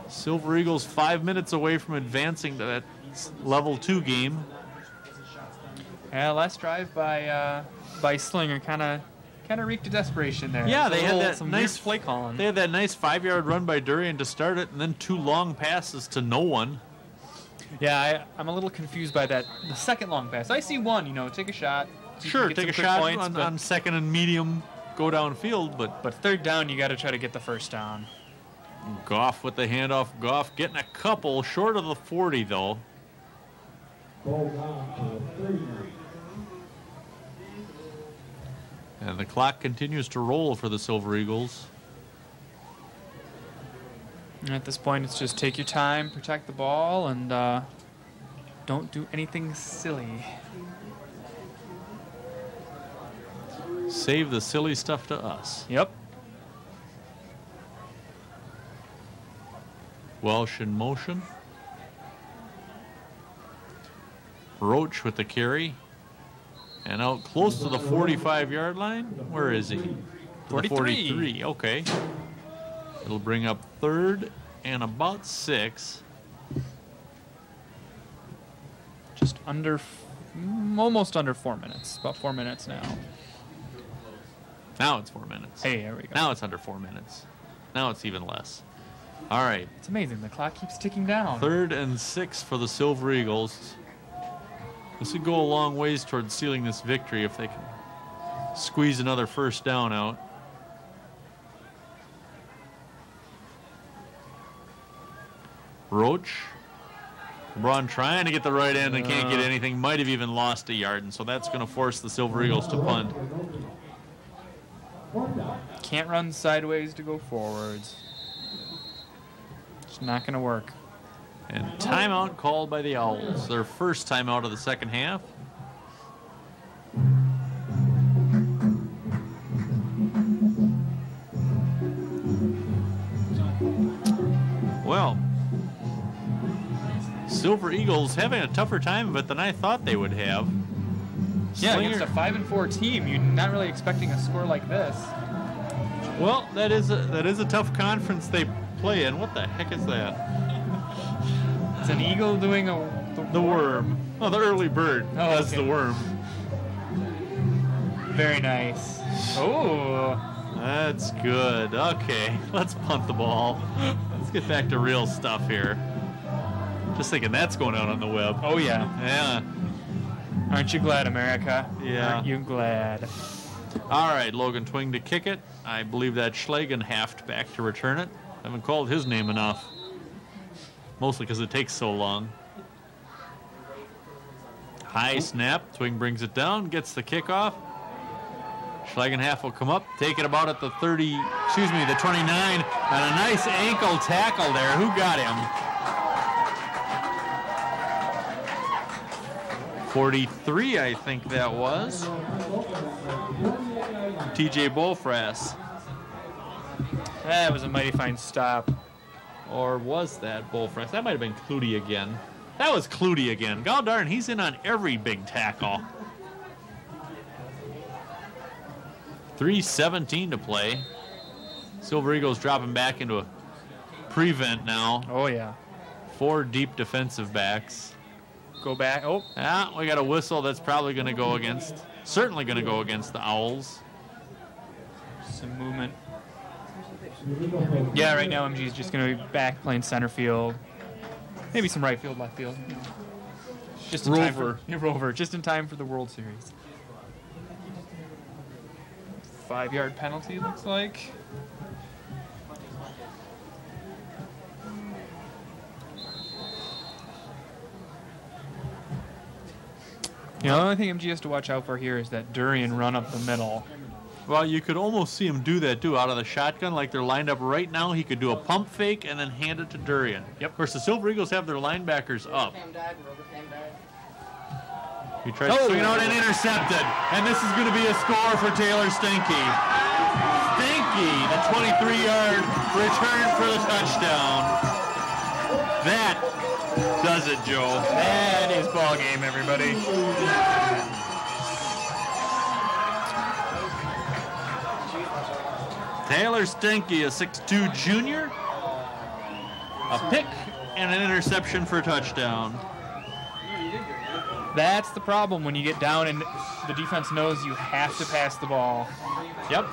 Silver Eagles 5 minutes away from advancing to that level 2 game. Yeah, last drive by Slinger kind of reeked of desperation there. Yeah, they had that some nice weird play calling. They had that nice 5-yard run by Durian to start it, and then 2 long passes to no one. Yeah, I'm a little confused by that. The second long pass. I see one, take a shot. Sure, Get take a some quick shot points, on second and medium, go downfield, but third down, you got to try to get the first down. Goff with the handoff. Goff getting a couple short of the 40, though. And the clock continues to roll for the Silver Eagles. And at this point, it's just take your time, protect the ball, and don't do anything silly. Save the silly stuff to us. Yep. Welsh in motion. Roach with the carry. And out close to the 45-yard line. Where is he? To the 43. Okay. It'll bring up third and about 6. Just almost under 4 minutes. About 4 minutes now. Now it's 4 minutes. Hey, there we go. Now it's under 4 minutes. Now it's even less. All right. It's amazing. The clock keeps ticking down. 3rd and 6 for the Silver Eagles. This would go a long ways towards sealing this victory if they can squeeze another first down out. Roach. LeBron trying to get the right end and can't get anything. Might have even lost a yard, and so that's going to force the Silver Eagles to punt. Can't run sideways to go forwards. It's not going to work. And timeout called by the Owls. Their first timeout of the second half. Well, Silver Eagles having a tougher time of it than I thought they would have. Yeah, Slinger, against a 5-4 team, you're not really expecting a score like this. well, that is a tough conference they play in. What the heck is that? It's an eagle doing The worm. Oh, the early bird. Oh, That's okay. the worm. Very nice. Oh. That's good. Okay, let's punt the ball. Let's get back to real stuff here. Just thinking that's going out on the web. Oh, yeah. Yeah. Aren't you glad, America? Yeah. Aren't you glad? All right, Logan Twing to kick it. I believe that Schlagenhaft back to return it. Haven't called his name enough. Mostly because it takes so long. High snap. Twing brings it down, gets the kickoff. Schlagenhaft will come up, take it about at the 29, and a nice ankle tackle there. Who got him? 43, I think that was. TJ Bolfras. That was a mighty fine stop. Or was that Bolfras? That might have been Clutie again. That was Clutie again. God darn, he's in on every big tackle. 3:17 to play. Silver Eagles dropping back into a prevent now. Oh, yeah. 4 deep defensive backs. Go back. Oh. Yeah, we got a whistle that's probably going to go against, certainly going to go against the Owls. Some movement. Yeah, right now MG is just going to be back playing center field. Maybe some right field, left field. Just in time for Rover. Just in time for the World Series. 5-yard penalty, looks like. The only thing MG has to watch out for here is that Durian run up the middle. Well, you could almost see him do that, too, out of the shotgun. Like they're lined up right now. He could do a pump fake and then hand it to Durian. Yep. Of course, the Silver Eagles have their linebackers up. He tries to swing it out and intercepted. And this is going to be a score for Taylor Stenke. Stenke, the 23-yard return for the touchdown. That does it, Joe. That is ball game, everybody. Taylor Stenke, a 6'2 junior. A pick and an interception for a touchdown. That's the problem when you get down and the defense knows you have to pass the ball. Yep.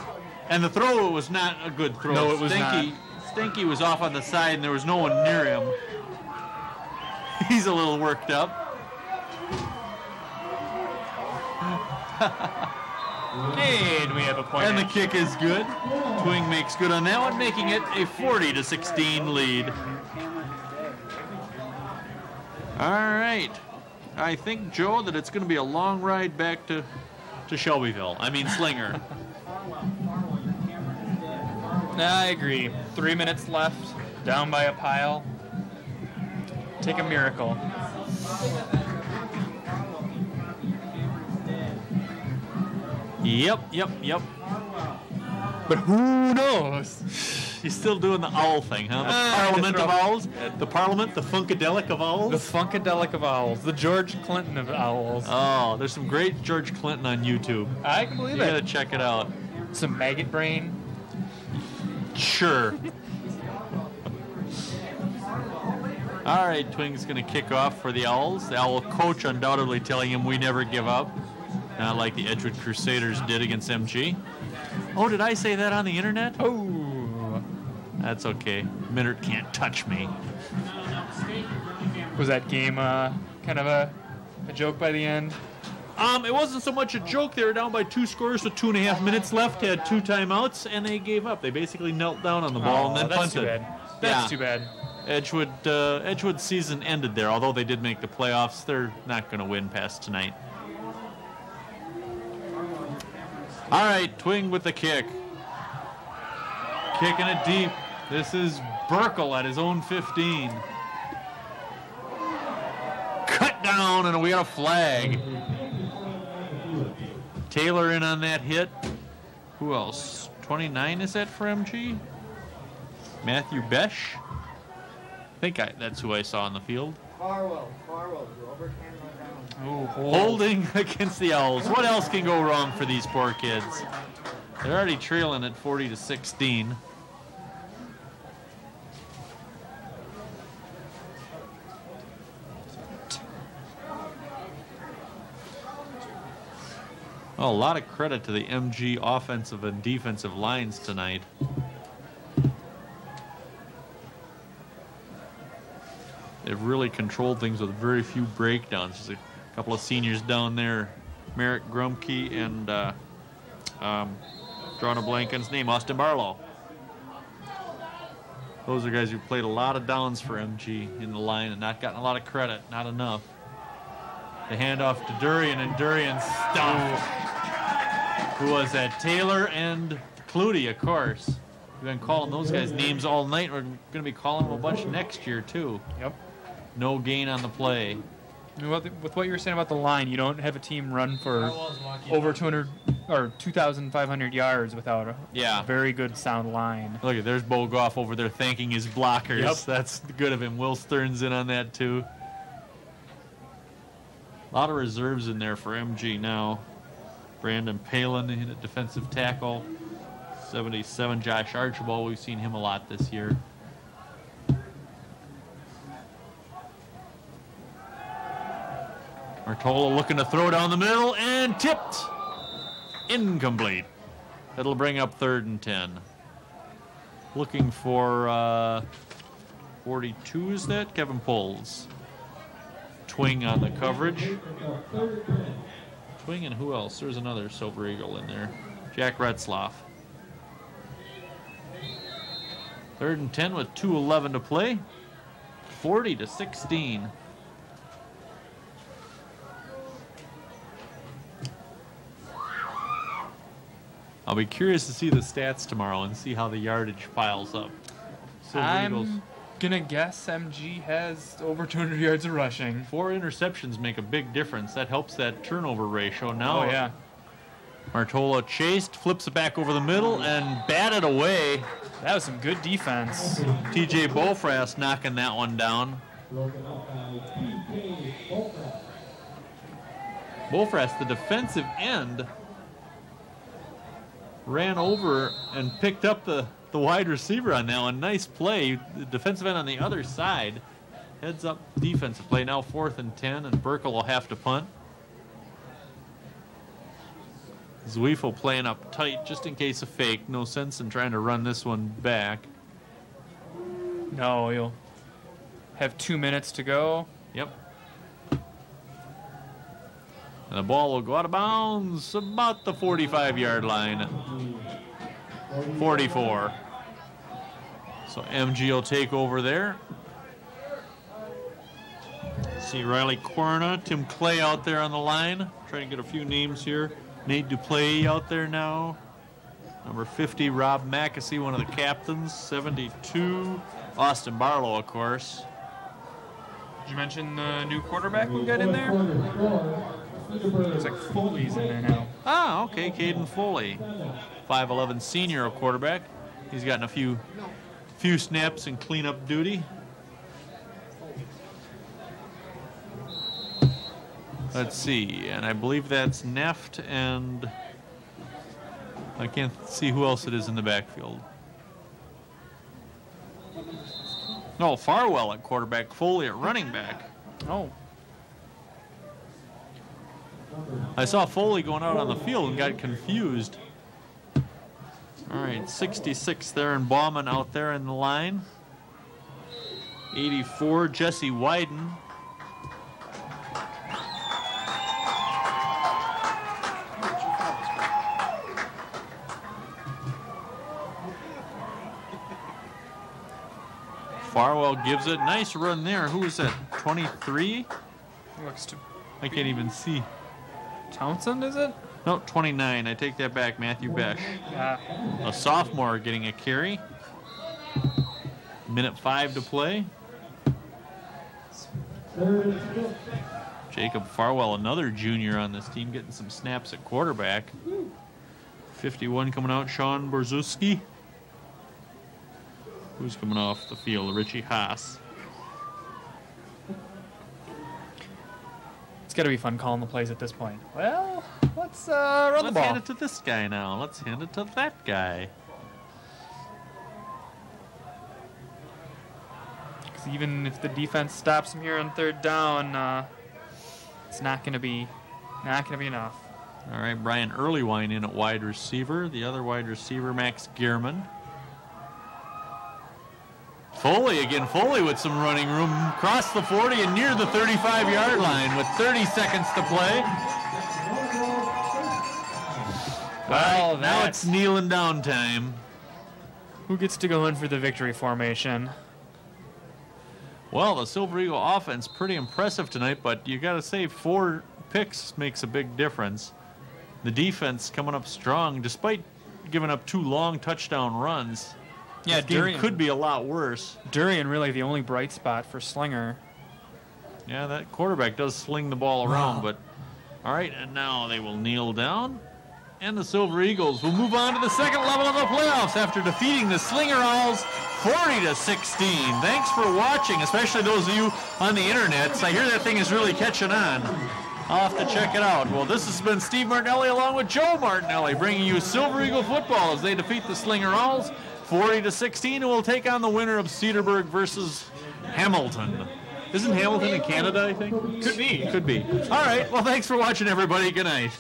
And the throw was not a good throw. No, it was not. Stenke was off on the side and there was no one near him. He's a little worked up. And we have a point. And the kick is good. Twing makes good on that one, making it a 40-16 lead. All right. I think, Joe, that it's going to be a long ride back to Shelbyville. I mean, Slinger. I agree. 3 minutes left. Down by a pile. Take a miracle. Yep. But who knows? He's still doing the owl thing, huh? The Parliament of Owls? The Parliament, the Funkadelic of Owls? The Funkadelic of Owls. The George Clinton of Owls. Oh, there's some great George Clinton on YouTube. I can believe You it. gotta check it out. Some maggot brain. Sure. All right, Twing's going to kick off for the Owls. The Owl coach undoubtedly telling him we never give up. Not like the Edgewood Crusaders did against MG. Oh, did I say that on the internet? Oh. That's okay. Minnert can't touch me. Was that game kind of a joke by the end? It wasn't so much a joke. They were down by 2 scores with 2.5 minutes left, had 2 timeouts, and they gave up. They basically knelt down on the ball and then that's punted. Too bad. That's too bad. Edgewood's season ended there. Although they did make the playoffs, they're not going to win past tonight. All right, Twing with the kick. Kicking it deep. This is Burkle at his own 15. Cut down, and we got a flag. Taylor in on that hit. Who else? 29 is that for MG? Matthew Besh? I think that's who I saw on the field. Farwell, Robert Hanlon down. Oh, Holding against the Owls. What else can go wrong for these poor kids? They're already trailing at 40-16. Well, a lot of credit to the MG offensive and defensive lines tonight. They've really controlled things with very few breakdowns. There's a couple of seniors down there, Merrick Grumke and drawing a blank on his name, Austin Barlow. Those are guys who played a lot of downs for MG in the line and not gotten a lot of credit, not enough. The handoff to Durian, and Durian stuffed. Who was that? Taylor and Clutie, of course. We've been calling those guys names all night. We're going to be calling them a bunch next year, too. Yep. No gain on the play. I mean, with what you were saying about the line, you don't have a team run for over 200 or 2,500 yards without a very good sound line. Look at there's Bogoff over there thanking his blockers. Yep. That's good of him. Will Stern's in on that too. A lot of reserves in there for MG now. Brandon Palin in at defensive tackle. 77 Josh Archibald. We've seen him a lot this year. Martola looking to throw down the middle and tipped. Incomplete. That'll bring up 3rd and 10. Looking for 42, is that? Kevin Poles. Twing on the coverage. Twing and who else? There's another Silver Eagle in there. Jack Retzloff. 3rd and 10 with 2:11 to play. 40-16. I'll be curious to see the stats tomorrow and see how the yardage piles up. I'm gonna guess MG has over 200 yards of rushing. 4 interceptions make a big difference. That helps that turnover ratio. Now, Oh, yeah. Martola chased, flips it back over the middle, and batted away. That was some good defense. TJ Bofrast knocking that one down. Bofrast, the defensive end, ran over and picked up the wide receiver on that one. Nice play. The defensive end on the other side. Heads up defensive play. Now 4th and 10, and Burkle will have to punt. Zweifel playing up tight just in case of fake. No sense in trying to run this one back. No, you'll have 2 minutes to go. Yep. And the ball will go out of bounds about the 45-yard line. 44. So MG will take over there. See Riley Corna, Tim Clay out there on the line. Trying to get a few names here. Nate Duplay out there now. Number 50, Rob Mackesy, one of the captains. 72, Austin Barlow, of course. Did you mention the new quarterback we got in there? Looks like Foley's in there now. Ah, okay, Caden Foley. 5'11 senior quarterback. He's gotten a few snaps in cleanup duty. Let's see, and I believe that's Neft, and I can't see who else it is in the backfield. No, Farwell at quarterback, Foley at running back. Oh. I saw Foley going out on the field and got confused. All right, 66 there, and Bauman out there in the line. 84, Jesse Wyden. Farwell gives it. Nice run there. Who is that? 23? Looks to I can't even see. Townsend, is it? No, 29. I take that back. Matthew Besch. A sophomore getting a carry. Minute 5 to play. Jacob Farwell, another junior on this team, getting some snaps at quarterback. 51 coming out, Sean Borzuski. Who's coming off the field? Richie Haas. It's got to be fun calling the plays at this point. Well, let's run the Let's ball. hand it to this guy now. Let's hand it to that guy. 'Cause even if the defense stops him here on 3rd down, it's not going to be enough. All right, Brian Earlywine in at wide receiver. The other wide receiver, Max Gehrman. Foley again. Foley with some running room. Across the 40 and near the 35-yard line with 30 seconds to play. Well, now it's kneeling down time. Who gets to go in for the victory formation? Well, the Silver Eagle offense pretty impressive tonight, but you got to say 4 picks makes a big difference. The defense coming up strong despite giving up 2 long touchdown runs. Yeah, this game Durian could be a lot worse. Durian really the only bright spot for Slinger. Yeah, that quarterback does sling the ball around, but all right, and now they will kneel down. And the Silver Eagles will move on to the second level of the playoffs after defeating the Slinger Owls 40-16. Thanks for watching, especially those of you on the internets. I hear that thing is really catching on. I'll have to check it out. Well, this has been Steve Martinelli along with Joe Martinelli bringing you Silver Eagle football as they defeat the Slinger Owls 40-16, and we'll take on the winner of Cedarburg versus Hamilton. Isn't Hamilton in Canada, I think? Could be. Could be. All right, well, thanks for watching, everybody. Good night.